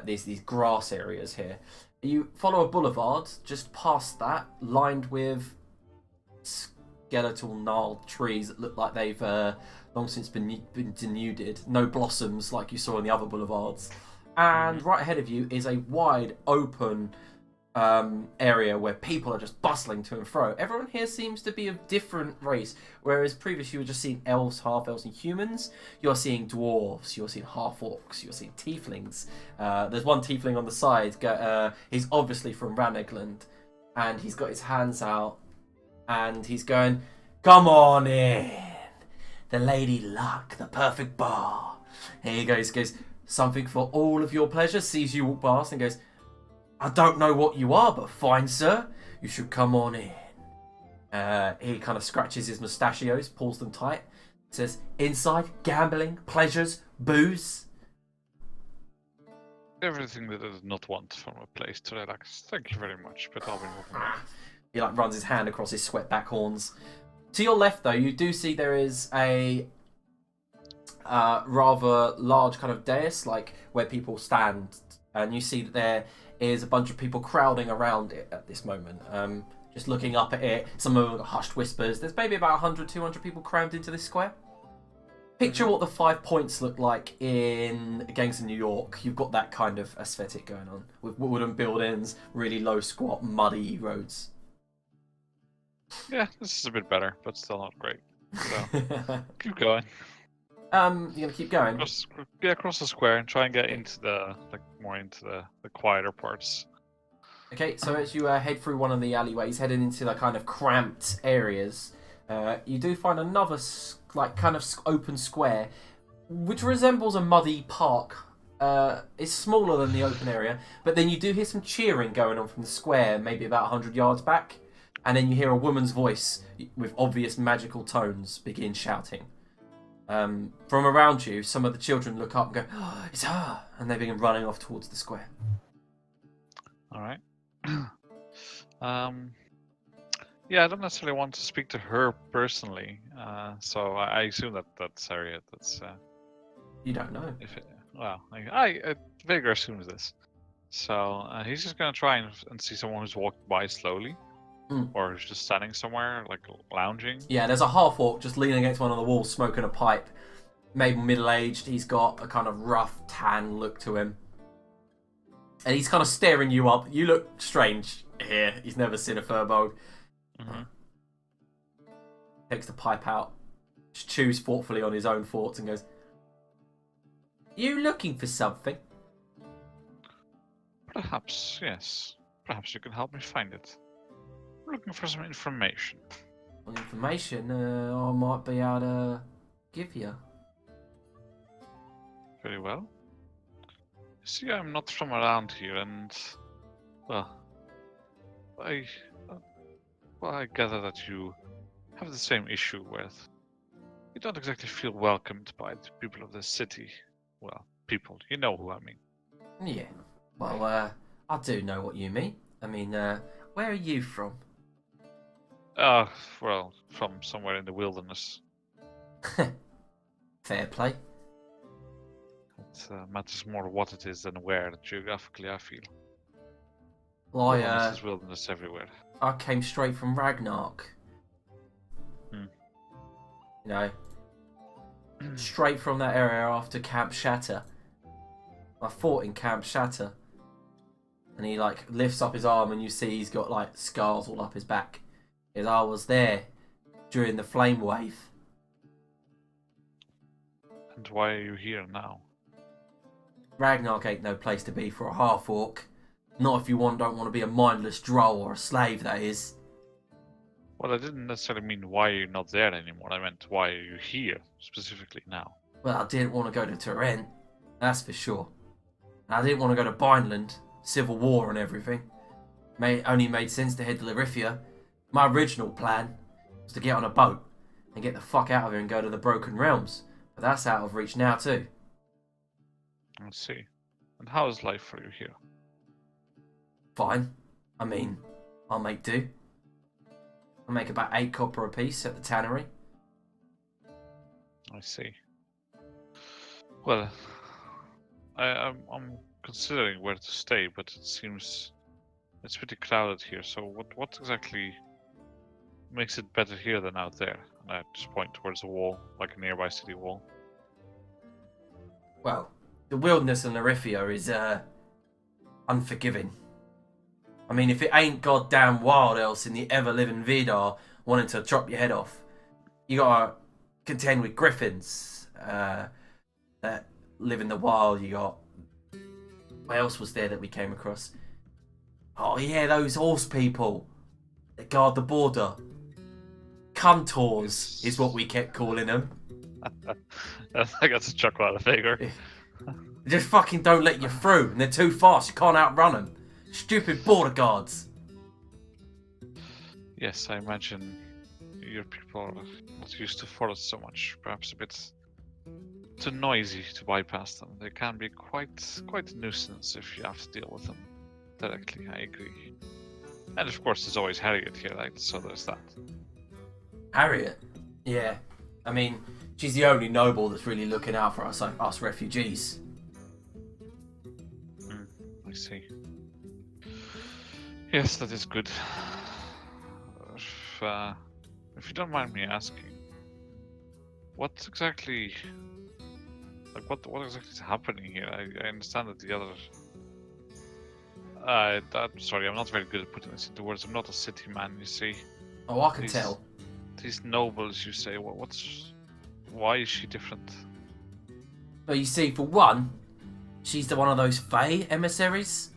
these grass areas here. You follow a boulevard just past that, lined with skeletal gnarled trees that look like they've long since been denuded. No blossoms like you saw in the other boulevards. And right ahead of you is a wide open area where people are just bustling to and fro. Everyone here seems to be of different race, whereas previously you were just seeing elves, half-elves and humans. You're seeing dwarves, you're seeing half-orcs, you're seeing tieflings. There's one tiefling on the side, he's obviously from Ranegland, and he's got his hands out and he's going, come on in, the Lady Luck, the perfect bar. Here he goes, something for all of your pleasure. Sees you walk past and goes, I don't know what you are, but fine, sir. You should come on in. He kind of scratches his mustachios, pulls them tight, says, inside, gambling, pleasures, booze. Everything that I did not want from a place to relax. Thank you very much, but I'll be moving on. He like runs his hand across his sweat-back horns. To your left, though, you do see there is a rather large kind of dais, like where people stand, and you see that there is a bunch of people crowding around it at this moment, just looking up at it. Some of them are hushed whispers. There's maybe about 100, 200 people crammed into this square. Picture what the 5 points look like in Gangs of New York. You've got that kind of aesthetic going on, with wooden buildings, really low squat, muddy roads. Yeah, this is a bit better, but still not great. So, keep going. You're gonna keep going? Across the square and try and get into the quieter parts. Okay, so as you head through one of the alleyways, heading into the kind of cramped areas, you do find another kind of open square, which resembles a muddy park. It's smaller than the open area, but then you do hear some cheering going on from the square, maybe about 100 yards back, and then you hear a woman's voice with obvious magical tones begin shouting. From around you, some of the children look up and go, oh, it's her! And they begin running off towards the square. Yeah, I don't necessarily want to speak to her personally, so I assume that's Harriet. That's You don't know. I Vigor assumes this. So he's just gonna try and see someone who's walking by slowly, or is just standing somewhere like lounging. Yeah, there's a half-orc just leaning against one of the walls, smoking a pipe. Maybe middle-aged. He's got a kind of rough tan look to him, and he's kind of staring you up. You look strange here. He's never seen a furbolg. Mm-hmm. Takes the pipe out, just chews thoughtfully on his own thoughts, and goes, "You looking for something?" Perhaps, yes. Perhaps you can help me find it. I'm looking for some information. Well, information I might be able to give you. Very well. You see, I'm not from around here, and well, I gather that you have the same issue with. You don't exactly feel welcomed by the people of this city. Well, people, you know who I mean. Yeah. Well, I do know what you mean. I mean, where are you from? Well, from somewhere in the wilderness. Fair play. It matters more what it is than where, geographically, I feel. Well, Wilderness is wilderness everywhere. I came straight from Ragnarok. Hmm. You know, straight from that area after Camp Shatter. I fought in Camp Shatter. And he, like, lifts up his arm and you see he's got, like, scars all up his back. Because I was there during the flame wave. And why are you here now? Ragnarok ain't no place to be for a half-orc. Not if you don't want to be a mindless droll or a slave, that is. Well, I didn't necessarily mean why you're not there anymore. I meant why are you here, specifically now? Well, I didn't want to go to Torrent, that's for sure. And I didn't want to go to Bindland, Civil War and everything. Only made sense to head to Lyrithia. My original plan was to get on a boat and get the fuck out of here and go to the Broken Realms. But that's out of reach now too. I see. And how is life for you here? Fine. I mean, I'll make do. I make about 8 copper apiece at the tannery. I see. Well, I'm considering where to stay, but it seems it's pretty crowded here. So what exactly makes it better here than out there? And I just point towards a wall, like a nearby city wall. Well, the wilderness in Lyrithia is unforgiving. I mean, if it ain't goddamn wild else in the ever-living Vidar wanting to chop your head off, you gotta contend with griffins that live in the wild. You got... What else was there that we came across? Oh yeah, those horse people that guard the border. Cuntors is what we kept calling them. I got to chuckle out of Vigor. They just fucking don't let you through, and they're too fast. You can't outrun them. Stupid border guards. Yes, I imagine your people are not used to forest so much. Perhaps a bit too noisy to bypass them. They can be quite a nuisance if you have to deal with them directly. I agree. And of course, there's always Harriet here, right? So there's that. Harriet? Yeah. I mean, she's the only noble that's really looking out for us refugees. I see. Yes, that is good. If you don't mind me asking, what exactly is happening here? I understand that the other... I'm sorry, I'm not very good at putting this into words. I'm not a city man, you see. Oh, I can tell. These nobles, you say, why is she different? Well, you see, for one, she's one of those Fae emissaries.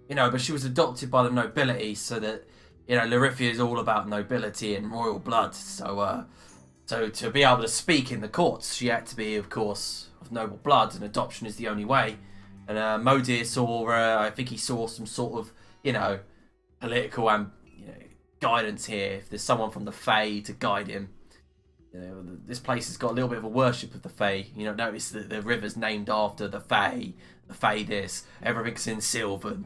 You know, but she was adopted by the nobility, so that, you know, Lyrithia is all about nobility and royal blood. So to be able to speak in the courts, she had to be, of course, of noble blood, and adoption is the only way. And Modir saw, I think he saw some sort of, you know, political guidance here. If there's someone from the Fae to guide him, you know, this place has got a little bit of a worship of the Fae. You know, notice that the river's named after the Fae this, everything's in Sylvan.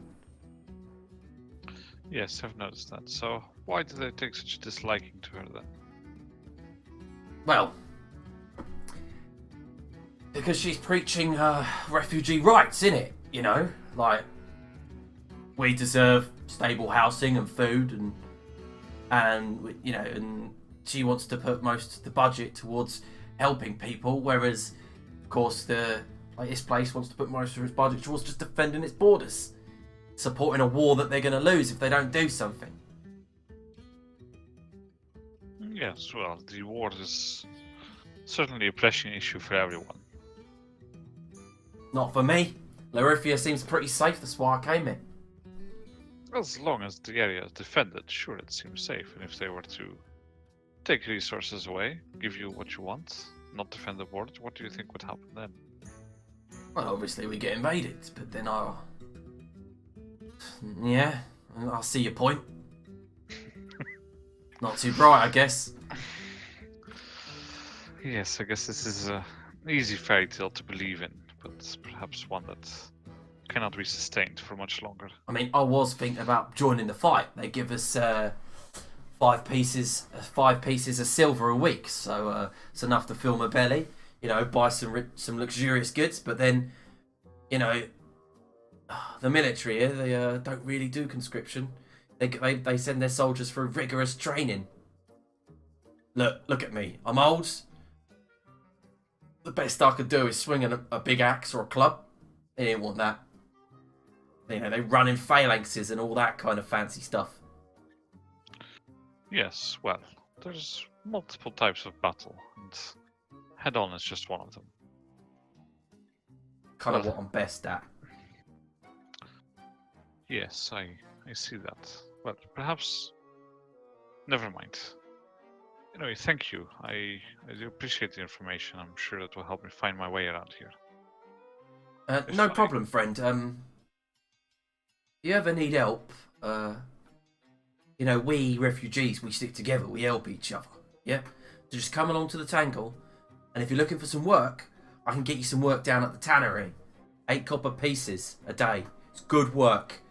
Yes, I've noticed that. So why did they take such a disliking to her then? Well, because she's preaching refugee rights, innit? You know, like we deserve stable housing and food, and you know, and she wants to put most of the budget towards helping people, whereas, of course, this place wants to put most of its budget towards just defending its borders, supporting a war that they're going to lose if they don't do something. Yes, well, the war is certainly a pressing issue for everyone. Not for me. Larifia seems pretty safe, that's why I came in. As long as the area is defended, sure, it seems safe. And if they were to take resources away, give you what you want, not defend the border, what do you think would happen then? Well, obviously we get invaded, but then yeah, I see your point. Not too bright, I guess. Yes, I guess this is an easy fairy tale to believe in, but perhaps one that cannot be sustained for much longer. I mean, I was thinking about joining the fight. They give us 5 pieces of silver a week, so it's enough to fill my belly. You know, buy some luxurious goods. But then, you know, the military here, they don't really do conscription. They send their soldiers through rigorous training. Look at me. I'm old. The best I could do is swing a big axe or a club. They didn't want that. You know, they run in phalanxes and all that kind of fancy stuff. Yes, well, there's multiple types of battle, and head-on is just one of them. Kind of what I'm best at. Yes, I see that. Well, perhaps... Never mind. Anyway, thank you. I do appreciate the information. I'm sure that will help me find my way around here. No problem, friend. You ever need help? You know, we refugees, we stick together, we help each other. Yeah? So just come along to the Tangle, and if you're looking for some work, I can get you some work down at the tannery. 8 copper pieces a day. It's good work.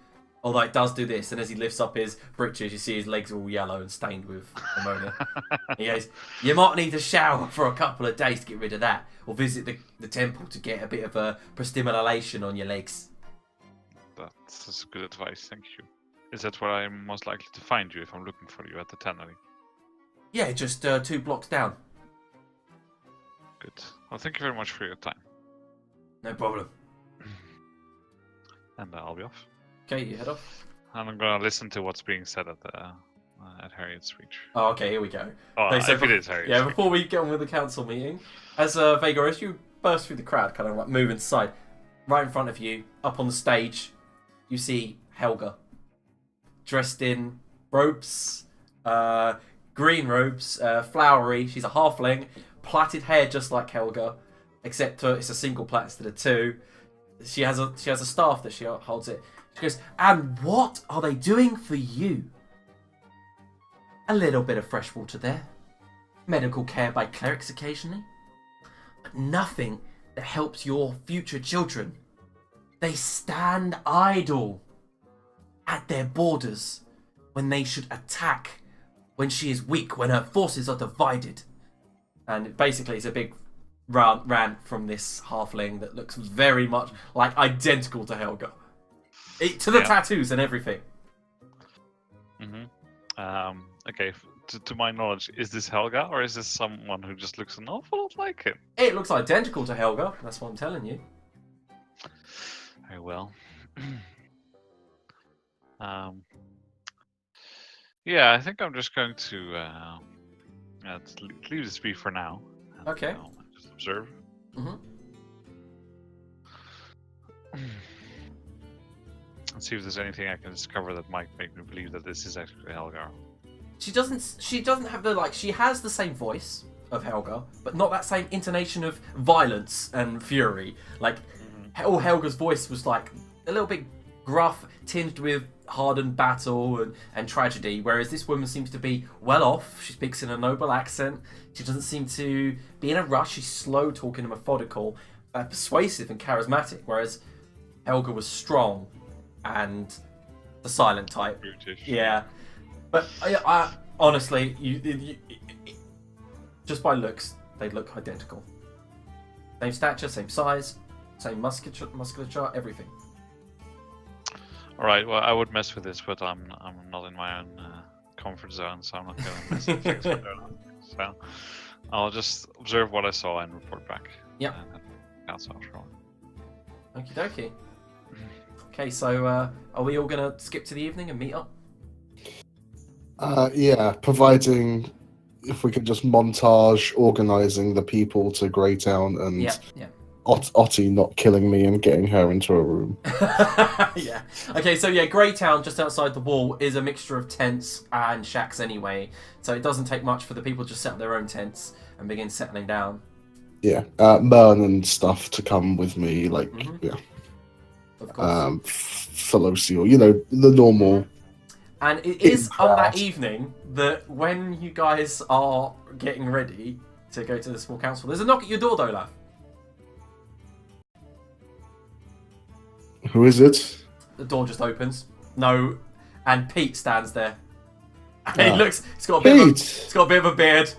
Although it does do this, and as he lifts up his breeches, you see his legs are all yellow and stained with ammonia. He goes, you might need a shower for a couple of days to get rid of that, or visit the temple to get a bit of a prostimulation on your legs. That's good advice, thank you. Is that where I'm most likely to find you if I'm looking for you at the tannery? Yeah, just 2 blocks down. Good. Well, thank you very much for your time. No problem. And I'll be off. Okay, you head off. And I'm gonna listen to what's being said at Harriet's speech. Oh, okay, here we go. Oh, They said if it is Harriet's Yeah, speech. before we get on with the council meeting, as Vega, as you burst through the crowd, kind of like move inside, right in front of you, up on the stage, you see Helga, dressed in robes, green robes, flowery. She's a halfling, plaited hair just like Helga, except it's a single plait instead of 2. She has a staff that she holds it. She goes, and what are they doing for you? A little bit of fresh water there. Medical care by clerics occasionally. But nothing that helps your future children. They stand idle at their borders when they should attack when she is weak, when her forces are divided. And basically it's a big rant from this halfling that looks very much like identical to Helga. To the tattoos and everything. Mm-hmm. Okay, to my knowledge, is this Helga or is this someone who just looks an awful lot like him? It looks identical to Helga, that's what I'm telling you. Very well. Yeah, I think I'm just going to leave this be for now. And, Okay. Just observe. Mm-hmm. And see if there's anything I can discover that might make me believe that this is actually Helga. She doesn't have she has the same voice of Helga, but not that same intonation of violence and fury. Like, all Helga's voice was like a little bit gruff, tinged with hardened battle and tragedy, whereas this woman seems to be well off. She speaks in a noble accent. She doesn't seem to be in a rush. She's slow talking and methodical, persuasive and charismatic, whereas Helga was strong and The silent type. Brutish. Yeah. But I honestly, you just by looks, they look identical. Same stature, same size, same musculature, everything. All right. Well, I would mess with this, but I'm not in my own comfort zone, so I'm not going to mess with things. So I'll just observe what I saw and report back. Yep. Council after all. Okie dokie. Okay, so are we all gonna skip to the evening and meet up? Yeah, providing if we could just montage organising the people to Greytown and Yeah. Ottie not killing me and getting her into a room. Yeah. Okay, so yeah, Greytown, just outside the wall, is a mixture of tents and shacks anyway. So it doesn't take much for the people to set up their own tents and begin settling down. Yeah, Mern and stuff to come with me, like, yeah. Of course. Felocial, the normal. And it is on that evening that when you guys are getting ready to go to the small council, there's a knock at your door, Dolaf. Who is it? The door just opens. No, and Pete stands there. And he looks. He's got a bit of a beard.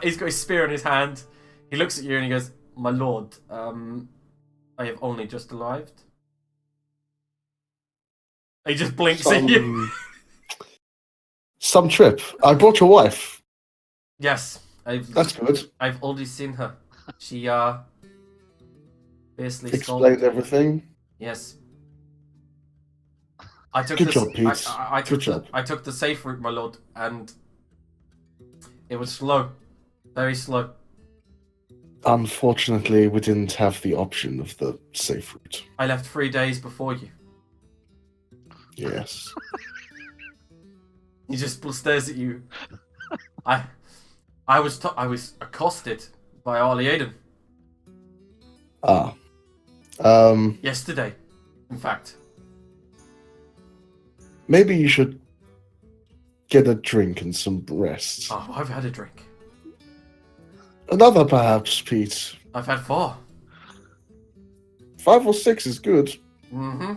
He's got his spear in his hand. He looks at you and he goes, "My lord, I have only just arrived." He just blinks at you. Some trip. I brought your wife. Yes, That's good. I've already seen her. She fiercely Explained everything. Yes. I took Good job, Pete. Good job. I took the safe route, my lord, and it was slow, very slow. Unfortunately, we didn't have the option of the safe route. I left 3 days before you. Yes. He just stares at you. I was accosted by Arlie Aiden yesterday. In fact, maybe you should get a drink and some rest. oh, I've had a drink. Another, perhaps, Pete. I've had 4. 5 or 6 is good. Mm-hmm.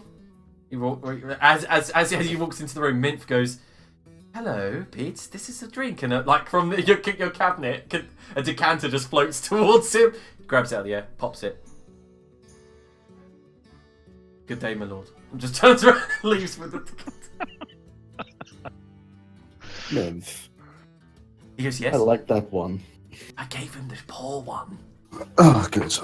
As he walks into the room, Minth goes, "Hello, Pete. This is a drink." And like from your cabinet, a decanter just floats towards him. Grabs it out of the air, pops it. "Good day, my lord." And just turns around and leaves with the decanter. Nymph. He goes, "Yes." I like that one. "I gave him the poor one. Oh, good.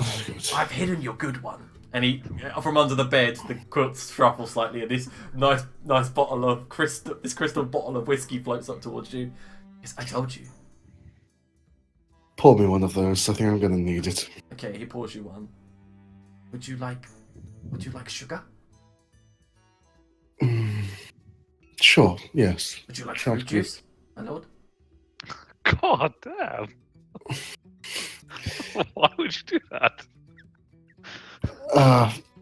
I've hidden your good one." And he, from under the bed, the quilts shuffle slightly, and this nice bottle of crystal bottle of whiskey floats up towards you. Yes, I told you. Pour me one of those. I think I'm going to need it. Okay, he pours you one. Would you like sugar? Sure. Yes. Would you like Sounds fruit juice, my lord? God damn. Why would you do that?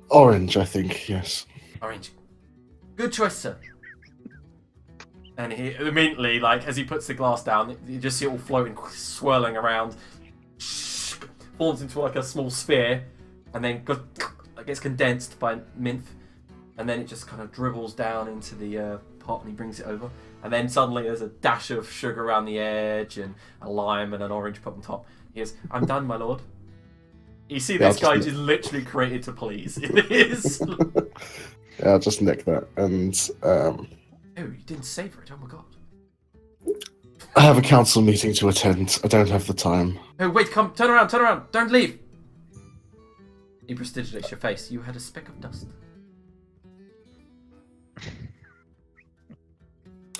Orange, I think. Yes. Orange. Good choice, sir. And he immediately, like, as he puts the glass down, you just see it all floating, swirling around, forms into like a small sphere, and then gets condensed by Minth, and then it just kind of dribbles down into the pot, and he brings it over, and then suddenly there's a dash of sugar around the edge, and a lime and an orange put on top. He goes, "I'm done, my lord." You see, this guy is literally created to please. It is. Yeah, I'll just nick that. And Oh, you didn't savour it. Oh my god. I have a council meeting to attend. I don't have the time. Oh wait, come, turn around, don't leave. He prestidigitates your face. You had a speck of dust.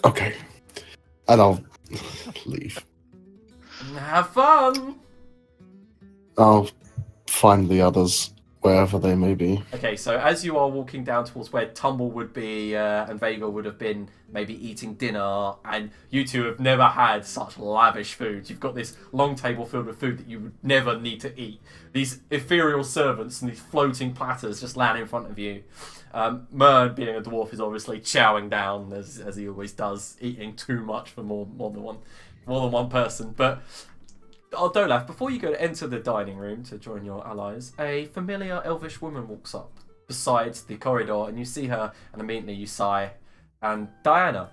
Okay. And I'll leave. Have fun. I'll find the others wherever they may be. Okay, so as you are walking down towards where Tumble would be and Vega would have been maybe eating dinner, and you two have never had such lavish food. You've got this long table filled with food that you would never need to eat. These ethereal servants and these floating platters just land in front of you. Mern, being a dwarf, is obviously chowing down as he always does, eating too much for more than one person. But Dolaf, before you go to enter the dining room to join your allies, a familiar elvish woman walks up beside the corridor, and you see her, and immediately you sigh. And Diana,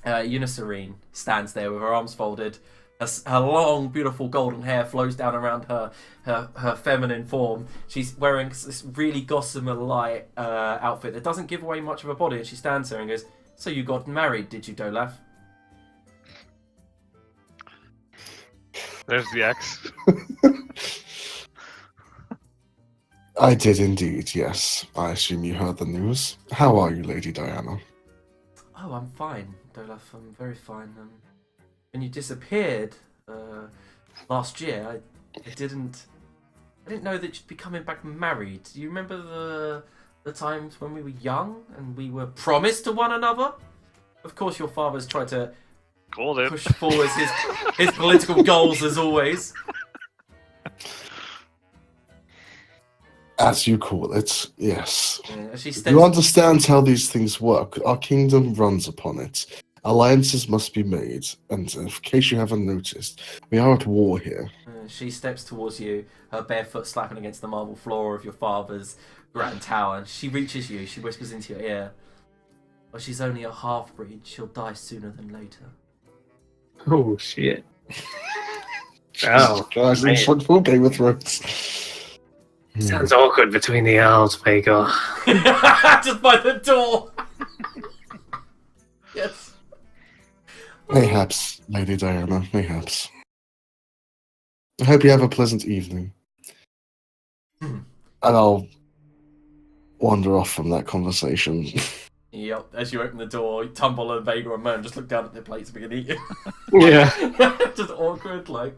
Uniserene, stands there with her arms folded. Her long, beautiful golden hair flows down around her feminine form. She's wearing this really gossamer light outfit that doesn't give away much of her body, and she stands there and goes, "So you got married, did you, Dolaf?" There's the axe. I did indeed, yes. I assume you heard the news. How are you, Lady Diana? Oh, I'm fine, Dolaf. I'm very fine. When you disappeared last year, I didn't know that you'd be coming back married. Do you remember the times when we were young and we were promised to one another? Of course, your father's tried to push forward his political goals as always. As you call it, yes. Yeah, you understand how these things work. Our kingdom runs upon it. Alliances must be made, and in case you haven't noticed, we are at war here. She steps towards you, her bare foot slapping against the marble floor of your father's grand tower. She reaches you, she whispers into your ear, "Well, she's only a half-breed. She'll die sooner than later." Oh, shit. Oh, guys, it's like full Game of Thrones. Sounds awkward between the elves, Vhagar. Just by the door. Yes. Mayhaps, Lady Diana, mayhaps. I hope you have a pleasant evening. And I'll wander off from that conversation. Yep, as you open the door, Tumble and Vhagar and Moan just look down at their plates and begin eating. Yeah. Just awkward, like...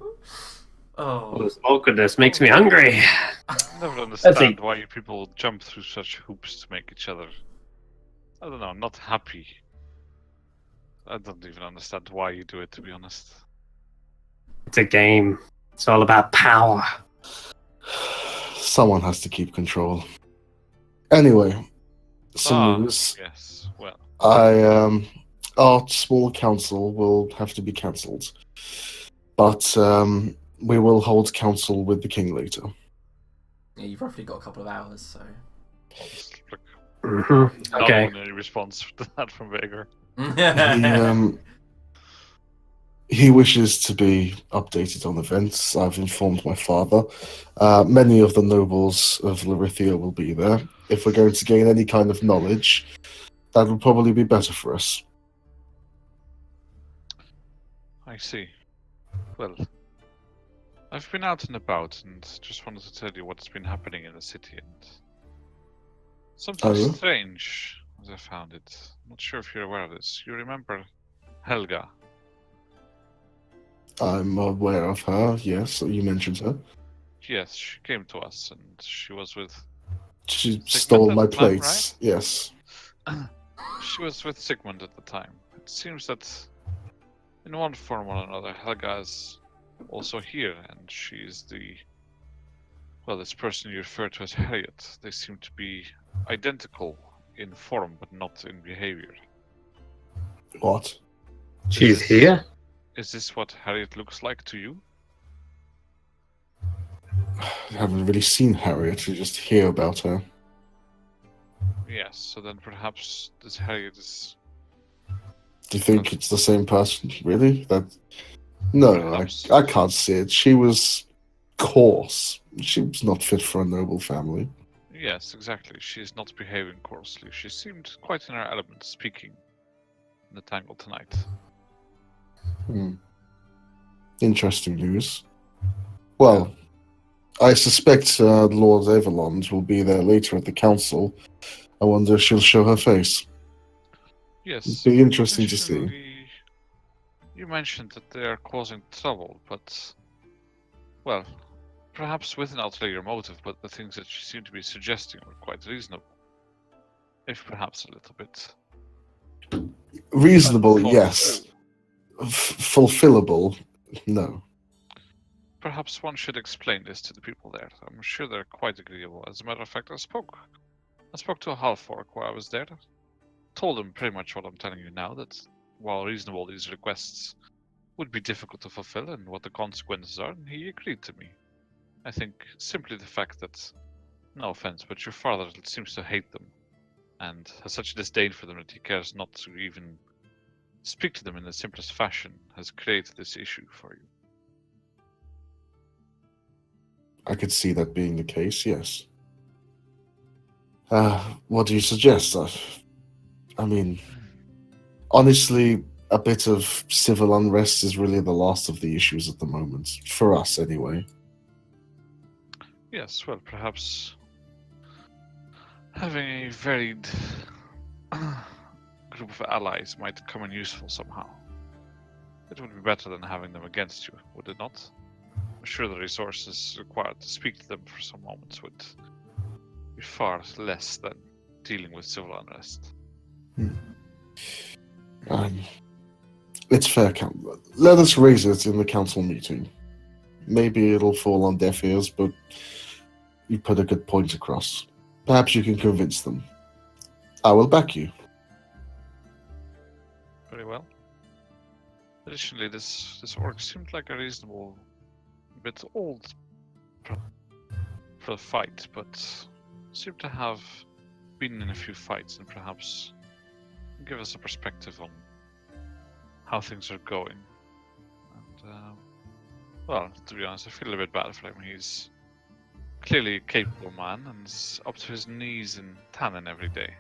Oh. This awkwardness makes me hungry. I never understand why you people jump through such hoops to make each other, I don't know, not happy. I don't even understand why you do it, to be honest. It's a game. It's all about power. Someone has to keep control. Anyway, some news. Yes, well. Our small council will have to be cancelled. But we will hold council with the king later. Yeah, you've roughly got a couple of hours, so... Okay. Not any response to that from Vhagar. He wishes to be updated on events. I've informed my father. Many of the nobles of Larithia will be there. If we're going to gain any kind of knowledge, that will probably be better for us. I see. Well, I've been out and about and just wanted to tell you what's been happening in the city, and something strange as I found it. I'm not sure if you're aware of this. You remember Helga? I'm aware of her, yes. You mentioned her. Yes, she came to us and she was with... She stole my plates, right? Yes. She was with Sigmund at the time. It seems that in one form or another, Helga is also here, and she's this person you refer to as Harriet. They seem to be identical in form, but not in behavior. What? She's here? Is this what Harriet looks like to you? I haven't really seen Harriet, we just hear about her. Yes, so then perhaps this Harriet is... Do you think it's the same person, really? No, I can't see it. She was coarse. She was not fit for a noble family. Yes, exactly. She's not behaving coarsely. She seemed quite in her element, speaking in the Tangle tonight. Interesting news. Well, I suspect Lord Avalond will be there later at the council. I wonder if she'll show her face. Yes. It'd be interesting to see. You mentioned that they are causing trouble, but... Well, perhaps with an ulterior motive, but the things that she seemed to be suggesting were quite reasonable. If perhaps a little bit... Reasonable, yes. Fulfillable, no. Perhaps one should explain this to the people there. I'm sure they're quite agreeable. As a matter of fact, I spoke to a half-orc while I was there. Told him pretty much what I'm telling you now, that while reasonable, these requests would be difficult to fulfill and what the consequences are, and he agreed to me. I think simply the fact that no offense, but your father seems to hate them, and has such a disdain for them that he cares not to even speak to them in the simplest fashion, has created this issue for you. I could see that being the case, yes. What do you suggest? I mean, honestly, a bit of civil unrest is really the last of the issues at the moment. For us, anyway. Yes, well, perhaps having a varied group of allies might come in useful somehow. It would be better than having them against you, would it not? I'm sure the resources required to speak to them for some moments would be far less than dealing with civil unrest. It's fair, let us raise it in the council meeting. Maybe it'll fall on deaf ears, but you put a good point across. Perhaps you can convince them. I will back you. Very well. Additionally, this orc seemed like a reasonable bit old for the fight, but seemed to have been in a few fights and perhaps give us a perspective on how things are going. And, well, to be honest, I feel a bit bad for him. He's clearly a capable man and is up to his knees in tannin every day,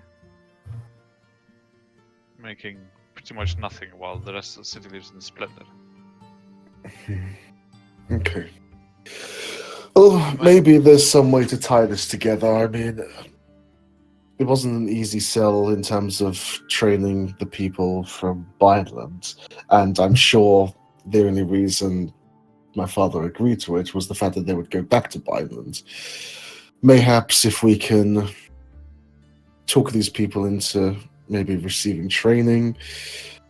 making pretty much nothing while the rest of the city lives in splendor. Okay. Well, maybe there's some way to tie this together. I mean, it wasn't an easy sell in terms of training the people from Vineland, and I'm sure the only reason my father agreed to it was the fact that they would go back to Vineland. Mayhaps if we can talk these people into maybe receiving training,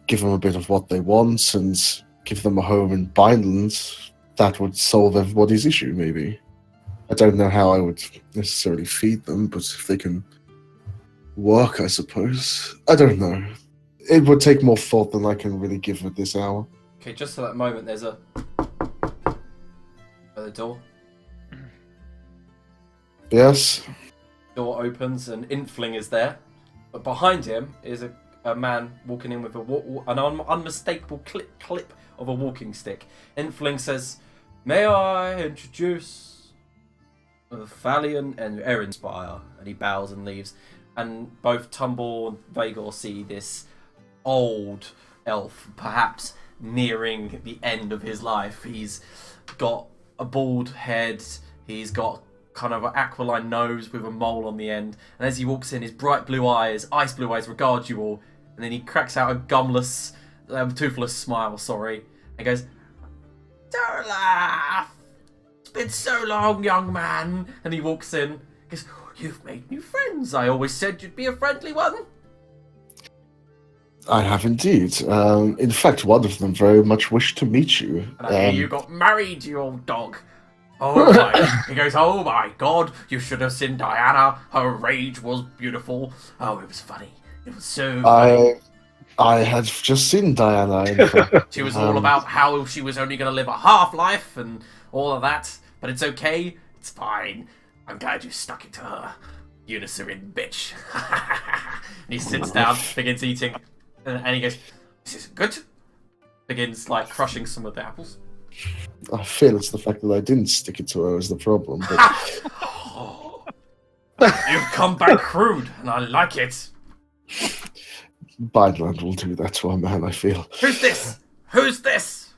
give them a bit of what they want, and give them a home in Vineland, that would solve everybody's issue, maybe. I don't know how I would necessarily feed them, but if they can work, I suppose. I don't know. It would take more thought than I can really give at this hour. Okay, just for that moment, there's a... at the door. Yes? Door opens and Infling is there. But behind him is a man walking in with an unmistakable clip of a walking stick. Infling says, "May I introduce Valiant and Erinspire?" And he bows and leaves. And both Tumble and Vagor see this old elf, perhaps nearing the end of his life. He's got a bald head, he's got kind of an aquiline nose with a mole on the end, and as he walks in, his bright blue eyes, ice blue eyes, regard you all, and then he cracks out a toothless smile, and goes, "Don't laugh! It's been so long, young man." And he walks in, goes, "You've made new friends. I always said you'd be a friendly one." I have indeed. In fact, one of them very much wished to meet you. And I hear you got married, you old dog. Oh my! He goes, "Oh my God! You should have seen Diana. Her rage was beautiful. Oh, it was funny. It was so funny." I had just seen Diana. In fact. She was all about how she was only going to live a half life and all of that. But it's okay. It's fine. I'm glad you stuck it to her. Unicerin bitch. And he sits down, begins eating, and he goes, "This isn't good." Begins crushing some of the apples. I feel it's the fact that I didn't stick it to her is the problem. But... Oh, you've come back crude, and I like it. Vineland will do that to a man, I feel. Who's this? Who's this?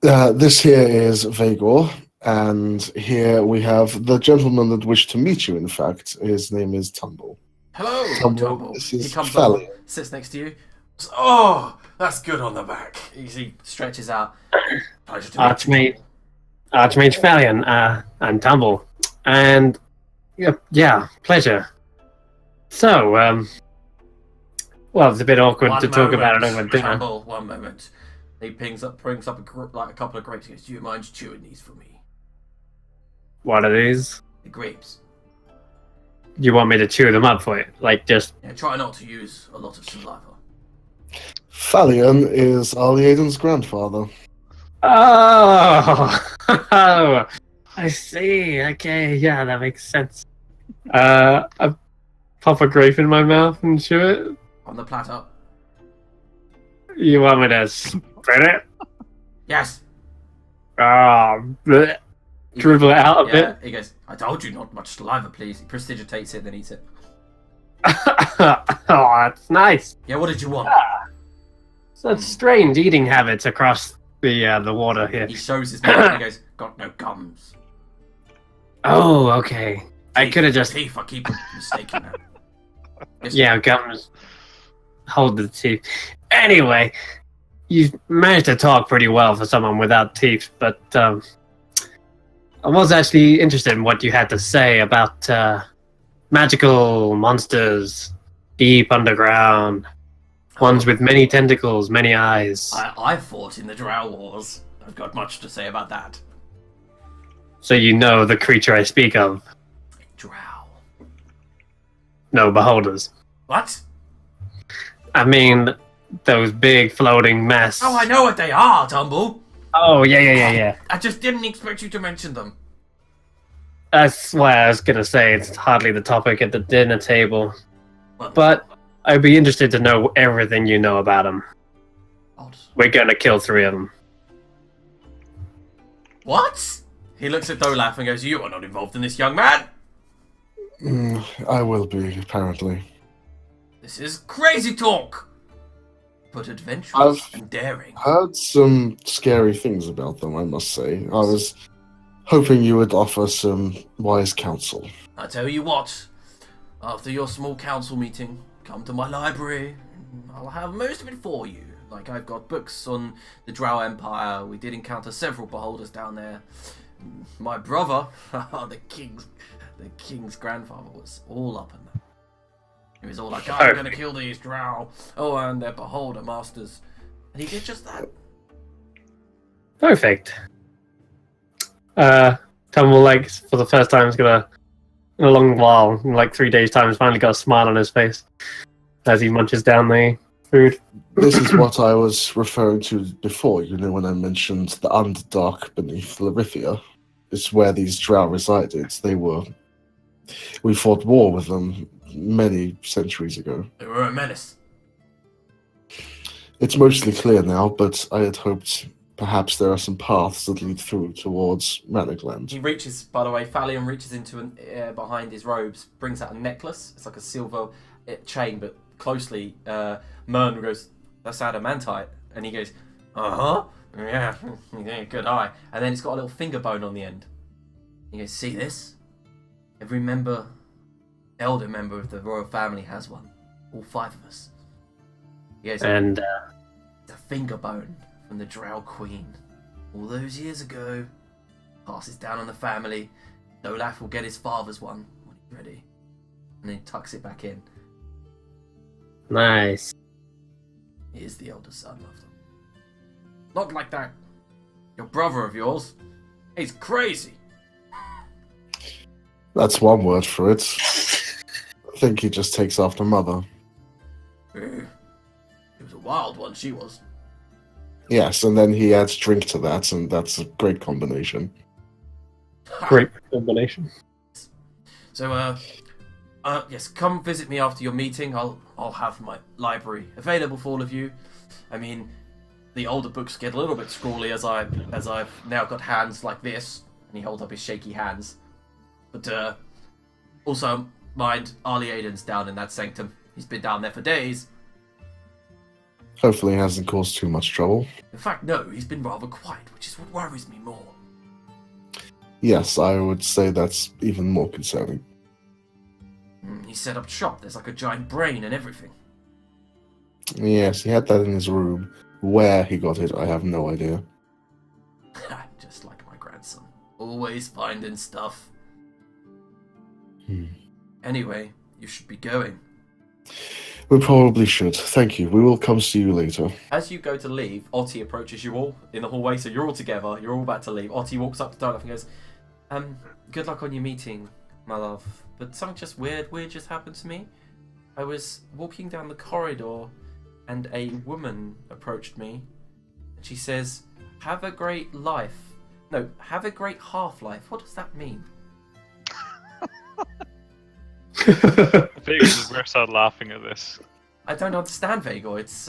This here is Vagor, and here we have the gentleman that wished to meet you, in fact. His name is Tumble. Hello, Tumble. He comes up, sits next to you. "Oh, that's good on the back." He stretches out. "Pleasure to meet you." Archmage Valiant, and Tumble. And, yeah, pleasure. So, well, it's a bit awkward to talk about it over dinner. Tumble, one moment. He brings up a couple of grapes. He goes, "Do you mind chewing these for me?" What are these? The grapes. You want me to chew them up for you? Just... Yeah, try not to use a lot of saliva. Falion is Aliaden's grandfather. Oh, I see. Okay, yeah, that makes sense. I pop a grape in my mouth and chew it. On the platter. You want me to spread it? Yes. Bleh. Dribble it out a bit. He goes, I told you not much saliva, please. He prestidigitates it, then eats it. Oh, that's nice. Yeah, what did you want? Such strange eating habits across the water here. He shows his mouth and he goes, got no gums. Oh, okay. I could have just... Teeth, I keep mistaking that. Yes, Yeah, gums. Hold the teeth. Anyway, you managed to talk pretty well for someone without teeth, but I was actually interested in what you had to say about magical monsters deep underground. Ones with many tentacles, many eyes. I fought in the Drow Wars. I've got much to say about that. So you know the creature I speak of. Drow. No, beholders. What? I mean, those big floating mess. Oh, I know what they are, Tumble. Oh, yeah. I just didn't expect you to mention them. That's why I was gonna say it's hardly the topic at the dinner table. Well, But I'd be interested to know everything you know about them. odd. We're gonna kill 3 of them. What? He looks at Dolaf and goes, you are not involved in this, young man. I will be, apparently. This is crazy talk. But adventurous and daring. Heard some scary things about them, I must say. I was hoping you would offer some wise counsel. I tell you what, after your small council meeting, come to my library. I'll have most of it for you. Like, I've got books on the Drow Empire. We did encounter several beholders down there. My brother, the king's grandfather, was all up in that. He was all like, oh, I'm gonna kill these Drow. Oh, and their beholder masters. And he did just that. Perfect. Tumble, like, for the first time, is gonna, in a long while, in like 3 days' time, has finally got a smile on his face as he munches down the food. This is what I was referring to before, when I mentioned the Underdark beneath Larithia. It's where these Drow resided. We fought war with them many centuries ago. They were a menace. It's mostly clear now, but I had hoped perhaps there are some paths that lead through towards Ranigland. He reaches, by the way, Thalion reaches into behind his robes, brings out a necklace. It's like a silver chain, but closely. Mern goes, that's adamantite. And he goes, uh-huh. Yeah, good eye. And then it's got a little finger bone on the end. He goes, see this? Every elder member of the royal family has one. All 5 of us. He goes, And it's a finger bone from the Drow Queen. All those years ago. Passes down on the family. Dolaf will get his father's one when he's ready. And then he tucks it back in. nice. He is the eldest son of them. Not like that. Your brother of yours. He's crazy. That's one word for it. I think he just takes after Mother. He was a wild one, she was. Yes, and then he adds drink to that, and that's a great combination. Great combination. So, yes, come visit me after your meeting. I'll have my library available for all of you. I mean, the older books get a little bit scrawly as I've now got hands like this, and he holds up his shaky hands. But also, mind, Arlie Aiden's down in that sanctum. He's been down there for days. Hopefully, he hasn't caused too much trouble. In fact, no, he's been rather quiet, which is what worries me more. Yes, I would say that's even more concerning. He set up shop. There's like a giant brain and everything. Yes, he had that in his room. Where he got it, I have no idea. Just like my grandson. Always finding stuff. Anyway, you should be going. We probably should. Thank you. We will come see you later. As you go to leave, Otti approaches you all in the hallway, so you're all together, you're all about to leave. Otti walks up to Dolaf and goes, good luck on your meeting, my love. But something just weird just happened to me. I was walking down the corridor and a woman approached me. And she says, have a great life. No, have a great half-life. What does that mean? Vagor just bursts out laughing at this. I don't understand Vagor. It's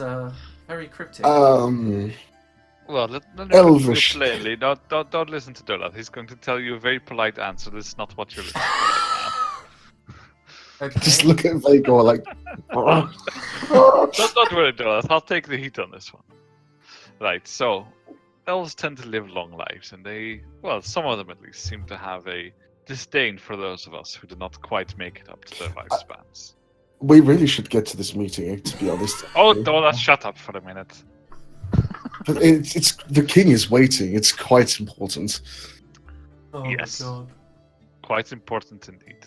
very cryptic. Well, let me put it Elvish. plainly. Don't listen to Dolat. He's going to tell you a very polite answer. This is not what you're listening to right Okay. Just look at Vagor like. now. Don't worry, Dolat. I'll take the heat on this one. Right, so elves tend to live long lives, and some of them at least, seem to have a disdain for those of us who do not quite make it up to their lifespans. We really should get to this meeting, to be honest. Oh, Dolat, shut up for a minute. But it's the king is waiting. It's quite important. Oh Yes. my god. Quite important indeed.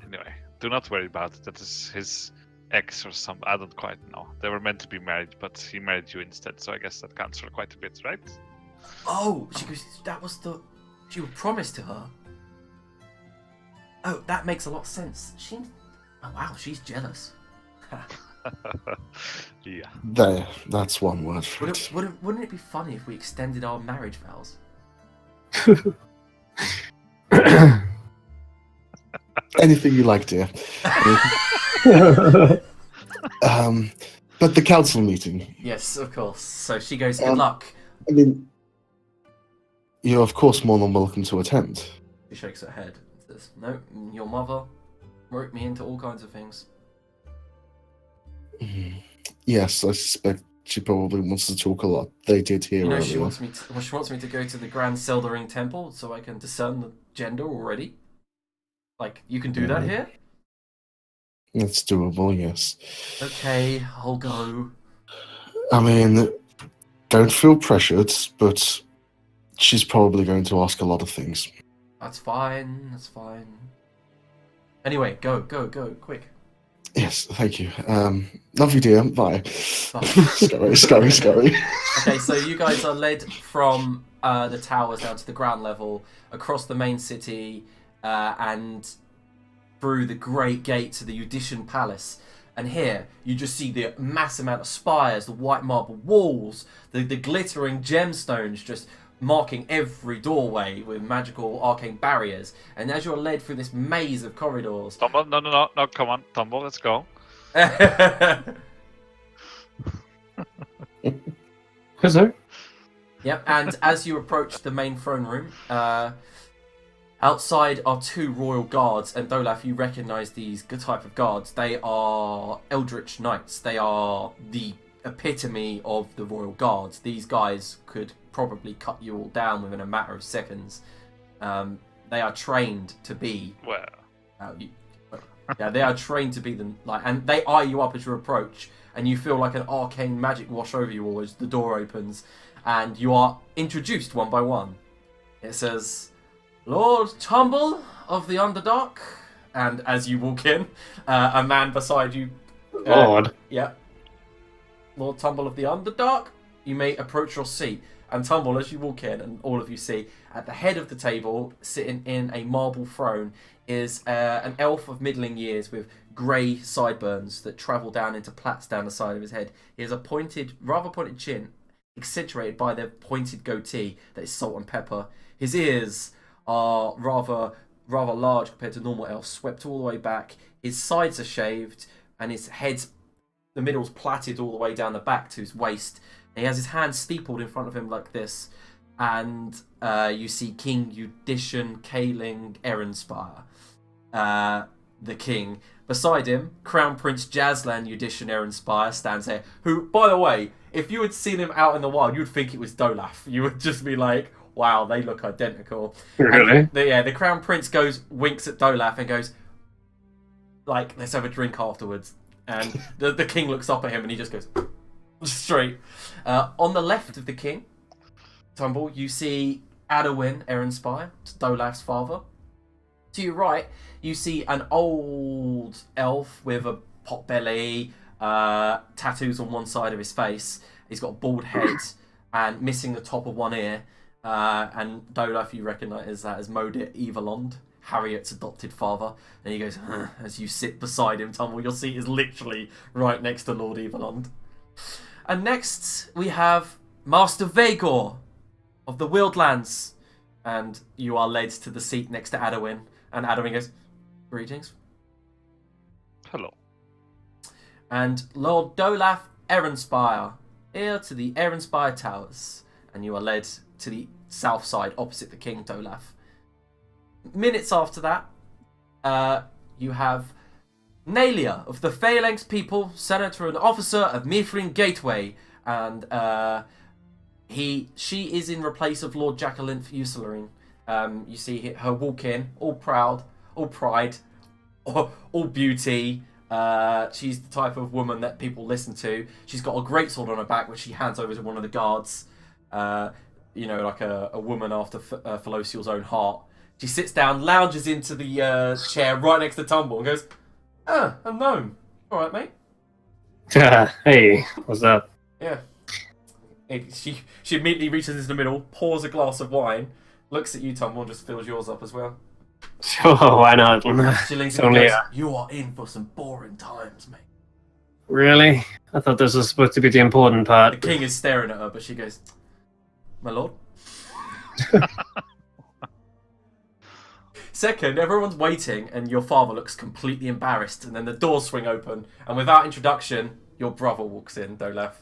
Anyway, do not worry about it. That is his ex or some. I don't quite know. They were meant to be married, but he married you instead, so I guess that counts for quite a bit, right? Oh, that was the. She was promised to her. Oh, that makes a lot of sense. Oh wow, she's jealous. Yeah. There, that's one word for it. Wouldn't it be funny if we extended our marriage vows? Anything you like, dear. But the council meeting. Yes, of course. So she goes, good luck. I mean, you're of course more than welcome to attend. She shakes her head and says, no, your mother wrote me into all kinds of things. Yes, I suspect she probably wants to talk a lot. They did here You know, earlier. she wants me to go to the Grand Seldering Temple so I can discern the gender already. Like, you can do that here? That's doable, yes. Okay, I'll go. I mean, don't feel pressured, but she's probably going to ask a lot of things. That's fine, Anyway, go, quick. Yes, thank you. Love you, dear. Bye. Scurry. Okay, so you guys are led from the towers down to the ground level, across the main city, and through the great gate to the Udician Palace. And here, you just see the massive amount of spires, the white marble walls, the glittering gemstones just marking every doorway with magical arcane barriers. And as you're led through this maze of corridors... Tumble, no, come on, Tumble, let's go. Yes, sir. Yep, and as you approach the main throne room, outside are two royal guards, and Dolaf, you recognise these type of guards. They are Eldritch Knights. They are the epitome of the royal guards. These guys could probably cut you all down within a matter of seconds. They are trained to be... Well... they are trained to be and they eye you up as you approach, and you feel like an arcane magic wash over you all as the door opens, and you are introduced one by one. It says, Lord Tumble of the Underdark, and as you walk in, a man beside you... Lord. Yeah. Lord Tumble of the Underdark, you may approach your seat. And Tumble, as you walk in, and all of you see, at the head of the table, sitting in a marble throne, is an elf of middling years with grey sideburns that travel down into plaits down the side of his head. He has a rather pointed chin, accentuated by the pointed goatee that is salt and pepper. His ears are rather large compared to normal elves, swept all the way back. His sides are shaved, and his head's the middle's plaited all the way down the back to his waist. And he has his hands steepled in front of him like this, and you see King Udician Kaling Erenspire, the king. Beside him, Crown Prince Jazlan Udician Erenspire stands there, who, by the way, if you had seen him out in the wild, you'd think it was Dolaf. You would just be like, wow, they look identical. Really? And the Crown Prince winks at Dolaf and goes, like, let's have a drink afterwards. And the king looks up at him and he just goes straight. On the left of the king, Tumble, you see Adowin Erenspire, Dolaf's father. To your right, you see an old elf with a pot belly, tattoos on one side of his face. He's got a bald head and missing the top of one ear. And Dolaf, you recognise that as Modit Evelond, Harriet's adopted father. And he goes, as you sit beside him, Tumble, your seat is literally right next to Lord Evelond. And next, we have Master Vagor of the Wildlands. And you are led to the seat next to Adowin. And Adowin goes, greetings. Hello. And Lord Dolaf Ehrenspire, here to the Ehrenspire Towers, and you are led to the south side opposite the King Dolaf. Minutes after that, you have Nalia of the Phalanx people, senator and officer of Mithrin Gateway, and she is in replace of Lord Jacqueline Fusilian. You see her walk in, all proud, all pride, all beauty. She's the type of woman that people listen to. She's got a great sword on her back, which she hands over to one of the guards. Like a woman after Felosial's own heart. She sits down, lounges into the chair right next to Tumble, and goes, "Ah, a gnome. All right, mate." Hey, what's up? Yeah. She immediately reaches into the middle, pours a glass of wine, looks at you, Tumble, and just fills yours up as well. Sure, why not? She leans in and goes, "You are in for some boring times, mate." Really? I thought this was supposed to be the important part. The king is staring at her, but she goes, "My lord." Second, everyone's waiting, and your father looks completely embarrassed, and then the doors swing open, and without introduction, your brother walks in, Dolaf.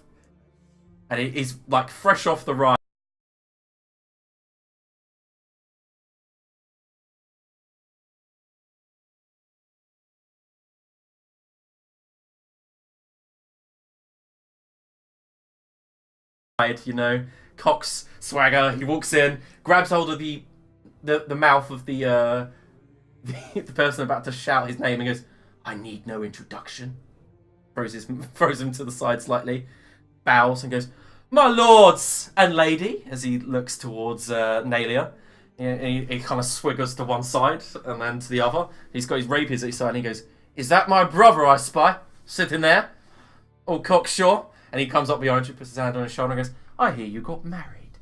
And he's like fresh off the ride. Cocks swagger. He walks in, grabs hold of the mouth of the person about to shout his name, and goes, "I need no introduction." Throws him to the side slightly, bows, and goes, "My lords and lady," as he looks towards Nalia. He kind of swiggers to one side and then to the other. He's got his rapiers at his side, and he goes, "Is that my brother I spy, sitting there, all cocksure?" And he comes up behind you, puts his hand on his shoulder, and goes, "I hear you got married."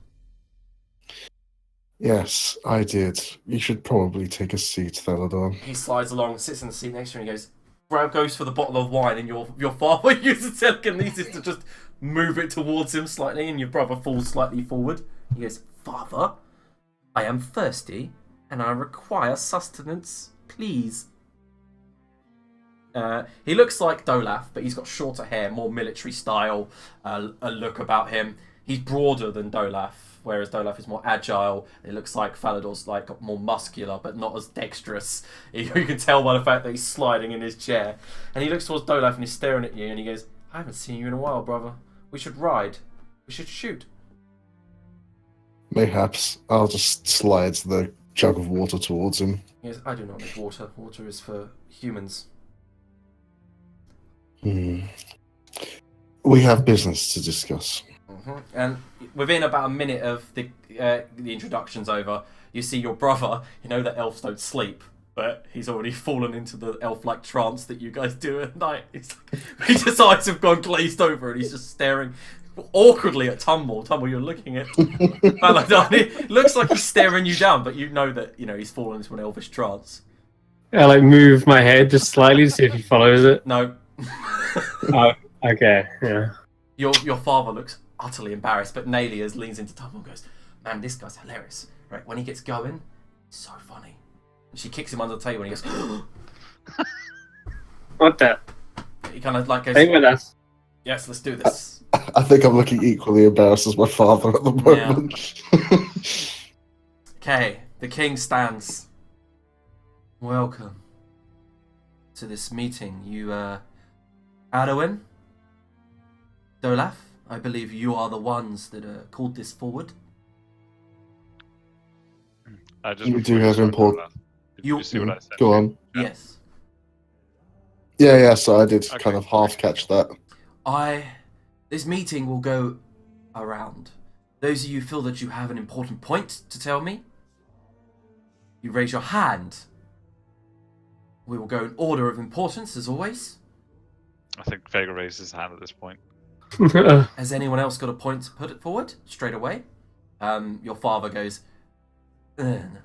Yes, I did. You should probably take a seat, Theladon. He slides along, sits in the seat next to him, and he goes for the bottle of wine, and your father uses telekinesis to just move it towards him slightly, and your brother falls slightly forward. He goes, "Father, I am thirsty, and I require sustenance, please." He looks like Dolaf, but he's got shorter hair, more military style, a look about him. He's broader than Dolaf, whereas Dolaf is more agile. It looks like Falador's like more muscular, but not as dexterous. You can tell by the fact that he's sliding in his chair. And he looks towards Dolaf and he's staring at you, and he goes, "I haven't seen you in a while, brother. We should ride. We should shoot." Mayhaps. I'll just slide the jug of water towards him. He goes, "I do not need water. Water is for humans." We have business to discuss. And within about a minute of the introduction's over, you see your brother. You know that elves don't sleep, but he's already fallen into the elf-like trance that you guys do at night. His eyes have gone glazed over, and he's just staring awkwardly at Tumble. Tumble, you're looking at Paladin. It looks like he's staring you down, but you know that he's fallen into an elvish trance. I move my head just slightly to see if he follows it. No. Oh, okay, yeah. Your father looks utterly embarrassed, but Nalia leans into Tumble and goes, "Man, this guy's hilarious. Right, when he gets going, it's so funny." And she kicks him under the table, and he goes, What the? He kind of like goes, Stay with us. "Yes, let's do this." I think I'm looking equally embarrassed as my father at the moment. Okay, the king stands. "Welcome to this meeting. You, Arwen, Dolaf, I believe you are the ones that called this forward." You do have important. Did you see what I said? Go on. Yes. Yeah, so I did Okay. kind of half catch that. This meeting will go around. Those of you feel that you have an important point to tell me, you raise your hand. We will go in order of importance, as always. I think Vega raised his hand at this point. Has anyone else got a point to put it forward straight away? Your father goes, "Ugh."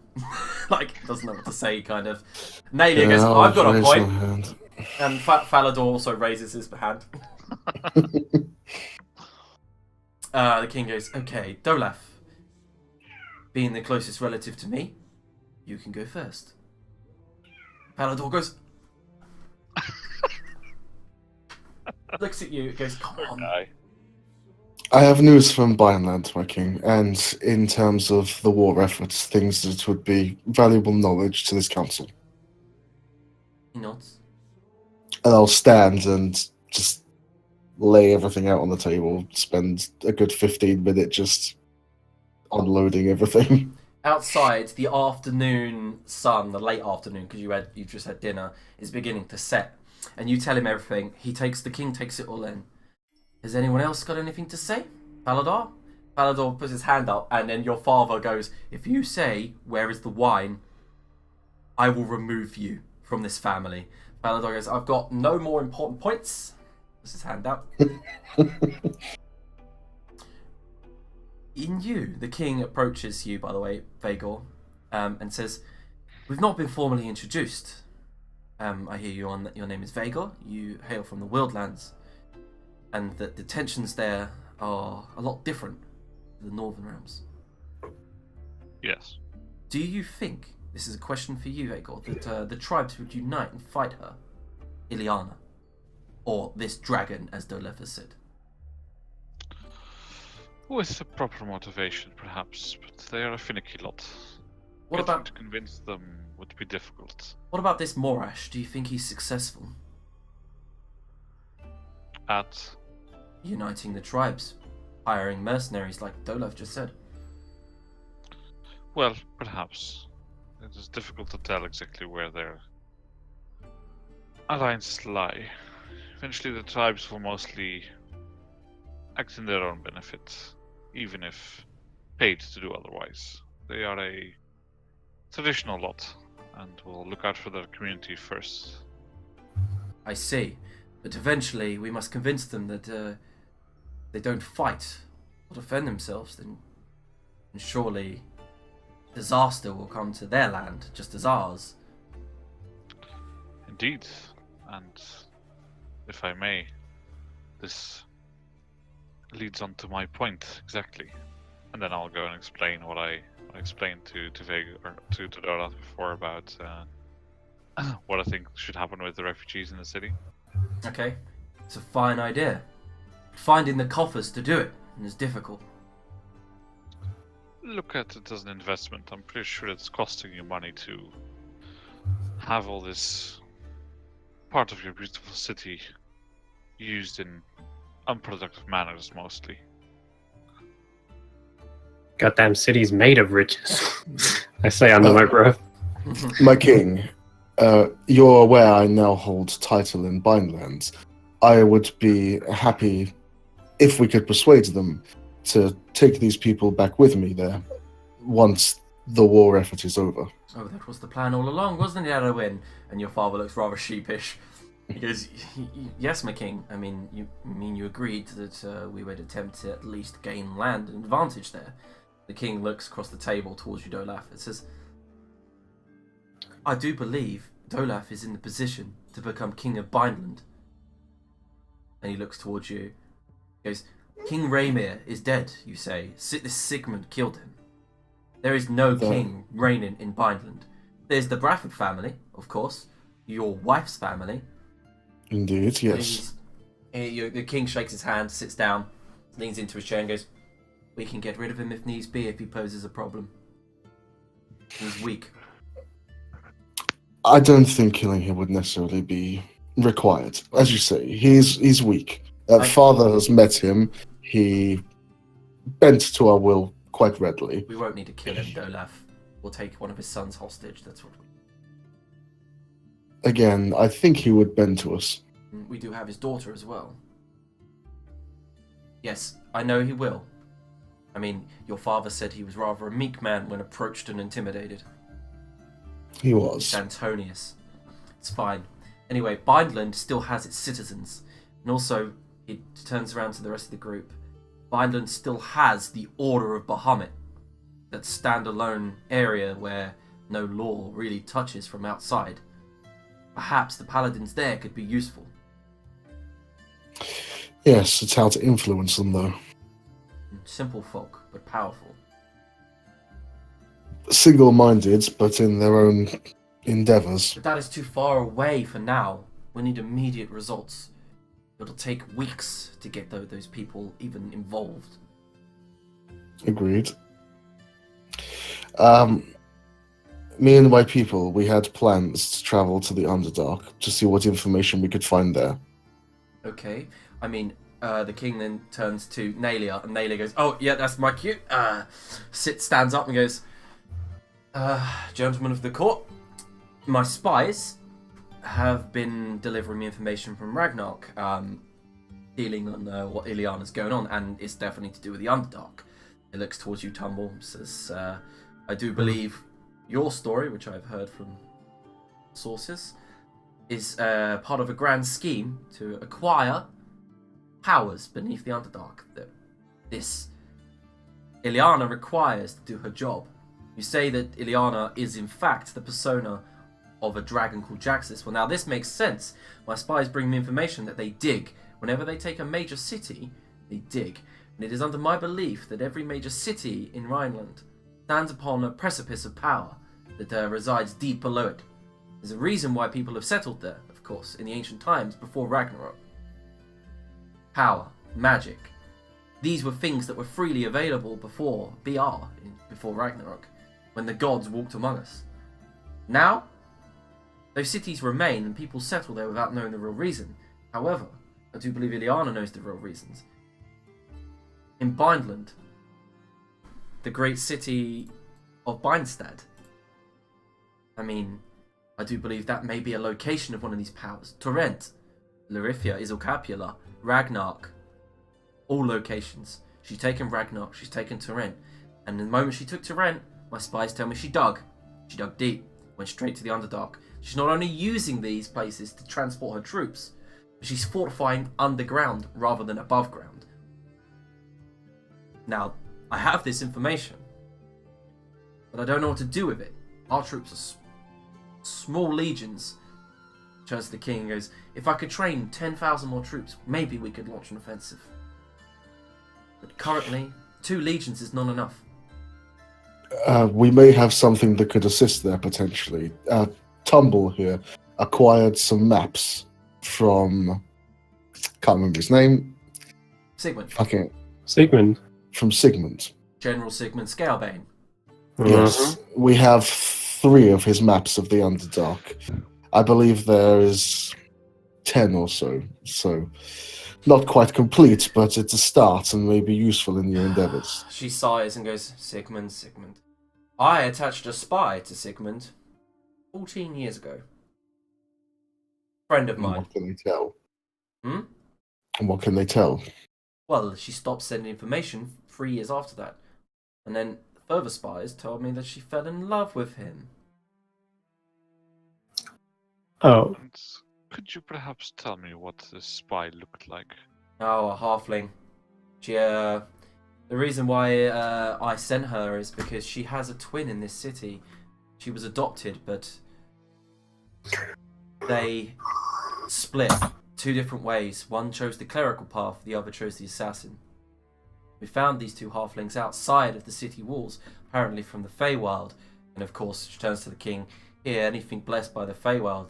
Like, doesn't know what to say, kind of. Nalia goes, "I've got a point." And Falador also raises his hand. The king goes, "Okay, Dolaf, being the closest relative to me, you can go first." Falador goes, Looks at you, goes, come on. Guy. I have news from Vineland, my king, and in terms of the war efforts, things that would be valuable knowledge to this council. He nods. And I'll stand and just lay everything out on the table, spend a good 15 minutes just unloading everything. Outside, the afternoon sun, the late afternoon, because you just had dinner, is beginning to set. And you tell him everything. The king takes it all in. Has anyone else got anything to say? Paladar? Paladar puts his hand up, and then your father goes, if you say, where is the wine, I will remove you from this family. Paladar goes, I've got no more important points. Puts his hand up. The king approaches you, by the way, Vagor, and says, we've not been formally introduced. I hear your name is Vagor. You hail from the Wildlands. And that the tensions there are a lot different to the Northern Realms. Yes. Do you think, this is a question for you, Vagor, that the tribes would unite and fight her, Ileana? Or this dragon, as Dolef has said? With a proper motivation, perhaps, but they are a finicky lot. What about to convince them would be difficult. What about this Morash? Do you think he's successful? At Uniting the tribes, hiring mercenaries like Dolaf just said. well, perhaps. It is difficult to tell exactly where their alliances lie. Eventually the tribes will mostly act in their own benefit, even if paid to do otherwise. They are a traditional lot, and will look out for their community first. I see. But eventually we must convince them that they don't fight or defend themselves, then surely disaster will come to their land, just as ours. Indeed, and if I may, this leads on to my point exactly, and then I'll go and explain what I explained to Vega or to Dora before about what I think should happen with the refugees in the city. Okay, it's a fine idea. Finding the coffers to do it is difficult. Look at it as an investment. I'm pretty sure it's costing you money to have all this part of your beautiful city used in unproductive manners mostly. Goddamn city's made of riches. I say under my breath. My king, you're aware I now hold title in Binelands. I would be happy if we could persuade them to take these people back with me there once the war effort is over. Oh, that was the plan all along, wasn't it, Adowin? And your father looks rather sheepish. He goes, yes, my king. I mean, you agreed that we would attempt to at least gain land and advantage there. The king looks across the table towards you, Dolaf. It says, I do believe Dolaf is in the position to become king of Bineland. And he looks towards you. He goes, King Raymir is dead, you say. This Sigmund killed him. There is no king reigning in Bineland. There's the Bradford family, of course. Your wife's family. Indeed, yes. The king shakes his hand, sits down, leans into his chair and goes, we can get rid of him if needs be if he poses a problem. He's weak. I don't think killing him would necessarily be required. As you say, he's weak. Father has met him. He bent to our will quite readily. We won't need to kill him, Dolaf. We'll take one of his sons hostage. That's what we... Again, I think he would bend to us. We do have his daughter as well. Yes, I know he will. I mean, your father said he was rather a meek man when approached and intimidated. He was. It's Antonius. It's fine. Anyway, Bineland still has its citizens. And also, he turns around to the rest of the group. Bineland still has the Order of Bahamut. That standalone area where no law really touches from outside. Perhaps the paladins there could be useful. Yes, it's how to influence them, though. Simple folk, but powerful. Single-minded, but in their own endeavours. But that is too far away for now. We need immediate results. It'll take weeks to get those people even involved. Agreed. Me and my people, we had plans to travel to the Underdark to see what information we could find there. Okay. I mean, the king then turns to Nalia, and Nalia goes, "Oh, yeah, that's my cue." Stands up and goes, "Gentlemen of the court, my spies have been delivering me information from Ragnarok, dealing on what Ileana's going on, and it's definitely to do with the Underdark." It looks towards you, Tumble, says, "I do believe your story, which I've heard from sources, is part of a grand scheme to acquire powers beneath the Underdark that this Ileana requires to do her job. You say that Ileana is in fact the persona of a dragon called Jaxis. Well, now this makes sense. My spies bring me information that they dig. Whenever they take a major city, they dig. And it is under my belief that every major city in Rhineland stands upon a precipice of power that resides deep below it. There's a reason why people have settled there, of course, in the ancient times before Ragnarok. Power, magic. These were things that were freely available before before Ragnarok, when the gods walked among us. Now, those cities remain and people settle there without knowing the real reason. However, I do believe Ileana knows the real reasons. In Bindland, the great city of Bindstad, I do believe that may be a location of one of these powers. Torrent, Larithia, Isilcapula, Ragnarok, all locations. She's taken Ragnarok, she's taken Torrent, and the moment she took Torrent, my spies tell me she dug. She dug deep, went straight to the Underdark. She's not only using these places to transport her troops, but she's fortifying underground rather than above ground. Now, I have this information, but I don't know what to do with it. Our troops are small legions." Turns to the king and goes, "If I could train 10,000 more troops, maybe we could launch an offensive. But currently, 2 legions is not enough." We may have something that could assist there potentially. Tumble here acquired some maps from... can't remember his name. Sigmund. Okay. Sigmund. From Sigmund. General Sigmund Scalebane. Yes. We have 3 of his maps of the Underdark. I believe there is 10 or so. So, not quite complete, but it's a start and may be useful in your endeavors. She sighs and goes, Sigmund. I attached a spy to Sigmund 14 years ago. Friend of mine. What can they tell? Hmm? And what can they tell? Well, she stopped sending information 3 years after that. And then further spies told me that she fell in love with him. Oh. And could you perhaps tell me what this spy looked like? Oh, a halfling. She, the reason why I sent her is because she has a twin in this city. She was adopted, but they split 2 different ways. One chose the clerical path, the other chose the assassin. We found these 2 halflings outside of the city walls, apparently from the Feywild. And of course, she turns to the king. Here, anything blessed by the Feywild,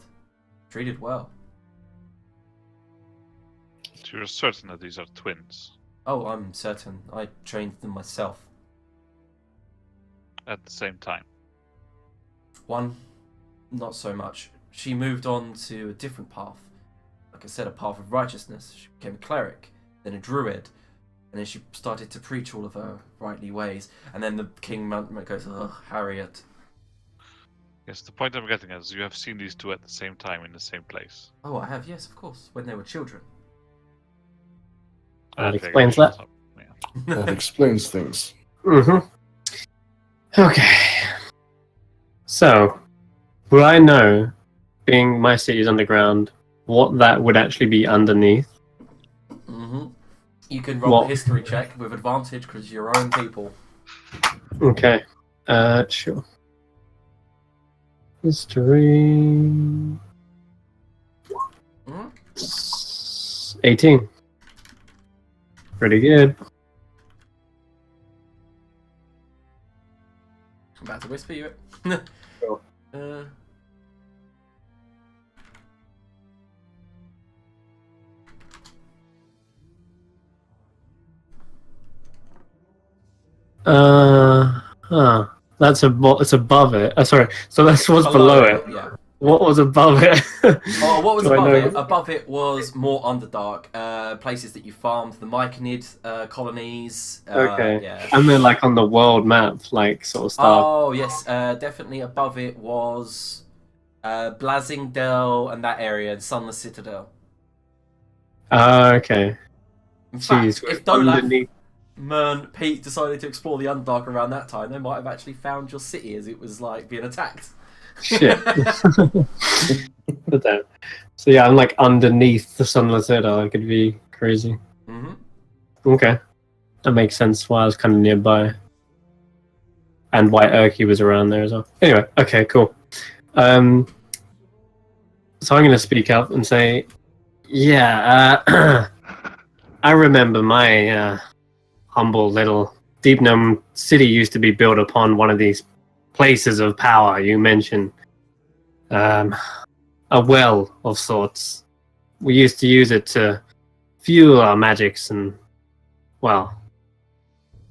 treated well. So you're certain that these are twins? Oh, I'm certain. I trained them myself. At the same time? One, not so much. She moved on to a different path. Like I said, a path of righteousness. She became a cleric, then a druid, and then she started to preach all of her rightly ways. And then the king goes, "Ugh, Harriet." Yes, the point I'm getting at is you have seen these 2 at the same time in the same place. Oh, I have, yes, of course, when they were children. That Okay, explains shut that. up. Yeah. That explains things. Okay. So, will I know, being my city's underground, what that would actually be underneath? You can roll a history check with advantage because you're your own people. Okay. Sure. History... 18. Pretty good. I'm about to whisper you it. Sure. That's it's above it. Sorry, so that's what's below it. Yeah. What was above it? Oh, what was Do I above know? it? Above it was more Underdark, places that you farmed, the Myconid colonies. Okay. Yeah. And then like on the world map, like sort of stuff. Oh yes, definitely above it was Blazingdale and that area, and Sunless Citadel. Okay. In Jeez, fact, if we're Dolaf, underneath. Mern, Pete decided to explore the Underdark around that time, they might have actually found your city as it was like being attacked. Shit. But then, so yeah, I'm like underneath the Sunless Citadel. It could be crazy. Mm-hmm. Okay, that makes sense. Why I was kind of nearby, and why Urki was around there as well. Anyway, okay, cool. So I'm going to speak up and say, yeah, I remember my humble little deep gnome city used to be built upon one of these places of power you mentioned. A well of sorts. We used to use it to fuel our magics, and well,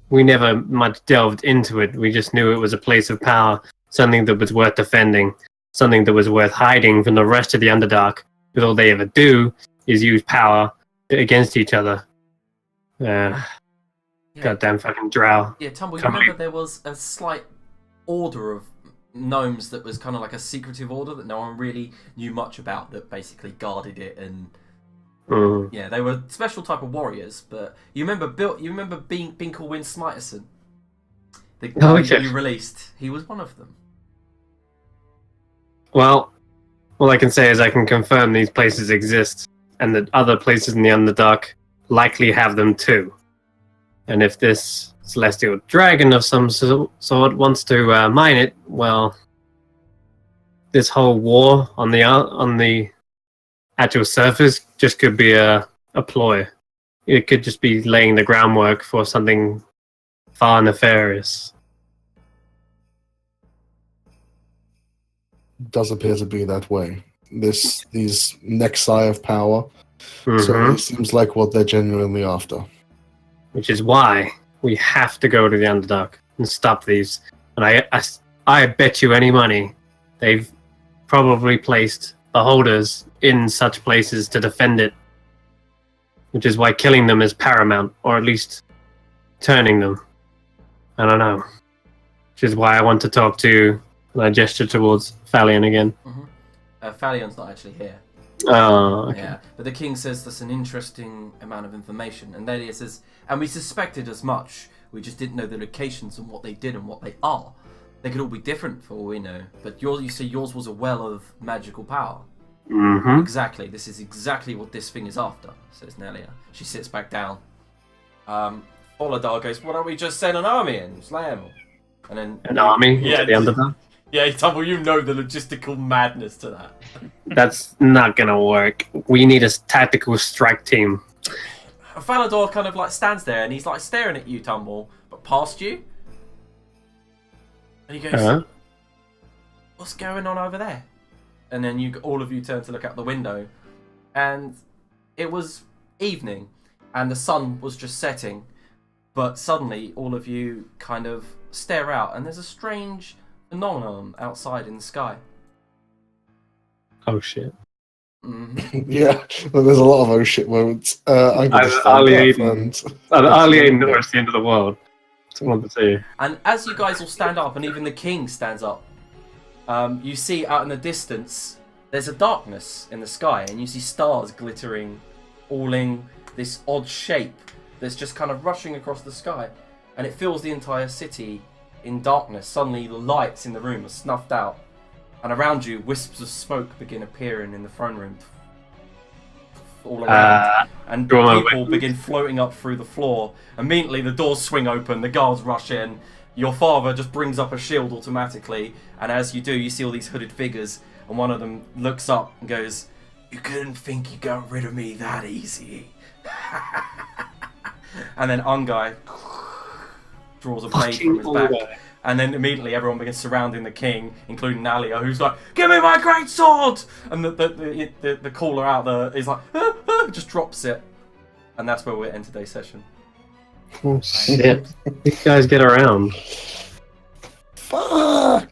we never much delved into it. We just knew it was a place of power, something that was worth defending, something that was worth hiding from the rest of the Underdark, because all they ever do is use power against each other. Yeah. Goddamn fucking drow. Yeah, Tumble, you remember there was a slight order of gnomes that was kind of like a secretive order that no one really knew much about, that basically guarded it, and yeah, they were a special type of warriors. But you remember Binkelwyn Smiterson, the guy that you released? He was one of them. Well, all I can say is I can confirm these places exist, and that other places in the Underdark likely have them too. And if this celestial dragon of some sort wants to mine it, well, this whole war on the actual surface just could be a ploy. It could just be laying the groundwork for something far nefarious. Does appear to be that way. These Nexi of power certainly seems like what they're genuinely after. Which is why we have to go to the Underdark and stop these. And I bet you any money they've probably placed beholders in such places to defend it. Which is why killing them is paramount, or at least turning them. I don't know. Which is why I want to talk to, and I gesture towards Phalion again. Phalion's not actually here. Oh, okay. Yeah, but the king says that's an interesting amount of information, and Lelia says, and we suspected as much. We just didn't know the locations and what they did and what they are. They could all be different for all we know. But you say yours was a well of magical power. Exactly. This is exactly what this thing is after, says Nelia. She sits back down. Oladar goes, "Why don't we just send an army in, slam?" And then an army into the Underdark. Yeah, Tumble, you know the logistical madness to that. That's not gonna work. We need a tactical strike team. Falador kind of like stands there and he's like staring at you, Tumble, but past you. And he goes, "What's going on over there?" And then all of you turn to look out the window, and it was evening, and the sun was just setting. But suddenly, all of you kind of stare out, and there's a strange phenomenon outside in the sky. Oh shit. Yeah, well, there's a lot of oh shit moments. I'm going to stand up Ali Aiden or it's the end of the world. That's what I want to say. And as you guys all stand up, and even the king stands up, you see out in the distance, there's a darkness in the sky, and you see stars glittering, all in this odd shape that's just kind of rushing across the sky, and it fills the entire city in darkness. Suddenly the lights in the room are snuffed out, and around you wisps of smoke begin appearing in the throne room all around, and people begin floating up through the floor. Immediately the doors swing open, the guards rush in, your father just brings up a shield automatically, and as you do, you see all these hooded figures, and one of them looks up and goes, "You couldn't think you got rid of me that easy." And then Ungai draws a blade from his back, and then immediately everyone begins surrounding the king, including Nalia, who's like, "Give me my great sword!" And the caller out there is like, just drops it, and that's where we'll end today's session. Oh shit! These guys get around. Fuck!